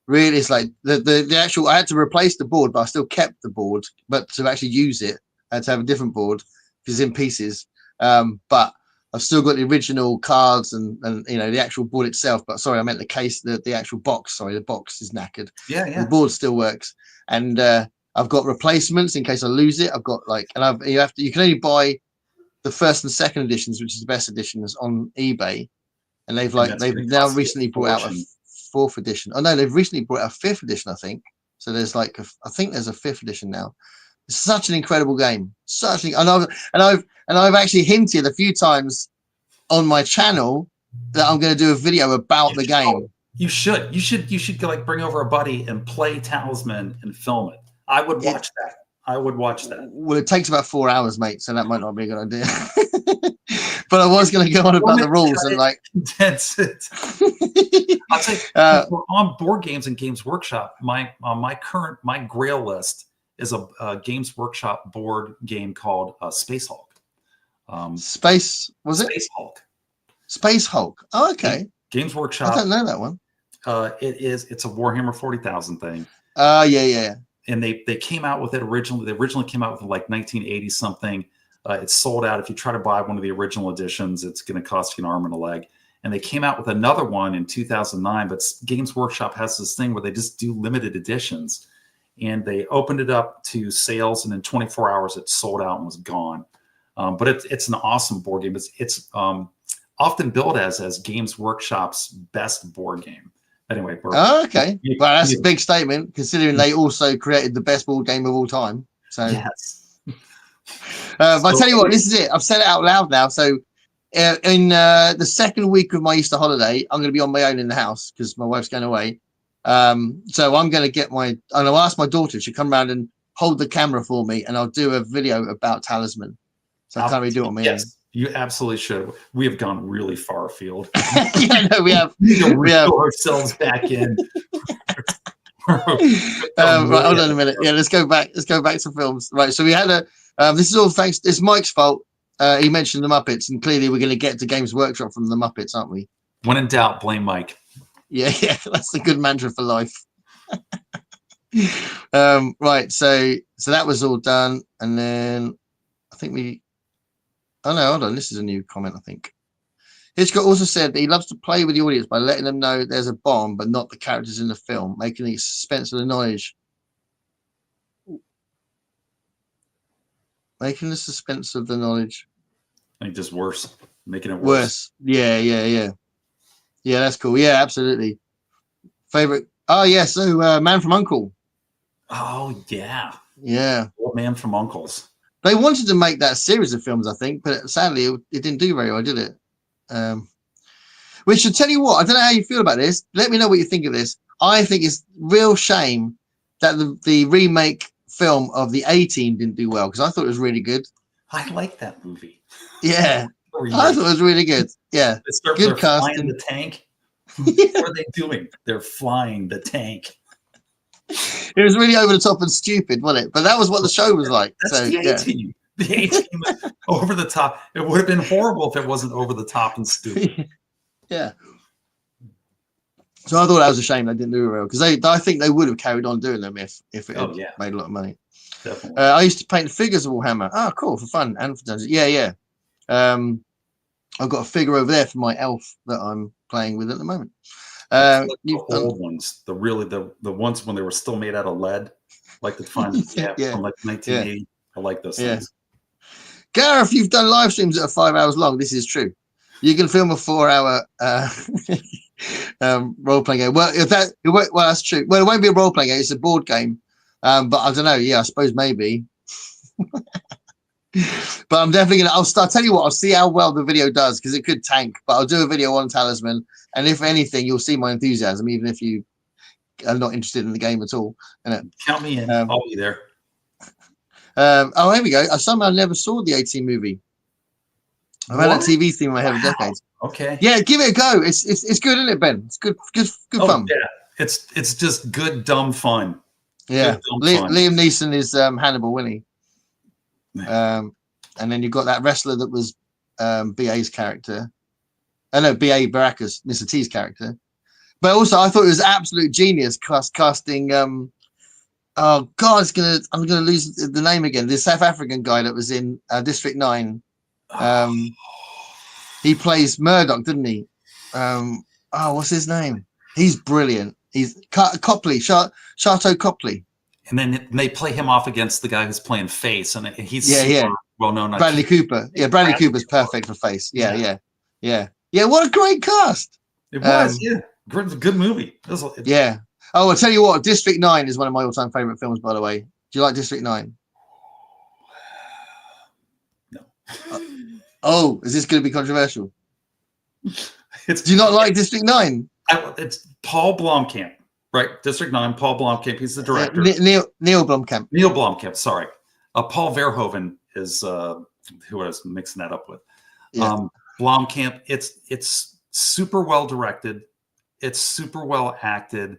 really, it's like the actual. I had to replace the board, but I still kept the board. But to actually use it, I had to have a different board because it's in pieces. But I've still got the original cards and the actual board itself. But sorry, I meant the case, the actual box. Sorry, the box is knackered. Yeah. The board still works, and I've got replacements in case I lose it. I've got you can only buy the first and second editions, which is the best editions, on eBay, and they've now recently brought out a fourth edition. Oh no, they've recently brought out a fifth edition, I think. So there's I think there's a fifth edition now. It's such an incredible game. I've actually hinted a few times on my channel that I'm going to do a video about the game. You should bring over a buddy and play Talisman and film it. I would watch that. Well, it takes about 4 hours, mate, so that might not be a good idea. But I was going to go on about the rules and that's it. I'll say on Board Games and Games Workshop, my Grail list is a Games Workshop board game called Space Hulk. Space Hulk. Space Hulk. Oh, okay. Games Workshop. I don't know that one. It's a Warhammer 40,000 thing. Yeah. And they came out with it originally. They originally came out with 1980 something. It's sold out. If you try to buy one of the original editions, it's going to cost you an arm and a leg. And they came out with another one in 2009. But Games Workshop has this thing where they just do limited editions. And they opened it up to sales, and in 24 hours, it sold out and was gone. But it's an awesome board game. It's often billed as Games Workshop's best board game. Anyway, okay. Well, that's a big statement, considering they also created the best board game of all time. So yes. But I tell you what, this is it. I've said it out loud now. So in the second week of my Easter holiday, I'm going to be on my own in the house because my wife's going away. So I'm going to I'll ask my daughter if she'll come around and hold the camera for me, and I'll do a video about Talisman. So I can't really do it on my own. You absolutely should. We have gone really far afield. Yeah, no, we have. We have ourselves back in. Right, hold on a minute. Yeah, let's go back to films. Right, so we had this is all thanks. It's Mike's fault. He mentioned the Muppets, and clearly we're going to get to Games Workshop from the Muppets, aren't we? When in doubt, blame Mike. Yeah, that's a good mantra for life. Right, so that was all done, and then I think we. Oh no, hold on. This is a new comment, I think. Hitchcock also said that he loves to play with the audience by letting them know there's a bomb, but not the characters in the film, making the suspense of the knowledge Making the suspense of the knowledge I think just worse, making it worse. worse. Yeah. That's cool. Yeah, absolutely. Favorite? Oh yeah. So, Man from Uncle. Oh yeah, Yeah. Old Man from Uncle's. They wanted to make that series of films, I think, but sadly it didn't do very well, did it? Which should tell you what, I don't know how you feel about this. Let me know what you think of this. I think it's real shame that the remake film of the A-Team didn't do well, because I thought it was really good. I like that movie. Yeah, I thought it was really good. Yeah, they're good flying casting. the tank. What are they doing? They're flying the tank. It was really over the top and stupid, wasn't it? But that was what the show was like. That's So the A-Team. Yeah. The A-Team was over the top. It would have been horrible if it wasn't over the top and stupid. Yeah. So I thought that was a shame they didn't do it well, because I think they would have carried on doing them if it had made a lot of money. Definitely. I used to paint figures of Warhammer. Oh, cool, for fun and for dungeons. Yeah. I've got a figure over there for my elf that I'm playing with at the moment. Like the old ones, the ones when they were still made out of lead, like the fun, from like 1980. Yeah. I like those things. Gareth, you've done live streams that are 5 hours long. This is true. You can film a 4-hour role playing game. Well, that's true. Well, it won't be a role playing game. It's a board game. But I don't know. Yeah, I suppose maybe. But I'm definitely gonna. I'll tell you what. I'll see how well the video does, because it could tank. But I'll do a video on Talisman, and if anything, you'll see my enthusiasm, even if you are not interested in the game at all. Count me in. I'll be there. Oh, here we go. I somehow never saw the A-Team movie. I've had that TV theme in my head for decades. Okay. Yeah, give it a go. It's good, isn't it, Ben? It's good fun. Yeah, it's just good dumb fun. Yeah, Liam Neeson is Hannibal, isn't he? And then you've got that wrestler that was BA's character. No, BA Baracus, Mr. T's character. But also, I thought it was absolute genius casting. Oh God, I'm gonna lose the name again. The South African guy that was in District 9. He plays Murdoch, didn't he? What's his name? He's brilliant. He's Copley, Sharto Copley. And then they play him off against the guy who's playing Face, and he's well known. Bradley Cooper. Yeah, Bradley Cooper's perfect for Face. Yeah. What a great cast. It was. Good movie. Yeah. Oh, I'll tell you what. District 9 is one of my all-time favorite films, by the way. Do you like District 9? No. Oh, is this going to be controversial? Do you not like District 9? It's Paul Blomkamp, right? District 9, Paul Blomkamp. He's the director. Neil Blomkamp. Neil Blomkamp, sorry. Paul Verhoeven is who I was mixing that up with. Yeah. Blomkamp, it's super well directed. It's super well acted.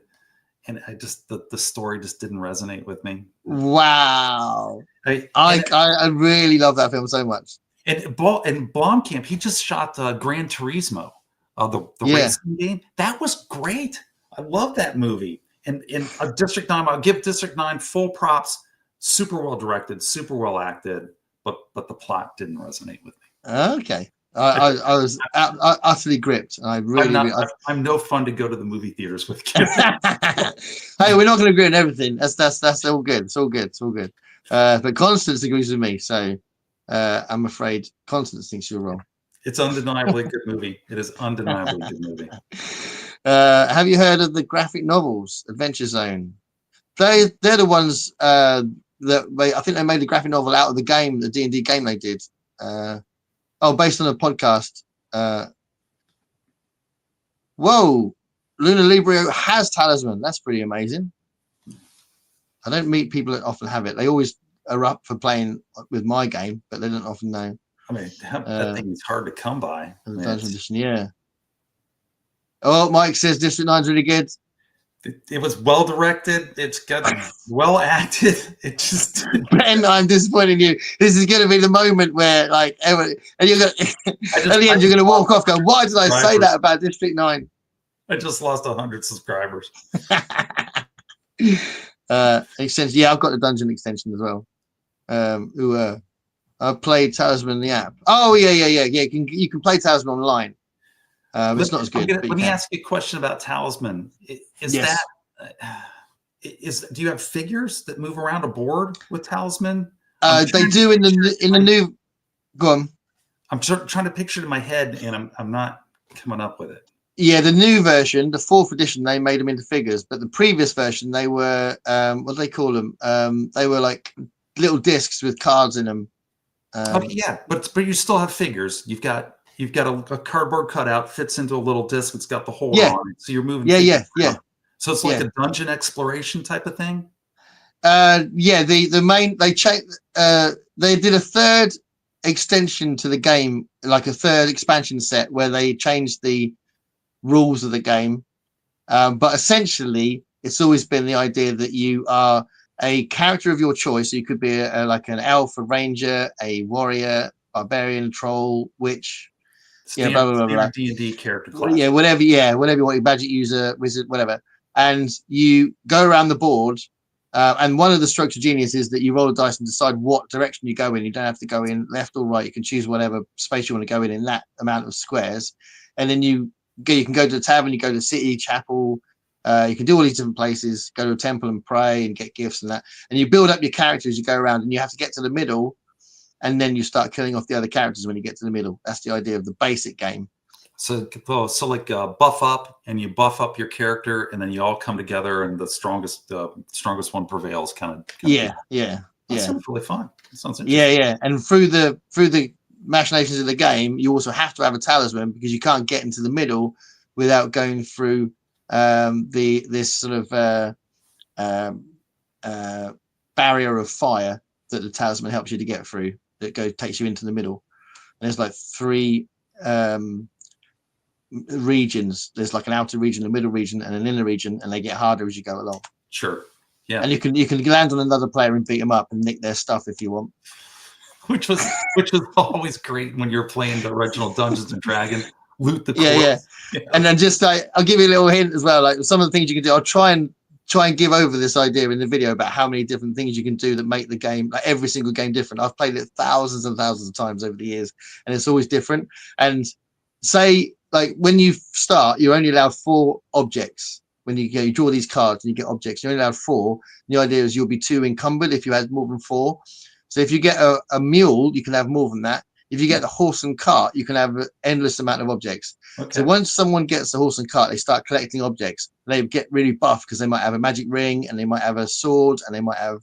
And I just the story just didn't resonate with me. Wow. I really love that film so much. And Blomkamp, he just shot Gran Turismo, the racing game. That was great. I love that movie. And in District 9, I'll give District 9 full props. Super well directed, super well acted, but the plot didn't resonate with me. Okay. I was utterly gripped. I'm no fun to go to the movie theaters with kids. Hey, we're not going to agree on everything. That's all good. It's all good. But Constance agrees with me, so I'm afraid Constance thinks you're wrong. It's undeniably a good movie. It is undeniably a good movie. Have you heard of the graphic novels Adventure Zone? They're the ones that I think they made the graphic novel out of the game, the D&D game they did. Based on a podcast. Whoa, Luna Librio has Talisman. That's pretty amazing. I don't meet people that often have it. They always are up for playing with my game, but they don't often know. I mean, that thing is hard to come by. The Dungeon Edition, yeah. Oh, Mike says District 9's really good. It was well directed. It's got well acted. It just Ben, I'm disappointing you. This is going to be the moment where, like, and you're going to at the end you're going to walk off, going, "Why did I say that about District 9?" I just lost 100 subscribers. Extension, yeah, I've got the dungeon extension as well. I played Talisman in the app. Oh yeah. You can play Talisman online. It's not as good. Let me ask you a question about Talisman. Do you have figures that move around a board with Talisman? They do in the new. Go on. I'm trying to picture it in my head, and I'm not coming up with it. Yeah, the new version, the 4th edition, they made them into figures, but the previous version, they were what do they call them? They were like little discs with cards in them. Okay, yeah, but you still have figures. You've got a cardboard cutout fits into a little disc. It's got the holder Yeah. on it, so you're moving. Yeah. So it's like a dungeon exploration type of thing. Yeah, the main they did a 3rd extension to the game, like a 3rd expansion set where they changed the rules of the game. But essentially, it's always been the idea that you are a character of your choice. So you could be like an elf, a ranger, a warrior, barbarian, troll, witch. Standard, blah blah blah blah. D&D character class. Yeah, whatever you want, magic user, wizard, whatever. And you go around the board. And one of the strokes of genius is that you roll a dice and decide what direction you go in. You don't have to go in left or right. You can choose whatever space you want to go in that amount of squares. And then you can go to the tavern, you go to the city, chapel. You can do all these different places, go to a temple and pray and get gifts and that. And you build up your character as you go around, and you have to get to the middle. And then you start killing off the other characters when you get to the middle. That's the idea of the basic game. So like buff up, and you buff up your character, and then you all come together, and the strongest one prevails. Kind of. Yeah. That sounds really fun. That sounds interesting. Yeah. And through the machinations of the game, you also have to have a talisman, because you can't get into the middle without going through this sort of barrier of fire that the talisman helps you to get through. That takes you into the middle. And there's like 3 regions. There's like an outer region, a middle region, and an inner region, and they get harder as you go along. Sure. Yeah. And you can land on another player and beat them up and nick their stuff if you want. Which was always great when you're playing the original Dungeons and Dragons. Loot the yeah. And then just I'll give you a little hint as well. Like some of the things you can do, I'll try and give over this idea in the video about how many different things you can do that make the game, like every single game, different. I've played it thousands and thousands of times over the years, and it's always different. And say, like, when you start, you're only allowed 4 objects. When you draw these cards and you get objects, you're only allowed 4. The idea is you'll be too encumbered if you had more than 4. So if you get a mule, you can have more than that. If you get the horse and cart, you can have an endless amount of objects. Okay. So once someone gets the horse and cart, they start collecting objects. They get really buff because they might have a magic ring, and they might have a sword, and they might have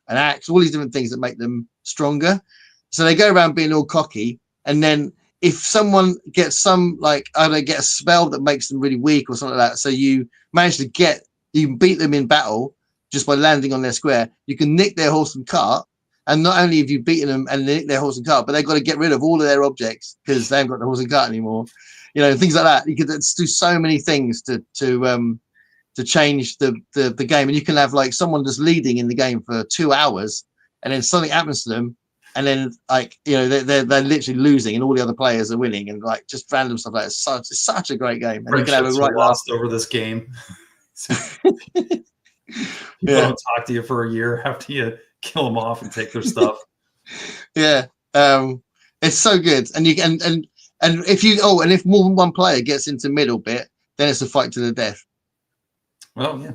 an axe, all these different things that make them stronger. So they go around being all cocky. And then if someone gets they get a spell that makes them really weak or something like that, so you manage to you can beat them in battle just by landing on their square, you can nick their horse and cart. And not only have you beaten them and nicked their horse and cart, but they've got to get rid of all of their objects because they haven't got the horse and cart anymore. Things like that. You could do so many things to change the game. And you can have like someone just leading in the game for 2 hours, and then something happens to them, and then they're literally losing, and all the other players are winning, and like just random stuff like that. It's such a great game. And you can have a right lost over this game. People don't talk to you for a year after you kill them off and take their stuff. Yeah. It's so good. And you can and if more than one player gets into middle bit, then it's a fight to the death. Well, yeah.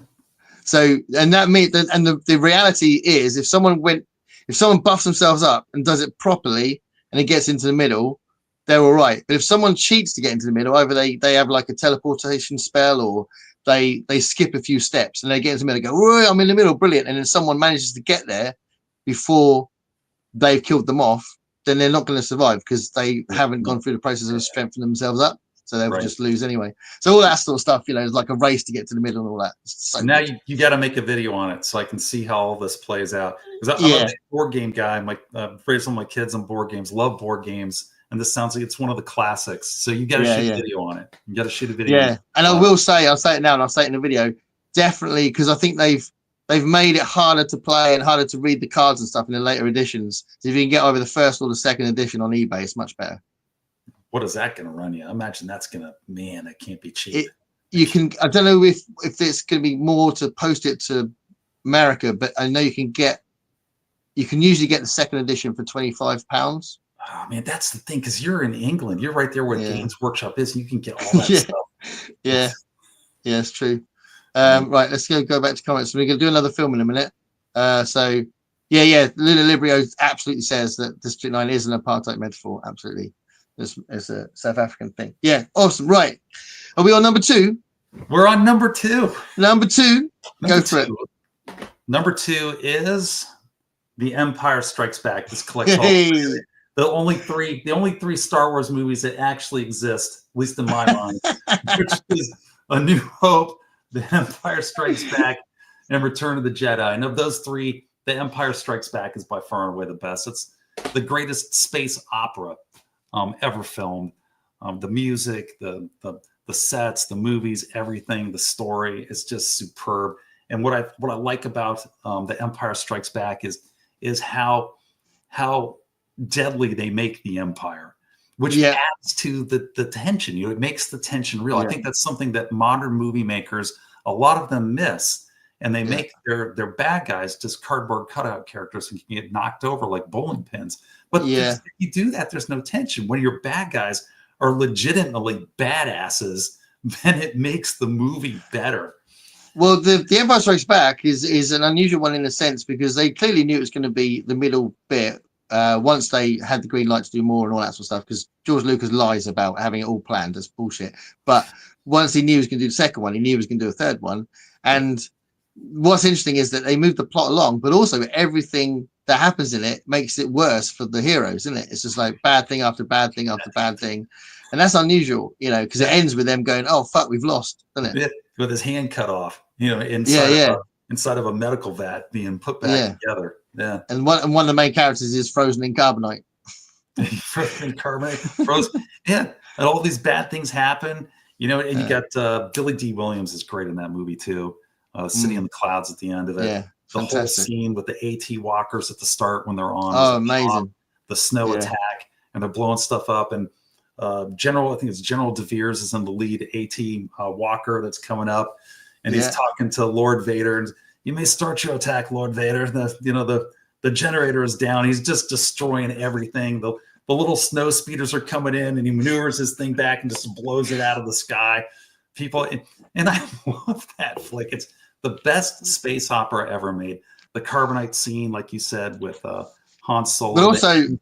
So, and that means that, and the reality is, if someone buffs themselves up and does it properly and it gets into the middle, they're all right. But if someone cheats to get into the middle, either they have like a teleportation spell, or they skip a few steps and they get into the middle and go, oh, I'm in the middle, brilliant. And then someone manages to get there before they've killed them off, then they're not going to survive because they haven't gone through the process of strengthening themselves up. So they'll just lose anyway. So all that sort of stuff, is like a race to get to the middle and all that. So now you got to make a video on it so I can see how all this plays out. Because I'm a big board game guy. My raised some of my kids on board games, love board games. And this sounds like it's one of the classics. So you got to shoot a video on it. You got to shoot a video. Yeah, and I'll say it now, and I'll say it in the video. Definitely, because I think they've made it harder to play and harder to read the cards and stuff in the later editions. So if you can get over the first or the second edition on eBay, it's much better. What is that going to run you? I imagine that's going to, that can't be cheap. You can, I don't know if it's going to be more to post it to America, but I know you can usually get the second edition for £25. Oh man, that's the thing, because you're in England. You're right there where Games Workshop is. You can get all that stuff. Yeah, it's true. Right, let's go back to comments. We're going to do another film in a minute. So Yeah. Luna Librio absolutely says that District 9 is an apartheid metaphor. Absolutely. It's a South African thing. Yeah, awesome. Right. Are we on number 2? We're on number 2. Number 2. Go for it. Number 2 is The Empire Strikes Back. This collects all Hey. the only three Star Wars movies that actually exist, at least in my mind, which is A New Hope, The Empire Strikes Back, and Return of the Jedi. And of those three, The Empire Strikes Back is by far and away the best. It's the greatest space opera ever filmed. The music, the sets, the movies, everything, the story is just superb. And what I like about The Empire Strikes Back is how deadly they make the Empire, which adds to the tension. It makes the tension real. I think that's something that modern movie makers, a lot of them miss, and they make their bad guys just cardboard cutout characters and can get knocked over like bowling pins. But if you do that, there's no tension. When your bad guys are legitimately badasses, then it makes the movie better. Well, the Empire Strikes Back is an unusual one in a sense because they clearly knew it was going to be the middle bit once they had the green light to do more and all that sort of stuff, because George Lucas lies about having it all planned. That's bullshit. But once he knew he was going to do the second one, he knew he was going to do a third one. And what's interesting is that they moved the plot along, but also everything that happens in it makes it worse for the heroes, isn't it? It's just like bad thing after bad thing after bad thing. And that's unusual, because it ends with them going, oh, fuck, we've lost, doesn't it? With his hand cut off, inside of a medical vat being put back together. Yeah. And one of the main characters is frozen in carbonite. Frozen in carbonite. Frozen. Yeah. And all these bad things happen, and you got Billy D. Williams is great in that movie too. City in the Clouds at the end of it. Yeah. The whole scene with the AT walkers at the start when they're on. Oh, amazing. The snow attack, and they're blowing stuff up. And I think it's General De Veers is in the lead AT walker that's coming up. And he's talking to Lord Vader. And you may start your attack, Lord Vader. The generator is down. He's just destroying everything. The little snow speeders are coming in, and he maneuvers his thing back and just blows it out of the sky. And I love that flick. It's the best space opera ever made. The carbonite scene, like you said, with Han Solo. But also,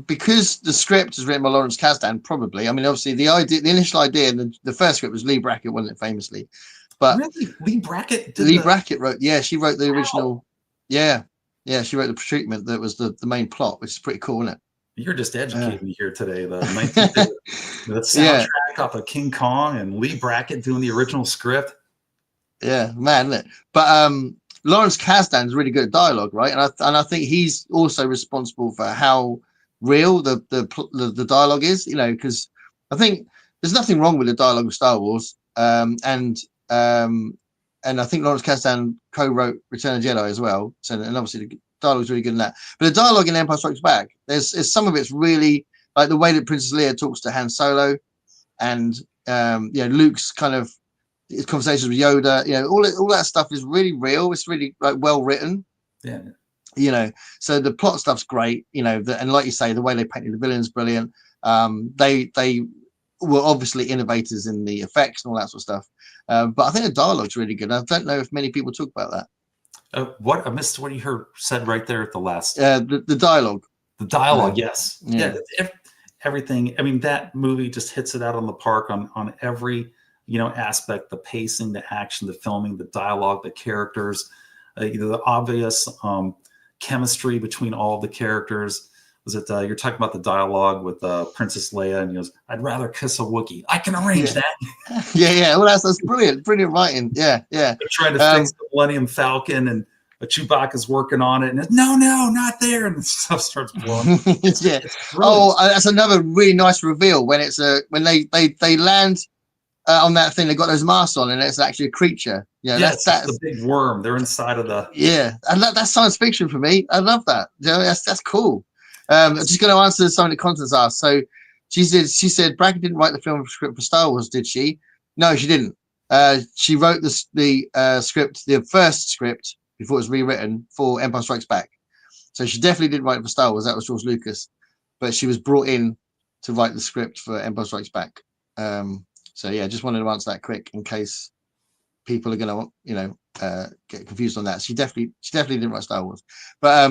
because the script is written by Lawrence Kasdan, probably. I mean, obviously, the initial idea, and the first script was Lee Brackett, wasn't it, famously? But really, Lee Brackett Brackett wrote. Yeah, she wrote the original. Yeah, she wrote the treatment that was the main plot, which is pretty cool, isn't it? You're just educating me here today. The soundtrack off of King Kong and Lee Brackett doing the original script. Yeah, man, isn't it? But Lawrence Kasdan is really good at dialogue, right? And I think he's also responsible for how real the dialogue is, because I think there's nothing wrong with the dialogue of Star Wars, and I think Lawrence Kasdan co-wrote Return of the Jedi as well. So, and obviously the dialogue is really good in that. But the dialogue in Empire Strikes Back, there's some of it's really like the way that Princess Leia talks to Han Solo, and Luke's kind of his conversations with Yoda. All that stuff is really real. It's really like well written. Yeah. So the plot stuff's great. And like you say, the way they painted the villain's brilliant. They were obviously innovators in the effects and all that sort of stuff. But I think the dialogue's really good. I don't know if many people talk about that. What I missed what you said right there at the last. The dialogue. The dialogue, yes. Yeah. Everything. I mean, that movie just hits it out on the park on every aspect: the pacing, the action, the filming, the dialogue, the characters, the obvious chemistry between all of the characters. Was it you're talking about the dialogue with Princess Leia, and he goes, "I'd rather kiss a Wookiee. I can arrange that." Yeah. Well, that's brilliant writing. Yeah. They're trying to fix the Millennium Falcon, and Chewbacca's working on it, and no, not there, and stuff starts blowing. Yeah. That's another really nice reveal when it's when they land on that thing. They got those masks on, and it's actually a creature. That's the big worm. They're inside of the. Yeah, and that's science fiction for me. I love that. That's cool. I'm just going to answer something that Constance asked. So she said Brackett didn't write the film script for Star Wars, did she? No, she didn't. She wrote the script, the first script, before it was rewritten for Empire Strikes Back. So she definitely didn't write it for Star Wars. That was George Lucas. But she was brought in to write the script for Empire Strikes Back. So yeah, just wanted to answer that quick in case people are gonna, get confused on that. She definitely didn't write Star Wars, but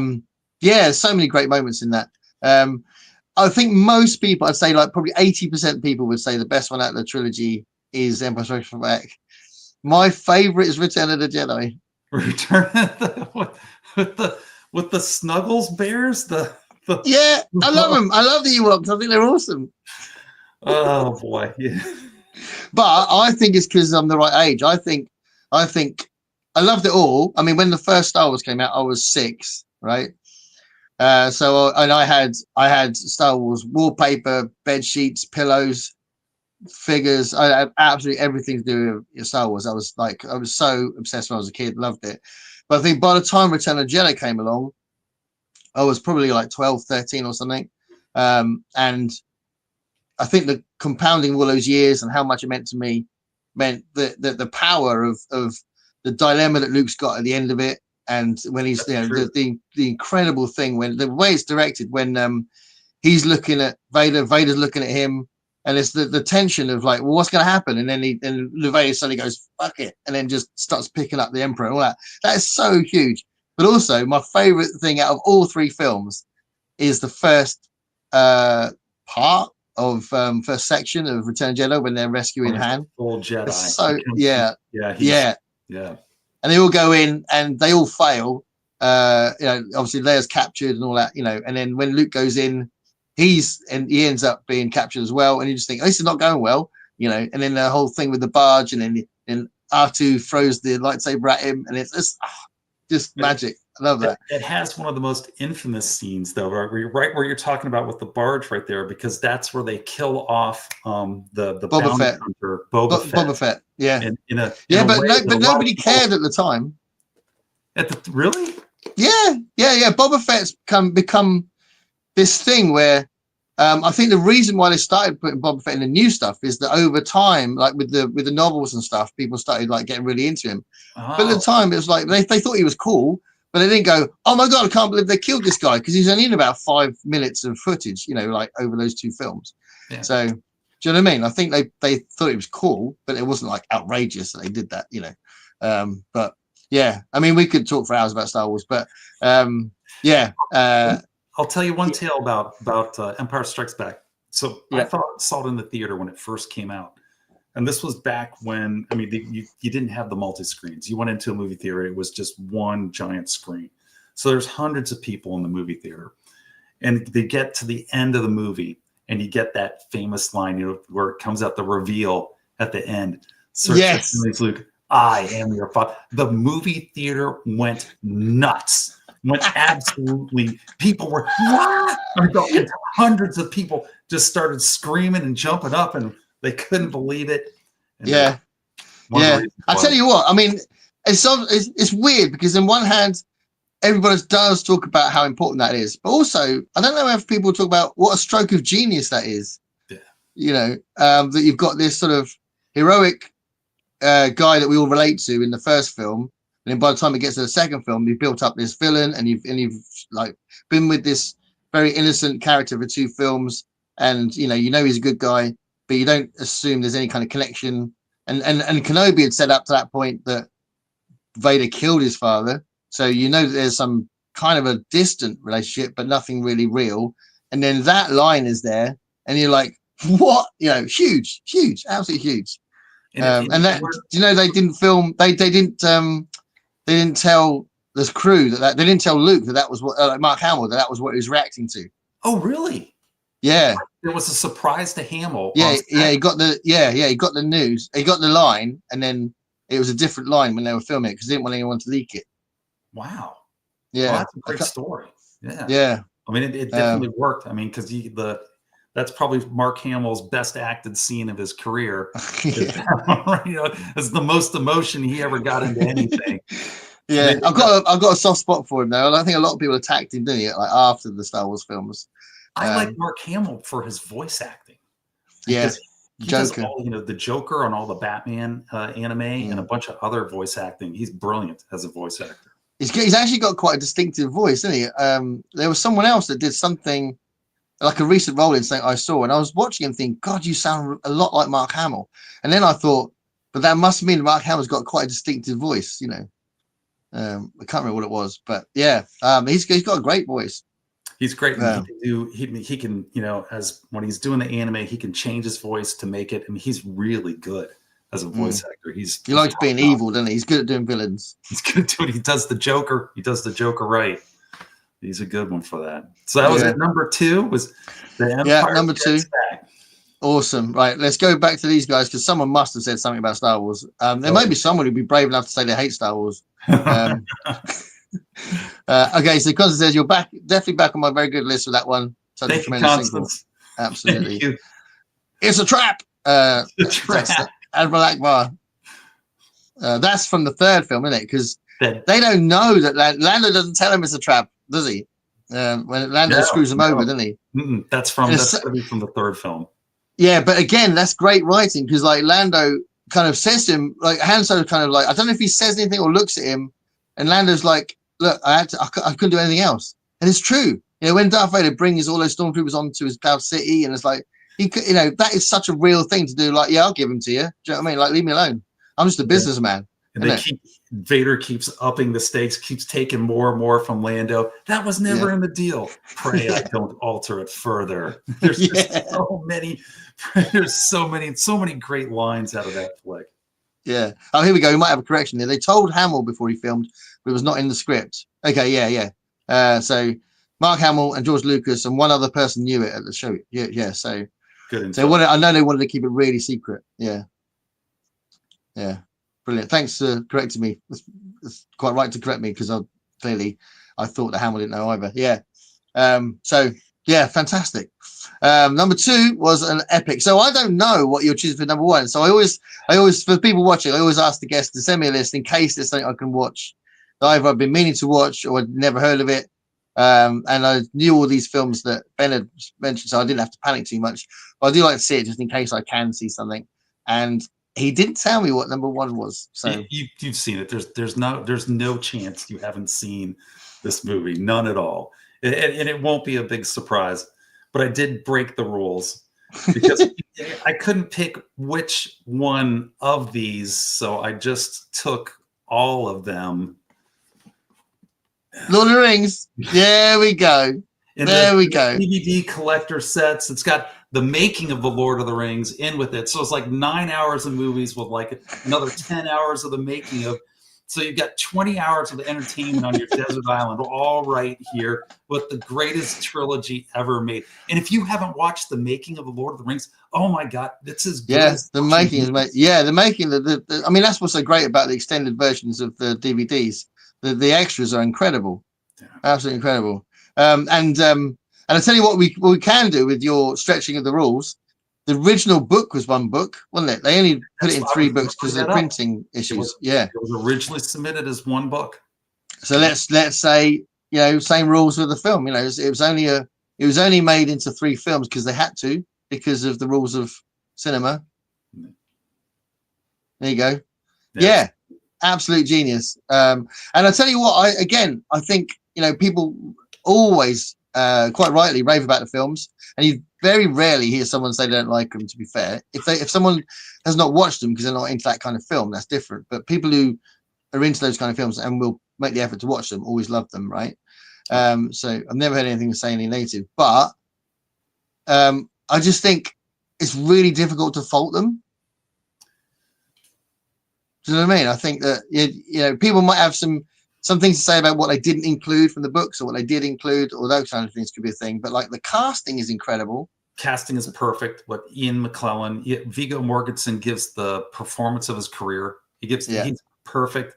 yeah, so many great moments in that. I think most people, I'd say like probably 80% of people would say the best one out of the trilogy is Empire Strikes Back. My favorite is Return of the Jedi. Return of with the Snuggles bears. Yeah, I love them. I love the Ewoks. I think they're awesome. Oh boy, yeah. But I think it's because I'm the right age. I think I loved it all. I mean, when the first Star Wars came out, I was 6, right? And I had Star Wars wallpaper, bed sheets, pillows, figures. I had absolutely everything to do with Star Wars. I was so obsessed when I was a kid, loved it. But I think by the time Return of the Jedi came along, I was probably like 12, 13 or something. And I think the compounding of all those years and how much it meant to me meant that the power of the dilemma that Luke's got at the end of it. And when he's, the incredible thing when the way it's directed, when he's looking at Vader's looking at him, and it's the tension of like, well, what's going to happen? And then Vader suddenly goes, fuck it, and then just starts picking up the Emperor and all that. That is so huge. But also, my favorite thing out of all 3 films is the first part of first section of Return of the Jedi when they're rescuing Han. Full Jedi. So yeah. And they all go in and they all fail. Obviously Leia's captured and all that, and then when Luke goes in, he ends up being captured as well. And you just think, oh, this is not going well, and then the whole thing with the barge, and then R2 throws the lightsaber at him, and it's just magic. I love that. It has one of the most infamous scenes, though, right where you're talking about with the barge right there, because that's where they kill off the Boba Fett. Hunter, Boba Fett. Yeah. But nobody cared at the time. Really? Yeah. Boba Fett's become this thing where I think the reason why they started putting Boba Fett in the new stuff is that over time, like with the novels and stuff, people started like getting really into him. Oh. But at the time, it was like they thought he was cool. But they didn't go, oh my God, I can't believe they killed this guy, because he's only in about 5 minutes of footage, like over those 2 films. Yeah. So, do you know what I mean? I think they thought it was cool, but it wasn't like outrageous that they did that, But yeah, I mean, we could talk for hours about Star Wars, but yeah. I'll tell you one tale about Empire Strikes Back. So yeah. I saw it in the theater when it first came out. And this was back when, I mean, you didn't have the multi-screens. You went into a movie theater, it was just one giant screen. So there's hundreds of people in the movie theater. And they get to the end of the movie, and you get that famous line, where it comes out, the reveal at the end. Yes. Luke, I am your father. The movie theater went nuts. Went absolutely, people were, hundreds of people just started screaming and jumping up, and they couldn't believe it. And yeah. I tell you what, I mean, it's weird, because on one hand, everybody does talk about how important that is, but also I don't know if people talk about what a stroke of genius that is. Yeah. That you've got this sort of heroic guy that we all relate to in the first film, and then by the time it gets to the second film, you've built up this villain, and you've like been with this very innocent character for 2 films, and he's a good guy, but you don't assume there's any kind of connection. And Kenobi had set up to that point that Vader killed his father, so that there's some kind of a distant relationship, but nothing really real. And then that line is there, and you're like, what? Huge, absolutely huge. And that, they didn't film. They didn't tell the crew that they didn't tell Luke that was what Mark Hamill that was what he was reacting to. Oh, really? Yeah. It was a surprise to Hamill. Yeah, he got the news. He got the line, and then it was a different line when they were filming it, because they didn't want anyone to leak it. Wow. Yeah. Well, that's a great story. Yeah. Yeah. I mean, it definitely worked. I mean, because that's probably Mark Hamill's best acted scene of his career. It's the most emotion he ever got into anything. Yeah, I've got a soft spot for him though. I think a lot of people attacked him, didn't he? Like after the Star Wars films. I like Mark Hamill for his voice acting. Yeah, he does all, the Joker on all the Batman anime and a bunch of other voice acting. He's brilliant as a voice actor. He's actually got quite a distinctive voice, isn't he? There was someone else that did something like a recent role in something I saw, and I was watching him think, God, you sound a lot like Mark Hamill. And then I thought, but that must mean Mark Hamill's got quite a distinctive voice, you know. I can't remember what it was, but yeah, he's got a great voice. He's great. And he can, you know, as when he's doing the anime, he can change his voice to make it. I mean, he's really good as a voice actor. He likes being evil, doesn't he? He's good at doing villains. He's good at doing. He does the Joker. He does the Joker right. He's a good one for that. So that was at number 2. Was the Empire? Yeah, number 2. Awesome. Right, let's go back to these guys because someone must have said something about Star Wars. There may be someone who'd be brave enough to say they hate Star Wars. Okay, so Constance says you're definitely back on my very good list for that one. Such Thank a tremendous you, Constance. Absolutely. Thank you. It's a trap. Admiral Akbar. That's from the 3rd film, isn't it? Because they don't know that Lando doesn't tell him it's a trap, does he? When Lando screws him over, doesn't he? That's from the 3rd film. Yeah, but again, that's great writing because like Lando kind of says to him, like Han Solo kind of like, I don't know if he says anything or looks at him, and Lando's like, look, I couldn't do anything else. And it's true. You know, when Darth Vader brings all those stormtroopers onto his Cloud City, and it's like, he could, you know, that is such a real thing to do. Like, yeah, I'll give him to you. Do you know what I mean? Like, leave me alone. I'm just a businessman. And Vader keeps upping the stakes, keeps taking more and more from Lando. That was never in the deal. Pray I don't alter it further. There's just so many. There's so many great lines out of that flick. Yeah. Oh, here we go. We might have a correction there. They told Hamill before he filmed, but it was not in the script. Okay. Yeah. So Mark Hamill and George Lucas and one other person knew it at the show. Yeah. So good. I know they wanted to keep it really secret. Yeah. Brilliant. Thanks for correcting me. It's quite right to correct me because I thought that Hamill didn't know either. Yeah. So yeah, fantastic. Number 2 was an epic. So I don't know what you're choosing for number 1. So I always for people watching, I always ask the guests to send me a list in case there's something I can watch that either I've been meaning to watch or I'd never heard of it. And I knew all these films that Ben had mentioned, so I didn't have to panic too much. But I do like to see it just in case I can see something. And he didn't tell me what number 1 was. So you've seen it. There's no chance you haven't seen this movie. None at all. And it won't be a big surprise. But I did break the rules because I couldn't pick which one of these. So I just took all of them. Lord of the Rings. There we go. There we go. DVD collector sets. It's got the making of the Lord of the Rings in with it. So it's like 9 hours of movies with like another 10 hours of the making of. So you've got 20 hours of the entertainment on your desert island, all right here with the greatest trilogy ever made. And if you haven't watched the making of the Lord of the Rings, oh my God, it's as good. Yeah, the making is the making. I mean, that's what's so great about the extended versions of the DVDs. The extras are incredible, absolutely incredible. And I tell you what we can do with your stretching of the rules. The original book was 1 book, wasn't it? They only put it in 3 books because of the printing issues. It was originally submitted as 1 book. So let's say, you know, same rules with the film. You know, it was only made into 3 films because they had to because of the rules of cinema. There you go. Yeah, absolute genius. And I tell you what, I think, you know, people always quite rightly rave about the films, and you very rarely hear someone say they don't like them. To be fair, if someone has not watched them because they're not into that kind of film, that's different. But people who are into those kind of films and will make the effort to watch them always love them, right? So I've never heard anything say any negative, but I just think it's really difficult to fault them. Do you know what I mean? I think that you know people might have some things to say about what they didn't include from the books or what they did include, or those kind of things could be a thing. But like the casting is incredible. Casting is perfect. What Ian McKellen, Viggo Mortensen gives the performance of his career. He's perfect.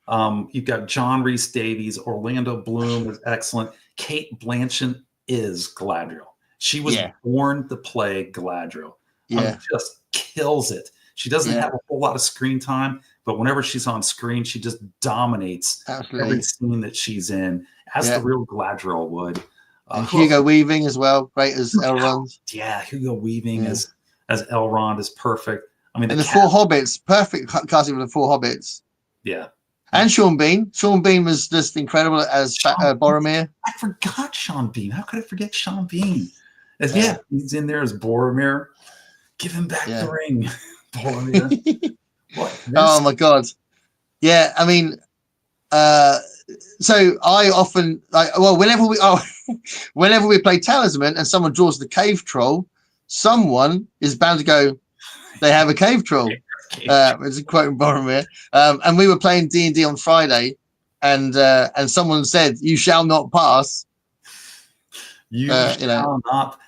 You've got John Rhys Davies, Orlando Bloom is excellent. Kate Blanchett is Galadriel. She was born to play Galadriel. Just kills it. She doesn't have a whole lot of screen time, but whenever she's on screen, she just dominates every scene that she's in, as the real Galadriel would. Hugo Weaving as well, great as Elrond. Yeah, Hugo Weaving as Elrond is perfect. I mean, and the 4 Hobbits, perfect casting for the 4 Hobbits. Yeah. And Sean Bean. Sean Bean was just incredible as Boromir. I forgot Sean Bean. How could I forget Sean Bean? He's in there as Boromir. Give him back the ring. What? Oh my God. Yeah. I mean, so I often whenever we play Talisman and someone draws the cave troll, someone is bound to go, they have a cave troll. It's a quote from Boromir. And we were playing D&D on Friday, and someone said, "You shall not pass." You shall not.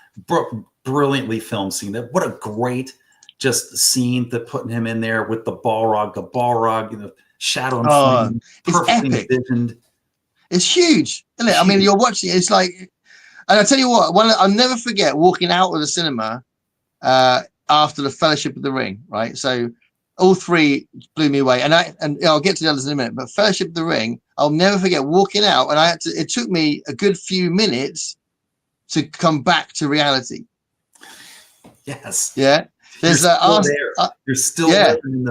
Brilliantly filmed scene. That what a great just scene that putting him in there with the Balrog, shadow and flame, it's perfectly epic. envisioned. It's huge, isn't it? I mean, you're watching. It's like, and I tell you what, I'll never forget walking out of the cinema after the Fellowship of the Ring. Right, so all three blew me away, and I'll get to the others in a minute. But Fellowship of the Ring, I'll never forget walking out, and it took me a good few minutes to come back to reality. Yes. Yeah. There's You're still there in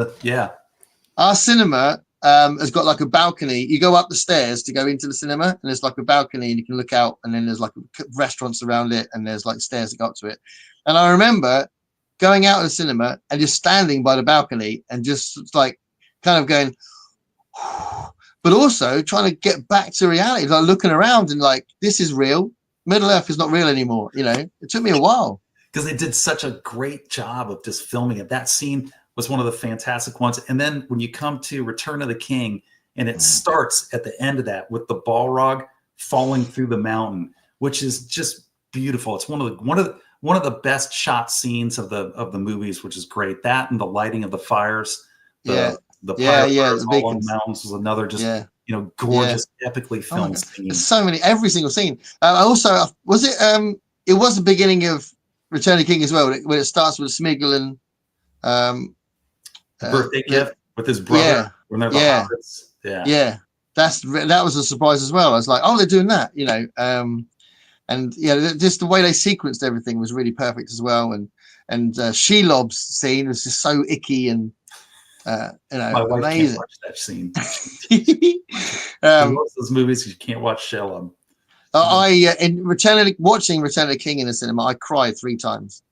Our cinema has got like a balcony. You go up the stairs to go into the cinema, and there's like a balcony, and you can look out, and then there's like restaurants around it, and there's like stairs that go up to it. And I remember going out of the cinema and just standing by the balcony and just like kind of going, but also trying to get back to reality, like looking around and like, this is real. Middle Earth is not real anymore. It took me a while. Because they did such a great job of just filming it. That scene was one of the fantastic ones. And then when you come to Return of the King, and it starts at the end of that with the Balrog falling through the mountain, which is just beautiful. It's one of the best shot scenes of the movies, which is great. That and the lighting of the fires, the fires all on the mountains was another just gorgeous, epically filmed scene. So many, every single scene. Also, was it? It was the beginning of Return of the King as well, when it starts with Smeagol and birthday gift with his brother when they're the hobbits. That was a surprise as well. I was like, oh, they're doing that, and just the way they sequenced everything was really perfect as well. And Shelob's scene was just so icky and my wife amazing. Can't watch that scene. She loves those movies. You can't watch Shelob. Watching Return of the King in the cinema, I cried 3 times.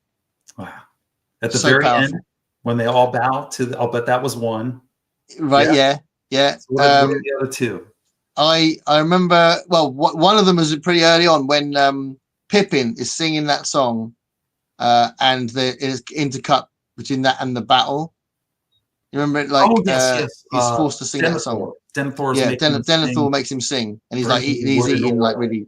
Wow! At the very end, when they all bow to, I'll bet that was one. Right? Yeah. So what are the other two? I remember. Well, one of them was pretty early on when Pippin is singing that song, and it is intercut between that and the battle. You remember it? Like, yes. He's forced to sing that song. Denethor makes him sing, and he's like he's eating like really,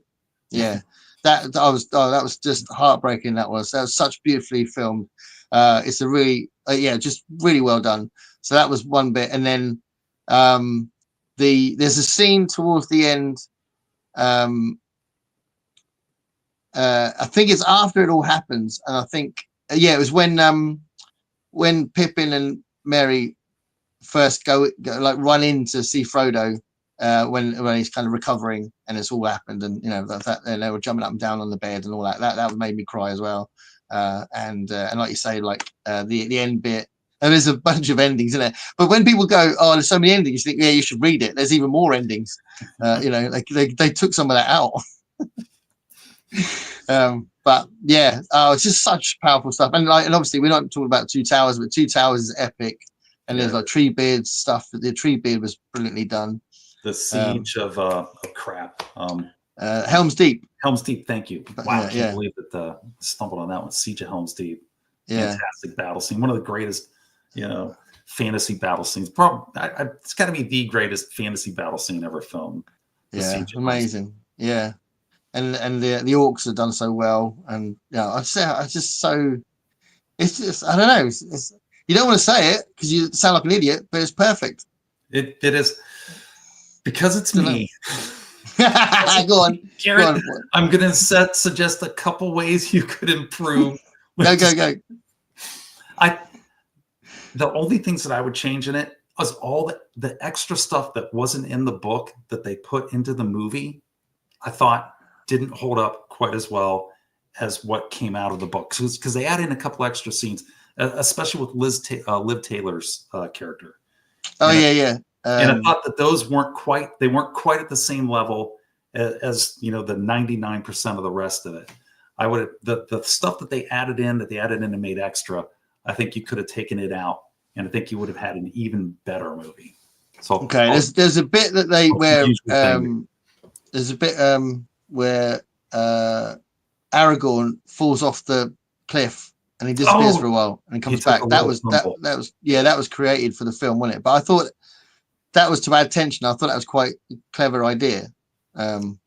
That was just heartbreaking. That was such beautifully filmed. It's a really just really well done. So that was one bit, and then there's a scene towards the end. I think it's after it all happens, and I think it was when Pippin and Merry first go like run in to see Frodo when he's kind of recovering and it's all happened, and and they were jumping up and down on the bed and all that made me cry as well. And like you say, like the end bit, and there's a bunch of endings in it, but when people go, oh, there's so many endings, you think, you should read it, there's even more endings. Like they took some of that out. But it's just such powerful stuff, and obviously we're not talking about Two Towers, but Two Towers is epic, and there's like Treebeard stuff. The Treebeard was brilliantly done. The siege of crap. Helm's Deep. Helm's Deep, thank you. Wow, I can't believe that stumbled on that one. Siege of Helm's Deep. Fantastic battle scene. One of the greatest, fantasy battle scenes. It's got to be the greatest fantasy battle scene ever filmed. Amazing. Yeah. And the orcs have done so well, and it's just I don't know. You don't want to say it because you sound like an idiot, but it's perfect. It is because it's me. Go on, Garrett. I'm going to suggest a couple ways you could improve. Go. The only things that I would change in it was all the extra stuff that wasn't in the book that they put into the movie. I thought didn't hold up quite as well as what came out of the book, because they add in a couple extra scenes, especially with Liv Taylor's character. And I thought that those weren't quite at the same level as the 99% of the rest of it. I would have the stuff that they added in and made extra. I think you could have taken it out and I think you would have had an even better movie. So okay, there's a bit that they where thing. there's a bit where Aragorn falls off the cliff and he disappears for a while and comes back. That was created for the film, wasn't it? But I thought that was to add tension. I thought that was quite a clever idea. And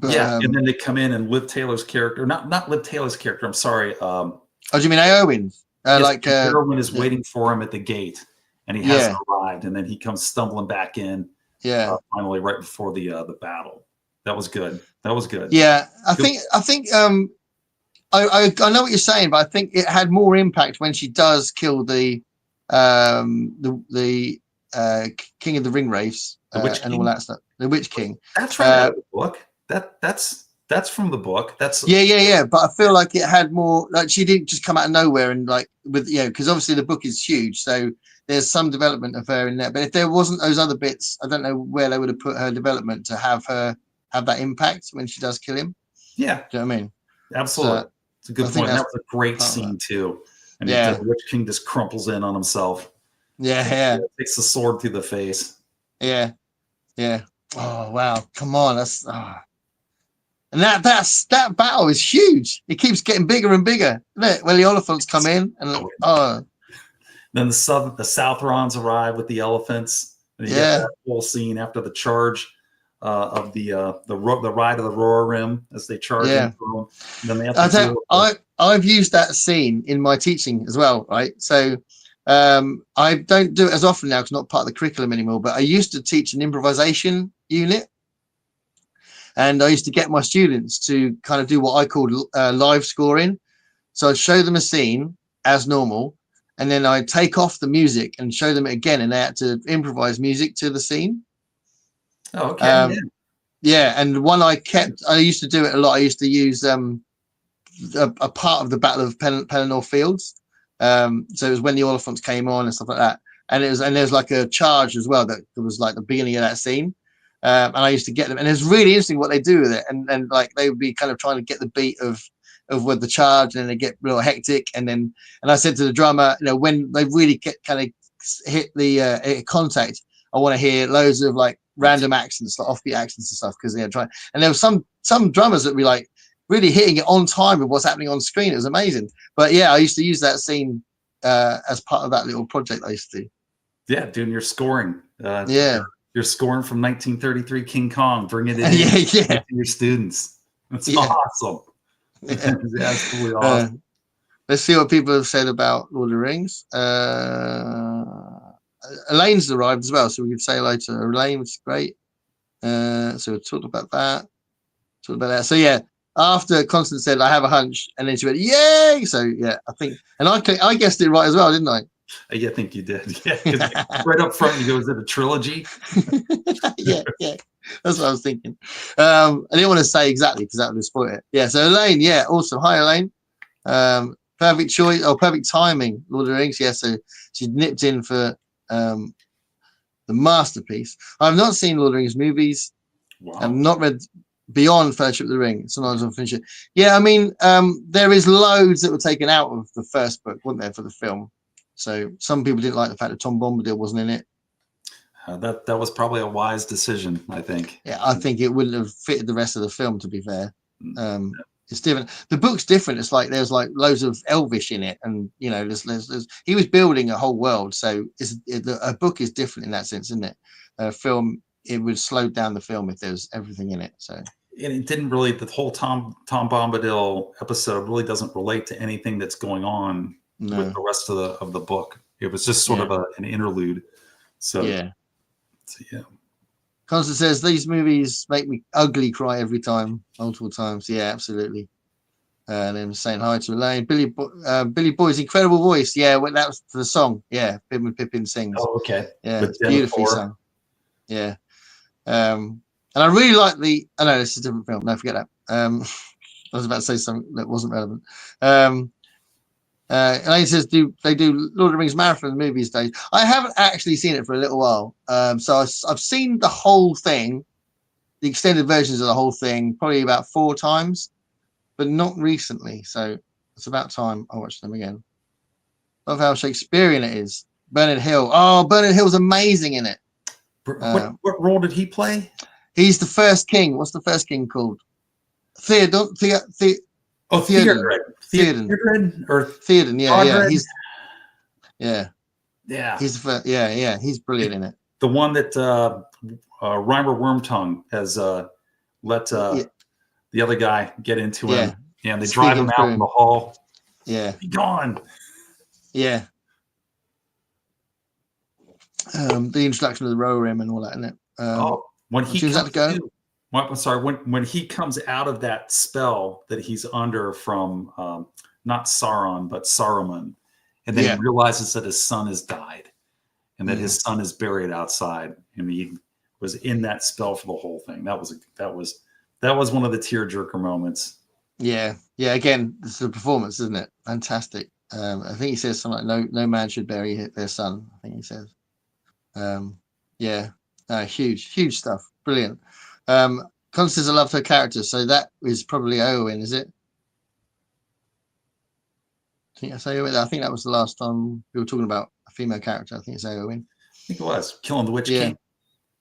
then they come in and Liv Taylor's character, not Liv Taylor's character. I'm sorry. Oh, do you mean Eowyn's? Eowyn is waiting for him at the gate, and he hasn't arrived, and then he comes stumbling back in. Yeah. Finally, right before the battle. That was good. Yeah, I think I know what you're saying, but I think it had more impact when she does kill the King of the Ringwraiths and all that stuff. The Witch King. That's right out of the book. That's from the book. That's yeah. But I feel like it had more. Like she didn't just come out of nowhere and like with because obviously the book is huge, so there's some development of her in there. But if there wasn't those other bits, I don't know where they would have put her development to have that impact when she does kill him. Yeah, do you know what I mean? Absolutely. So, it's a good point. That was a great scene too. And the Witch King just crumples in on himself. Yeah. Takes the sword through the face. Yeah. Oh wow! Come on, and that battle is huge. It keeps getting bigger and bigger. Isn't it? When the elephants come in and then the Southrons arrive with the elephants. And you get that whole scene after the charge of the ride of the Rohirrim as they charge in. And then they have I've used that scene in my teaching as well, right? So I don't do it as often now because it's not part of the curriculum anymore, but I used to teach an improvisation unit, and I used to get my students to kind of do what I called live scoring. So I'd show them a scene as normal, and then I'd take off the music and show them it again, and they had to improvise music to the scene. Oh, okay. Yeah, and one I used to do it a lot. I used to use a part of the Battle of Pelennor Fields. So it was when the Oliphants came on and stuff like that. And there was like a charge as well that was like the beginning of that scene. And I used to get them, and it's really interesting what they do with it. And like they would be kind of trying to get the beat of with the charge, and then they get real hectic. And I said to the drummer, when they really kind of hit the contact, I want to hear loads of like random accents, like offbeat accents and stuff, because they're trying. And there was some drummers that would be like really hitting it on time with what's happening on screen. It was amazing. But yeah, I used to use that scene as part of that little project I used to do. Yeah, doing your scoring. You're scoring from 1933 King Kong, bringing it in to your students. That's awesome. Yeah. It's absolutely awesome. Let's see what people have said about Lord of the Rings. Elaine's arrived as well, so we can say hello to Elaine, which is great. So we talked about that. So yeah, after Constance said, "I have a hunch," and then she went, "Yay!" So yeah, I think, and I guessed it right as well, didn't I? I think you did. Yeah, right up front, you go, "Is it a trilogy?" yeah, that's what I was thinking. I didn't want to say exactly because that would spoil it. Yeah, so Elaine, awesome. Hi, Elaine. Perfect choice. Oh, perfect timing. Lord of the Rings. Yeah, so she nipped in for the masterpiece. I've not seen Lord of the Rings movies. Wow. I've not read beyond Fellowship of the Ring. Sometimes I'll finish it. Yeah, I mean, there is loads that were taken out of the first book, weren't there, for the film? So some people didn't like the fact that Tom Bombadil wasn't in it. That was probably a wise decision, I think. Yeah, I think it wouldn't have fitted the rest of the film, to be fair. It's different. The book's different. It's like there's like loads of Elvish in it, and there's he was building a whole world. So a book is different in that sense, isn't it? A film, it would slow down the film if there was everything in it. So. And it didn't really. The whole Tom Bombadil episode really doesn't relate to anything that's going on with the rest of the book. It was just sort of an interlude. So yeah. Constance says these movies make me ugly cry every time, multiple times. Yeah, absolutely. And then saying hi to Elaine. Billy Boyd's incredible voice. Yeah, well, that was for the song. Yeah, Pippin sings. Oh, okay. Yeah, it's beautifully sung. Yeah. And I really like I know this is a different film. No, forget that. I was about to say something that wasn't relevant. Elaine says, do they do Lord of the Rings marathon movies days? I haven't actually seen it for a little while. So I've seen the whole thing, the extended versions of the whole thing, probably about 4 times, but not recently. So it's about time I watch them again. Love how Shakespearean it is. Bernard Hill. Oh, Bernard Hill's amazing in it. What role did he play? He's the first king. What's the first king called? Theoden. Theoden. Theoden or Theoden. Yeah. yeah. He's the first. Yeah. He's brilliant in it. The one that Reimer Wormtongue has let the other guy get into him. Yeah, and they drive him out in the hall. Yeah. Be gone. Yeah. The introduction of the Rohirrim and all that, isn't it? When he when he comes out of that spell that he's under from not Sauron but Saruman, and then he realizes that his son has died, and that his son is buried outside, and he was in that spell for the whole thing. That was one of the tearjerker moments. Yeah. Again, it's the performance, isn't it? Fantastic. I think he says something like, "No man should bury their son." I think he says. Huge stuff. Brilliant. Constance, I loved her character, so that is probably Eowyn, is it? I think that's Eowyn. I think that was the last time we were talking about a female character. I think it's Eowyn. I think it was killing the Witch King.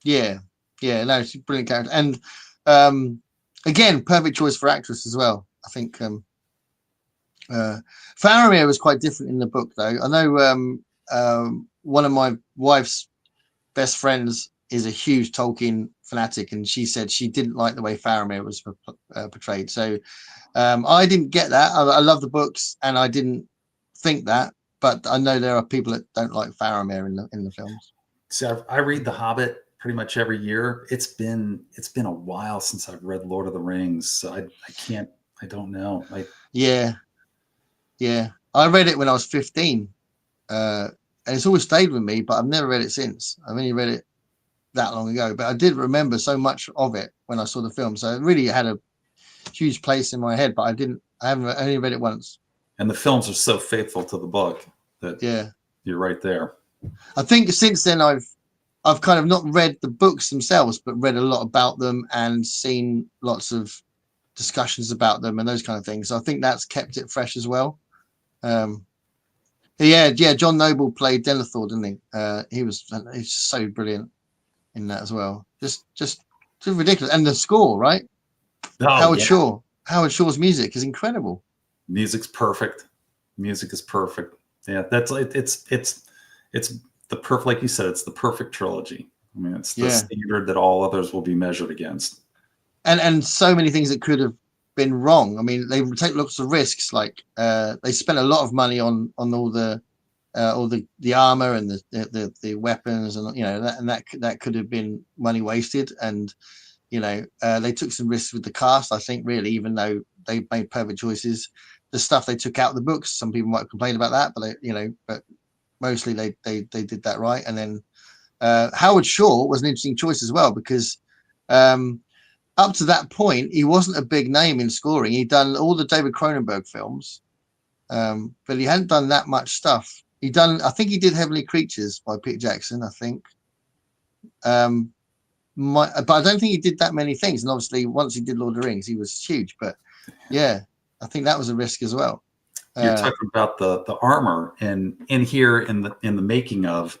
Yeah. No, she's a brilliant character, and again, perfect choice for actress as well. I think Faramir was quite different in the book, though. I know one of my wife's best friends is a huge Tolkien fanatic, and she said she didn't like the way Faramir was portrayed. So I didn't get that. I love the books, and I didn't think that, but I know there are people that don't like Faramir in the films. So I read The Hobbit pretty much every year. It's been a while since I've read Lord of the Rings, so I don't know. Yeah. I read it when I was 15. And it's always stayed with me, but I've never read it since. I've only read it that long ago, but I did remember so much of it when I saw the film. So it really had a huge place in my head, but I only read it once. And the films are so faithful to the book that you're right there. I think since then I've kind of not read the books themselves, but read a lot about them and seen lots of discussions about them and those kind of things. So I think that's kept it fresh as well. John Noble played Denethor, didn't he? He's so brilliant in that as well. Just ridiculous. And the score, right? Howard Shaw's music is incredible. Music's perfect. Music is perfect. Yeah, it's the perfect, like you said, it's the perfect trilogy. I mean, it's the standard that all others will be measured against. And so many things that could have been wrong. I mean, they take lots of risks. Like they spent a lot of money on all the armor and the weapons, and that could have been money wasted. And they took some risks with the cast, I think, really, even though they made perfect choices. The stuff they took out of the books, some people might complain about that, but but mostly they did that right. And then Howard Shaw was an interesting choice as well, because up to that point he wasn't a big name in scoring. He'd done all the David Cronenberg films, but he hadn't done that much stuff. I think he did Heavenly Creatures by Peter Jackson, I think. But I don't think he did that many things. And obviously, once he did Lord of the Rings, he was huge. But yeah, I think that was a risk as well. You're talking about the armor, and in the making of,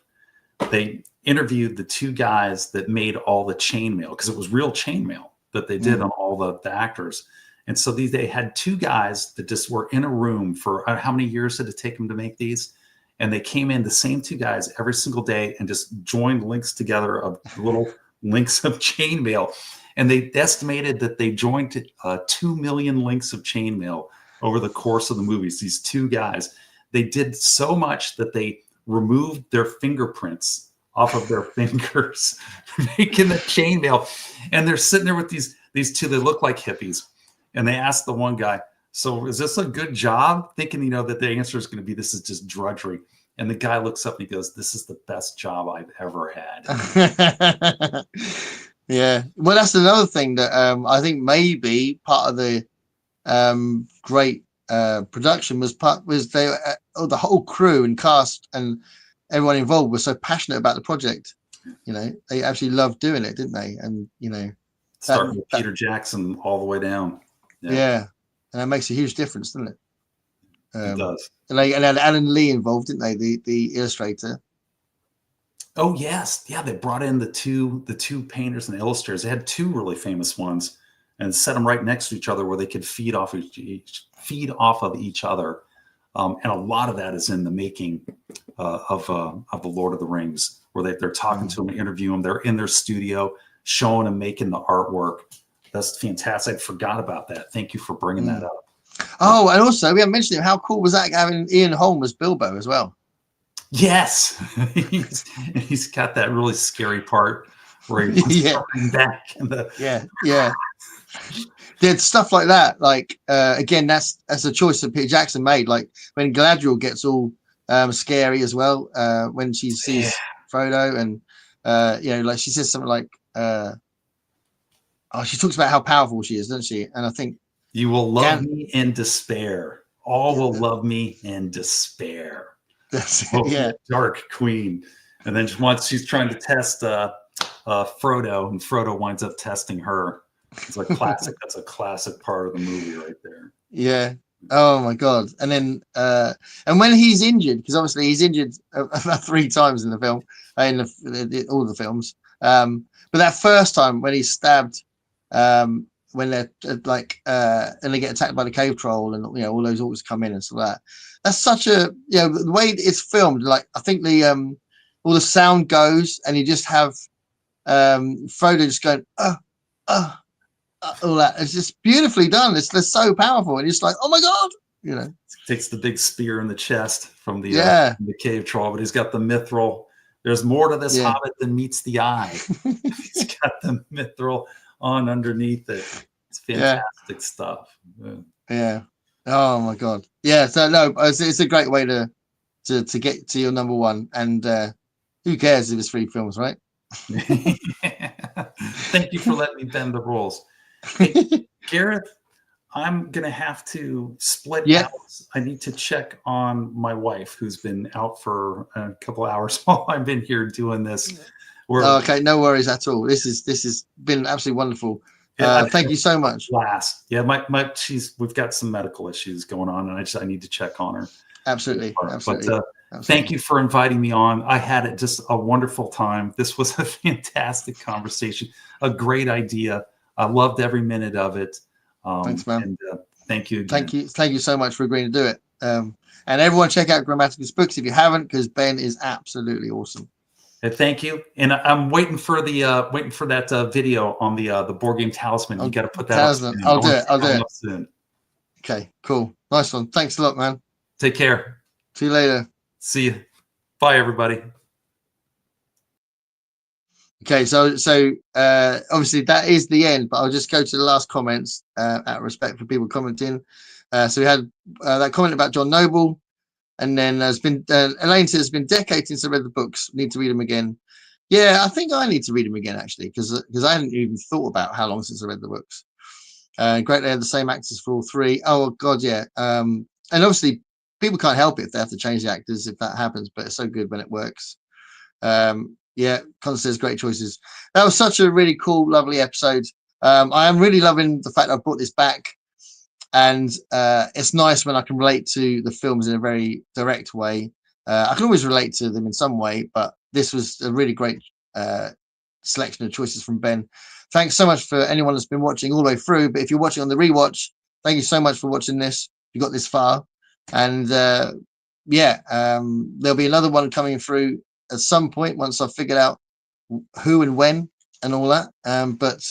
they interviewed the two guys that made all the chainmail, because it was real chainmail that they did on all the actors. And so they had two guys that just were in a room for how many years did it take them to make these? And they came in, the same two guys, every single day, and just joined links together of little links of chainmail. And they estimated that they joined 2 million links of chainmail over the course of the movies. These two guys, they did so much that they removed their fingerprints off of their fingers, making the chainmail. And they're sitting there with these two that look like hippies. And they asked the one guy, "So is this a good job?" Thinking, that the answer is going to be, this is just drudgery. And the guy looks up and he goes, "This is the best job I've ever had." Yeah. Well, that's another thing that I think maybe part of the great production was the whole crew and cast and everyone involved was so passionate about the project. They actually loved doing it, didn't they? And starting with Peter Jackson all the way down. Yeah. And that makes a huge difference, doesn't it? It does. And they had Alan Lee involved, didn't they? The illustrator. Oh yes, yeah. They brought in the two painters and illustrators. They had two really famous ones, and set them right next to each other where they could feed off of each other. And a lot of that is in the making of the Lord of the Rings, where they're talking to them, interviewing them. They're in their studio, showing and making the artwork. That's fantastic. I forgot about that. Thank you for bringing that up. Oh, and also we haven't mentioned him. How cool was that having Ian Holm as Bilbo as well? Yes, he's got that really scary part where he's coming back. Yeah. Did stuff like that. Like again, that's a choice that Peter Jackson made. Like when Galadriel gets all scary as well when she sees Frodo, and like she says something like, she talks about how powerful she is, doesn't she? And I think you will love me in despair. All will love me in despair. Dark queen. And then once she's trying to test Frodo, and Frodo winds up testing her. It's a classic. That's a classic part of the movie right there. Yeah. Oh my God. And then and when he's injured, because obviously he's injured about 3 times in the film, in all the films. But that first time when he's stabbed, when they're and they get attacked by the cave troll, and all those orcs come in and stuff like that. That's such a the way it's filmed. Like I think the all the sound goes, and you just have Frodo just going all that. It's just beautifully done. It's so powerful, and it's like, oh my God, takes the big spear in the chest from the cave troll, but he's got the mithril. There's more to this hobbit than meets the eye. He's got the mithril on underneath it. It's fantastic stuff. Yeah. Oh my God. Yeah. So no, it's a great way to get to your number one. And who cares if it's 3 films, right? Thank you for letting me bend the rules. Hey, Gareth, I'm gonna have to split out. I need to check on my wife, who's been out for a couple hours while I've been here doing this. Okay, no worries at all. This has been absolutely wonderful. Thank you so much. Yeah, we've got some medical issues going on, and I need to check on her. Absolutely. But thank you for inviting me on. I had just a wonderful time. This was a fantastic conversation, a great idea. I loved every minute of it. Thanks, man. And thank you again. Thank you so much for agreeing to do it. And everyone check out Grammaticus Books if you haven't, because Ben is absolutely awesome. Thank you. And I'm waiting for that video on the board game Talisman. You got to put that up soon. I'll do it soon. Okay, cool. Nice one. Thanks a lot, man. Take care. See you later. See you. Bye, everybody. Okay, so obviously that is the end, but I'll just go to the last comments out of respect for people commenting. So we had that comment about John Noble, and then there's been Elaine says it's been decades since I read the books. Need to read them again. Yeah, I think I need to read them again actually, because I hadn't even thought about how long since I read the books. Great, they had the same actors for all 3. Oh God, yeah. And obviously people can't help it if they have to change the actors if that happens, but it's so good when it works. Yeah, Constance says great choices. That was such a really cool, lovely episode. I am really loving the fact I've brought this back, and it's nice when I can relate to the films in a very direct way. I can always relate to them in some way, but this was a really great selection of choices from Ben. Thanks so much for anyone that's been watching all the way through. But if you're watching on the rewatch, thank you so much for watching this. You got this far, and there'll be another one coming through at some point once I've figured out who and when and all that. But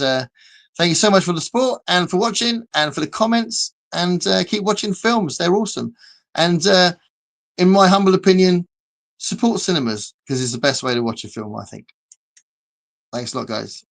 thank you so much for the support and for watching and for the comments, and keep watching films. They're awesome. And in my humble opinion, support cinemas, because it's the best way to watch a film, I think. Thanks a lot, guys.